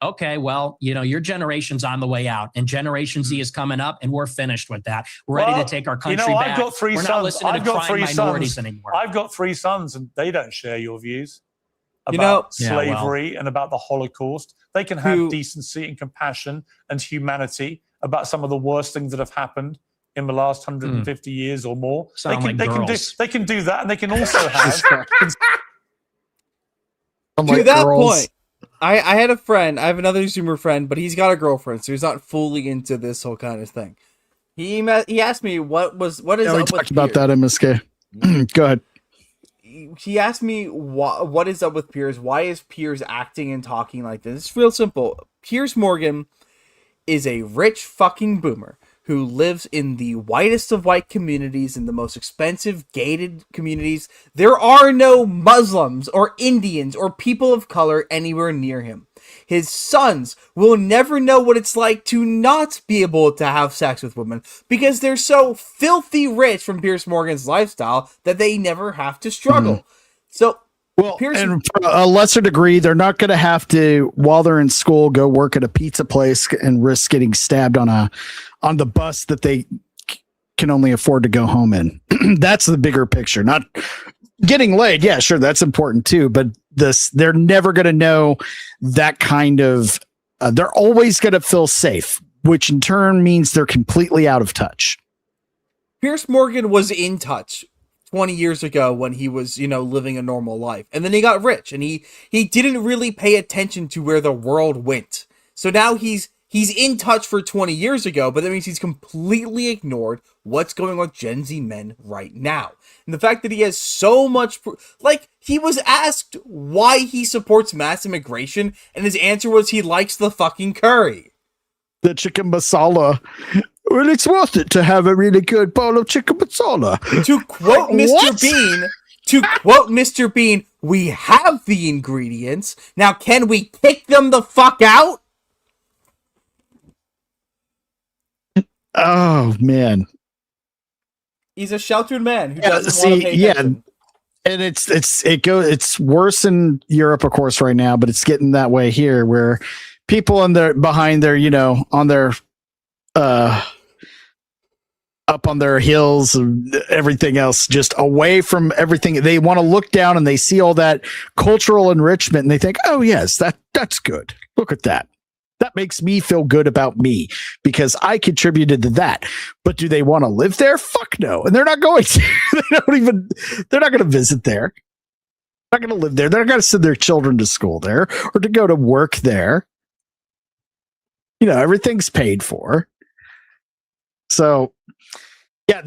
Okay, well, your generation's on the way out, and Generation Z is coming up, and we're finished with that. We're ready to take our country back. I've got 3 we're sons. not listening I've to got 3 minorities sons anymore. I've got 3 sons, and they don't share your views about slavery and about the Holocaust. They can have decency and compassion and humanity about some of the worst things that have happened in the last 150 years or more. They can do that, and they can also have. To that point, I had a friend. I have another Zoomer friend, but he's got a girlfriend, so he's not fully into this whole kind of thing. He asked me what is up with talked about that, MSK. Go ahead. He asked me what is up with Piers. Why is Piers acting and talking like this? It's real simple. Piers Morgan is a rich fucking boomer who lives in the whitest of white communities, in the most expensive gated communities. There are no Muslims or Indians or people of color anywhere near him. His sons will never know what it's like to not be able to have sex with women because they're so filthy rich from Piers Morgan's lifestyle that they never have to struggle. So, and for a lesser degree, they're not going to have to, while they're in school, go work at a pizza place and risk getting stabbed on the bus that they can only afford to go home in. That's the bigger picture. Not getting laid. Yeah, sure, that's important too. But they're never going to know that kind of. They're always going to feel safe, which in turn means they're completely out of touch. Piers Morgan was in touch 20 years ago when he was, living a normal life. And then he got rich and he didn't really pay attention to where the world went. So now he's in touch for 20 years ago, but that means he's completely ignored what's going on with Gen Z men right now. And the fact that he has so much, he was asked why he supports mass immigration, and his answer was he likes the fucking curry. The chicken masala. Well, it's worth it to have a really good bowl of chicken masala. To quote Mr. Bean, we have the ingredients. Now, can we kick them the fuck out? Oh man, he's a sheltered man who doesn't want to pay attention. And it's worse in Europe, of course, right now, but it's getting that way here, where people on their behind their, on their up on their hills and everything else, just away from everything. They want to look down and they see all that cultural enrichment and they think, oh yes, that's good. Look at that. That makes me feel good about me because I contributed to that. But do they want to live there? Fuck no. And they're not going to. They're not going to visit there. They're not going to live there. They're not going to send their children to school there or to go to work there. Everything's paid for. So, yeah,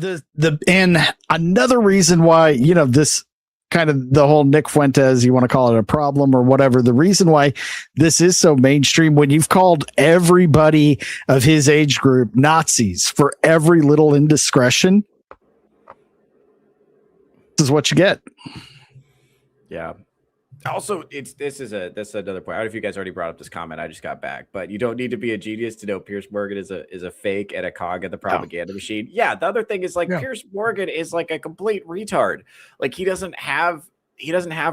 and another reason why, this kind of the whole Nick Fuentes, you want to call it a problem or whatever, the reason why this is so mainstream, when you've called everybody of his age group Nazis for every little indiscretion, this is what you get. Yeah. Also, this is another point. I don't know if you guys already brought up this comment. I just got back, but you don't need to be a genius to know Piers Morgan is a fake and a cog in the propaganda machine. Yeah. The other thing is Piers Morgan is like a complete retard. Like he doesn't have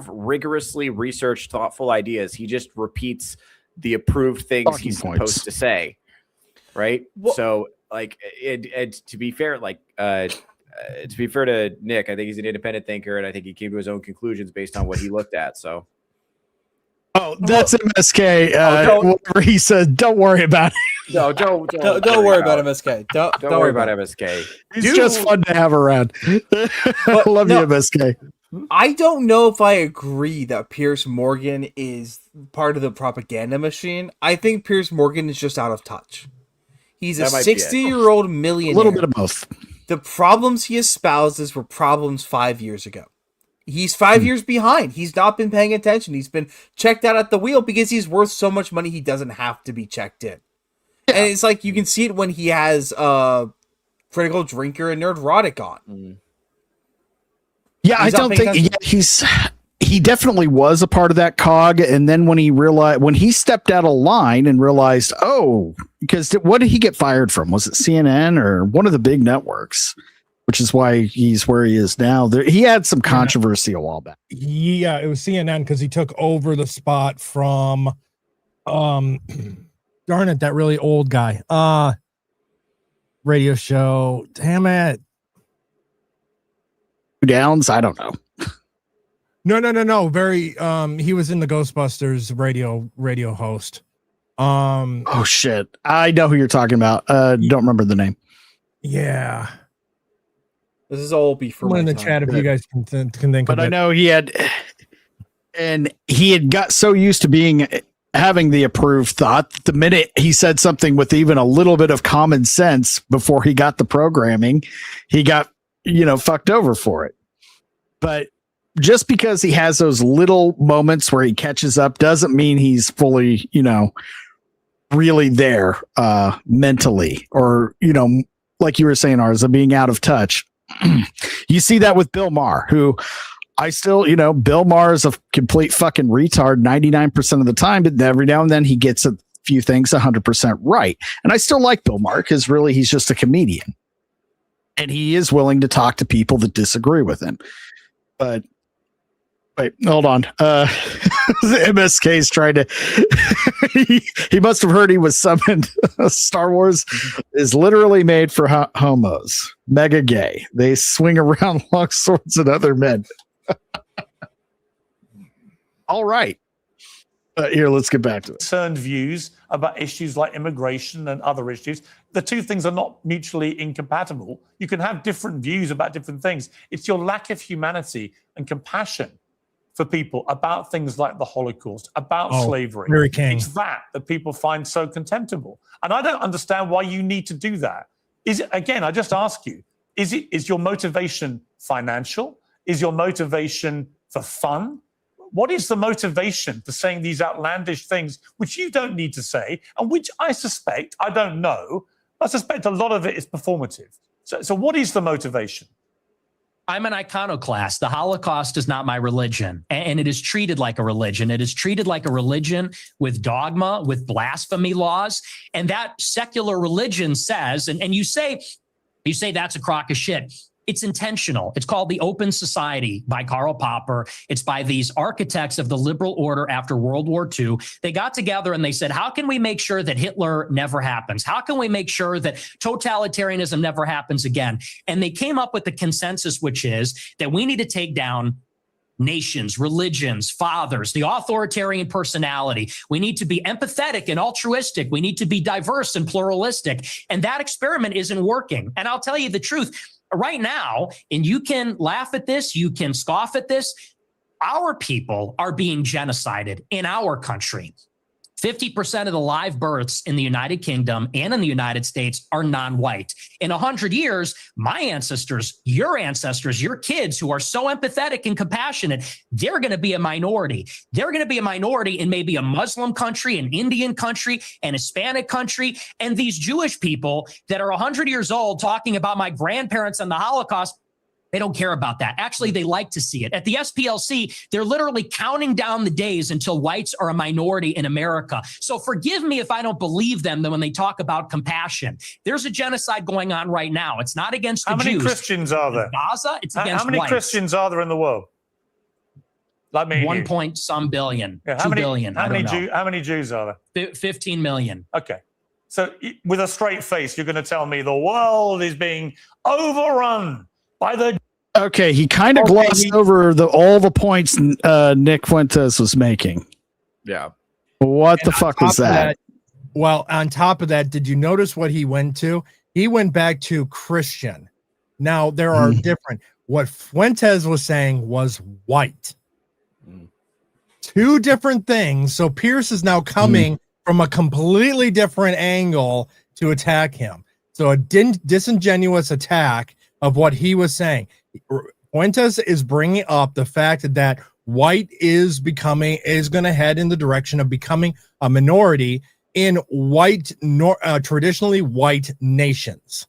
rigorously researched, thoughtful ideas. He just repeats the approved things he's supposed to say. Right. Well, so and to be fair, to be fair to Nick, I think he's an independent thinker, and I think he came to his own conclusions based on what he looked at. So, that's MSK. Whatever he said, don't worry about it. No, don't worry about MSK. Don't worry about MSK. He's just fun to have around. I love you, MSK. I don't know if I agree that Piers Morgan is part of the propaganda machine. I think Piers Morgan is just out of touch. He's a 60-year-old millionaire. A little bit of both. The problems he espouses were problems 5 years ago. He's 5 years behind. He's not been paying attention. He's been checked out at the wheel because he's worth so much money he doesn't have to be checked in. Yeah. And it's like you can see it when he has Critical Drinker and Nerdrotic on. Yeah, I don't think he he definitely was a part of that cog. And then when he stepped out of line and realized, because what did he get fired from? Was it CNN or one of the big networks? Which is why he's where he is now. He had some controversy a while back. Yeah, it was CNN because he took over the spot from, darn it, that really old guy. Radio show. Damn it. Downs? I don't know. No. Very. He was in the Ghostbusters radio host. Oh shit! I know who you're talking about. Don't remember the name. Yeah. This is all before in the chat if you guys can think but of it. But I know he had got so used to having the approved thought that the minute he said something with even a little bit of common sense before he got the programming, he got, fucked over for it. But just because he has those little moments where he catches up doesn't mean he's fully, really there mentally, or, like you were saying, Arza, being out of touch. You see that with Bill Maher, who I still, Bill Maher is a complete fucking retard 99% of the time, but every now and then he gets a few things 100% right. And I still like Bill Maher because really he's just a comedian. And he is willing to talk to people that disagree with him. But wait, hold on. MSK's trying to. He must have heard he was summoned. Star Wars is literally made for homos. Mega gay. They swing around long swords at other men. All right. Here, let's get back to it. Concerned views about issues like immigration and other issues. The two things are not mutually incompatible. You can have different views about different things. It's your lack of humanity and compassion for people about things like the Holocaust, about slavery. Very king. It's that people find so contemptible. And I don't understand why you need to do that. I just ask you, is your motivation financial? Is your motivation for fun? What is the motivation for saying these outlandish things, which you don't need to say, and which I suspect, I don't know, I suspect a lot of it is performative. So what is the motivation? I'm an iconoclast. The Holocaust is not my religion, and it is treated like a religion. It is treated like a religion with dogma, with blasphemy laws, and that secular religion says, and you say that's a crock of shit. It's intentional. It's called The Open Society by Karl Popper. It's by these architects of the liberal order after World War II. They got together and they said, how can we make sure that Hitler never happens? How can we make sure that totalitarianism never happens again? And they came up with the consensus, which is that we need to take down nations, religions, fathers, the authoritarian personality. We need to be empathetic and altruistic. We need to be diverse and pluralistic. And that experiment isn't working. And I'll tell you the truth. Right now, and you can laugh at this, you can scoff at this, our people are being genocided in our country. 50% of the live births in the United Kingdom and in the United States are non-white. In 100 years, my ancestors, your kids who are so empathetic and compassionate, they're going to be a minority. They're going to be a minority in maybe a Muslim country, an Indian country, an Hispanic country. And these Jewish people that are 100 years old talking about my grandparents and the Holocaust, they don't care about that. Actually, they like to see it. At the SPLC, they're literally counting down the days until whites are a minority in America. So forgive me if I don't believe them when they talk about compassion. There's a genocide going on right now. It's not against the Jews. How many Christians are there? In Gaza, it's against How many whites. Christians are there in the world? Like me. 1 point some billion. Yeah, 2 billion. How many Jews are there? 15 million. Okay. So with a straight face, you're going to tell me the world is being overrun by the... Okay, he kind of glossed over all the points Nick Fuentes was making. Yeah. What the fuck was that? Well, on top of that, did you notice what he went to? He went back to Christian. Now, there are different. What Fuentes was saying was white. Two different things. So Piers is now coming from a completely different angle to attack him. So a disingenuous attack of what he was saying. Fuentes is bringing up the fact that white is going to head in the direction of becoming a minority in traditionally white nations.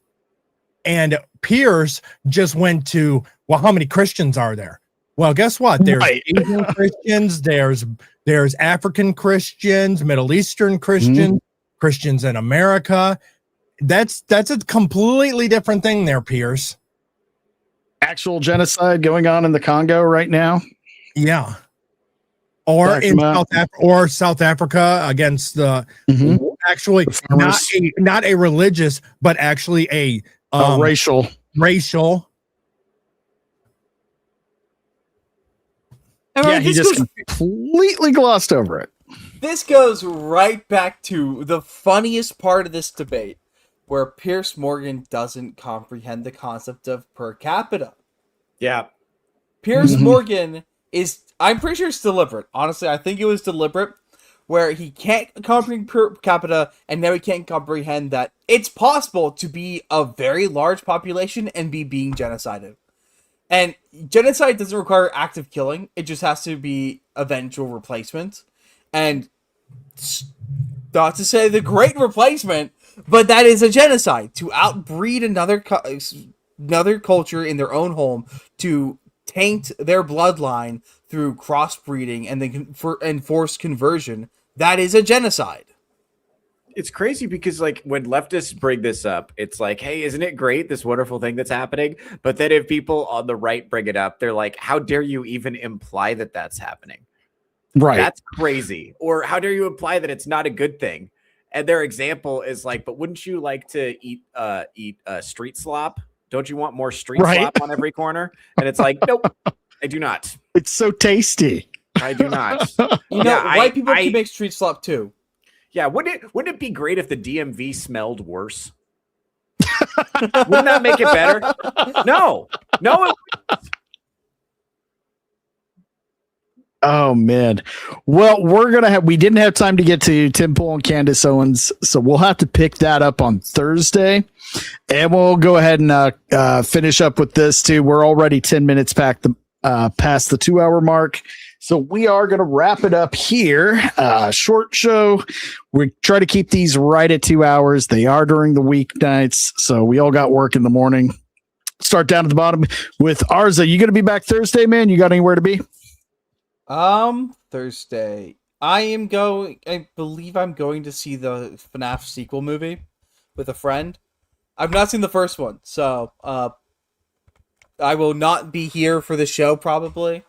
And Piers just went to, well, how many Christians are there? Well, guess what? There's Right. Asian Christians, there's African Christians, Middle Eastern Christians, Christians in America. That's a completely different thing there, Piers. Actual genocide going on in the Congo right now. Yeah. Or Back in them up. South Africa against the actually The farmers. not a religious, but actually a Racial. And Yeah, right, he this just goes- completely glossed over it. This goes right back to the funniest part of this debate, where Piers Morgan doesn't comprehend the concept of per capita. Yeah. Piers Morgan I'm pretty sure it's deliberate. Honestly, I think it was deliberate, where he can't comprehend per capita, and now he can't comprehend that it's possible to be a very large population and be being genocided. And genocide doesn't require active killing, it just has to be eventual replacement. And not to say the great replacement, but that is a genocide, to outbreed another culture in their own home, to taint their bloodline through crossbreeding and then forced conversion. That is a genocide. It's crazy because, like, when leftists bring this up, it's like, hey, isn't it great, this wonderful thing that's happening? But then if people on the right bring it up, they're like, how dare you even imply that that's happening? Right. That's crazy. Or how dare you imply that it's not a good thing? And their example is like, but wouldn't you like to eat street slop? Don't you want more street slop on every corner? And it's like, nope, I do not. It's so tasty. I do not. White people can make street slop too. Yeah, wouldn't it be great if the DMV smelled worse? Wouldn't that make it better? No. Oh man. Well, we didn't have time to get to Tim Pool and Candace Owens, so we'll have to pick that up on Thursday. And we'll go ahead and finish up with this too. We're already 10 minutes past the 2-hour mark. So we are going to wrap it up here. Short show. We try to keep these right at 2 hours. They are during the weeknights, so we all got work in the morning. Start down at the bottom with Arza. You going to be back Thursday, man? You got anywhere to be? Thursday. I believe I'm going to see the FNAF sequel movie with a friend. I've not seen the first one, so I will not be here for the show probably.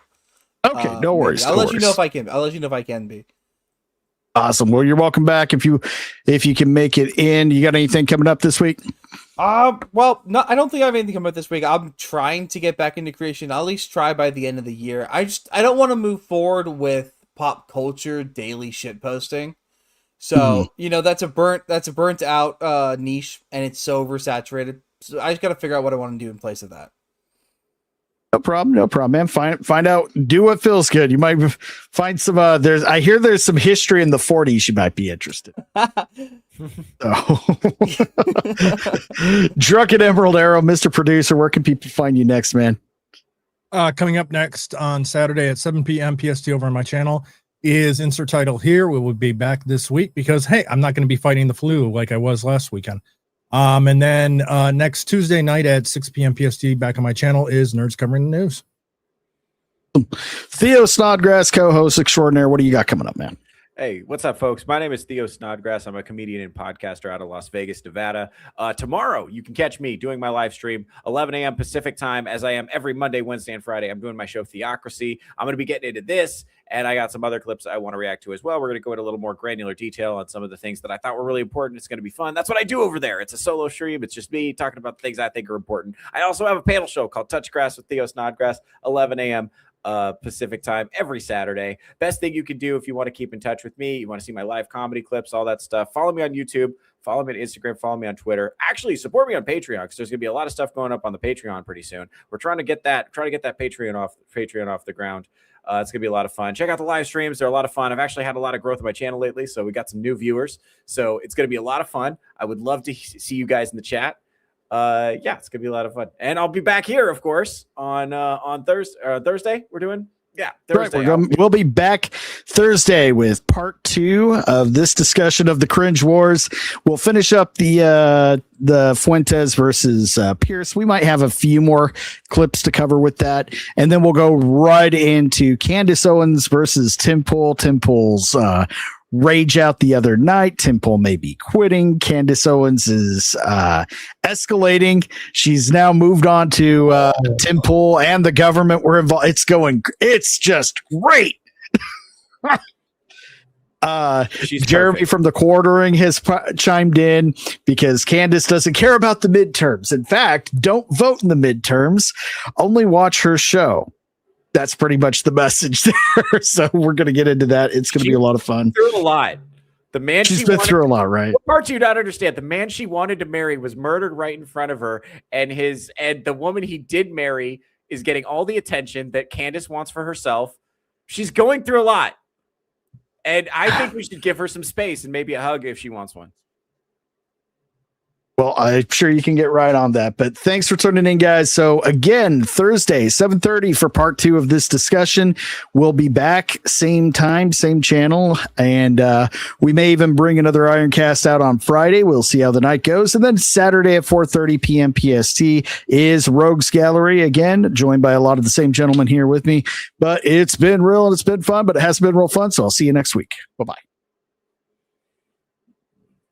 Okay, no worries. I'll let you know if I can. I'll let you know if I can be. Awesome. Well, you're welcome back if you can make it in. You got anything coming up this week? Well, no, I don't think I have anything coming up this week. I'm trying to get back into creation. I'll at least try by the end of the year. I don't want to move forward with pop culture daily shit posting. So, that's a burnt out niche, and it's so oversaturated. So I just got to figure out what I want to do in place of that. No problem, man. Find out, do what feels good. You might find some, I hear there's some history in the 40s. You might be interested. Drunken Emerald Arrow, Mr. Producer, where can people find you next, man? Coming up next on Saturday at 7 p.m. PST over on my channel is insert title here. We will be back this week because, hey, I'm not going to be fighting the flu like I was last weekend. And then next Tuesday night at 6 p.m. PST back on my channel is Nerds Covering the News. Theo Snodgrass, co-host extraordinaire. What do you got coming up, man? Hey, what's up, folks? My name is Theo Snodgrass. I'm a comedian and podcaster out of Las Vegas, Nevada. Tomorrow, you can catch me doing my live stream, 11 a.m. Pacific time, as I am every Monday, Wednesday, and Friday. I'm doing my show, Theocracy. I'm going to be getting into this, and I got some other clips I want to react to as well. We're going to go into a little more granular detail on some of the things that I thought were really important. It's going to be fun. That's what I do over there. It's a solo stream. It's just me talking about the things I think are important. I also have a panel show called Touch Grass with Theo Snodgrass, 11 a.m. Pacific time every Saturday. Best thing you can do if you want to keep in touch with me, you want to see my live comedy clips, all that stuff, follow me on YouTube, follow me on Instagram, follow me on Twitter. Actually, support me on Patreon because there's going to be a lot of stuff going up on the Patreon pretty soon. We're trying to get that Patreon off the ground. It's going to be a lot of fun. Check out the live streams. They're a lot of fun. I've actually had a lot of growth on my channel lately, so we got some new viewers. So it's going to be a lot of fun. I would love to see you guys in the chat. It's gonna be a lot of fun, and I'll be back here, of course, on Thursday. We're doing Yeah, Right, Thursday. we'll be back Thursday with part 2 of this discussion of the Cringe Wars. We'll finish up the Fuentes versus Piers. We might have a few more clips to cover with that, and then we'll go right into Candace Owens versus Tim Pool. Tim Pool's rage out the other night. Tim Pool may be quitting. Candace Owens is escalating. She's now moved on to Tim Pool and the government were involved. It's just great. Jeremy perfect. from the Quartering has chimed in because Candace doesn't care about the midterms. In fact, don't vote in the midterms. Only watch her show. That's pretty much the message there. So we're going to get into that. It's going to be a lot of fun. Through a lot. The man she's been through a lot, right? What part do you not understand? The man she wanted to marry was murdered right in front of her, and the woman he did marry is getting all the attention that Candace wants for herself. She's going through a lot. And I think we should give her some space and maybe a hug if she wants one. Well, I'm sure you can get right on that. But thanks for tuning in, guys. So again, Thursday, 7:30 for part 2 of this discussion. We'll be back same time, same channel. And we may even bring another Ironcast out on Friday. We'll see how the night goes. And then Saturday at 4:30 p.m. PST is Rogues Gallery. Again, joined by a lot of the same gentlemen here with me. But it's been real and it's been fun, but it hasn't been real fun. So I'll see you next week. Bye-bye.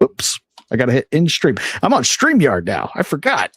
Oops. I got to hit in stream. I'm on StreamYard now. I forgot.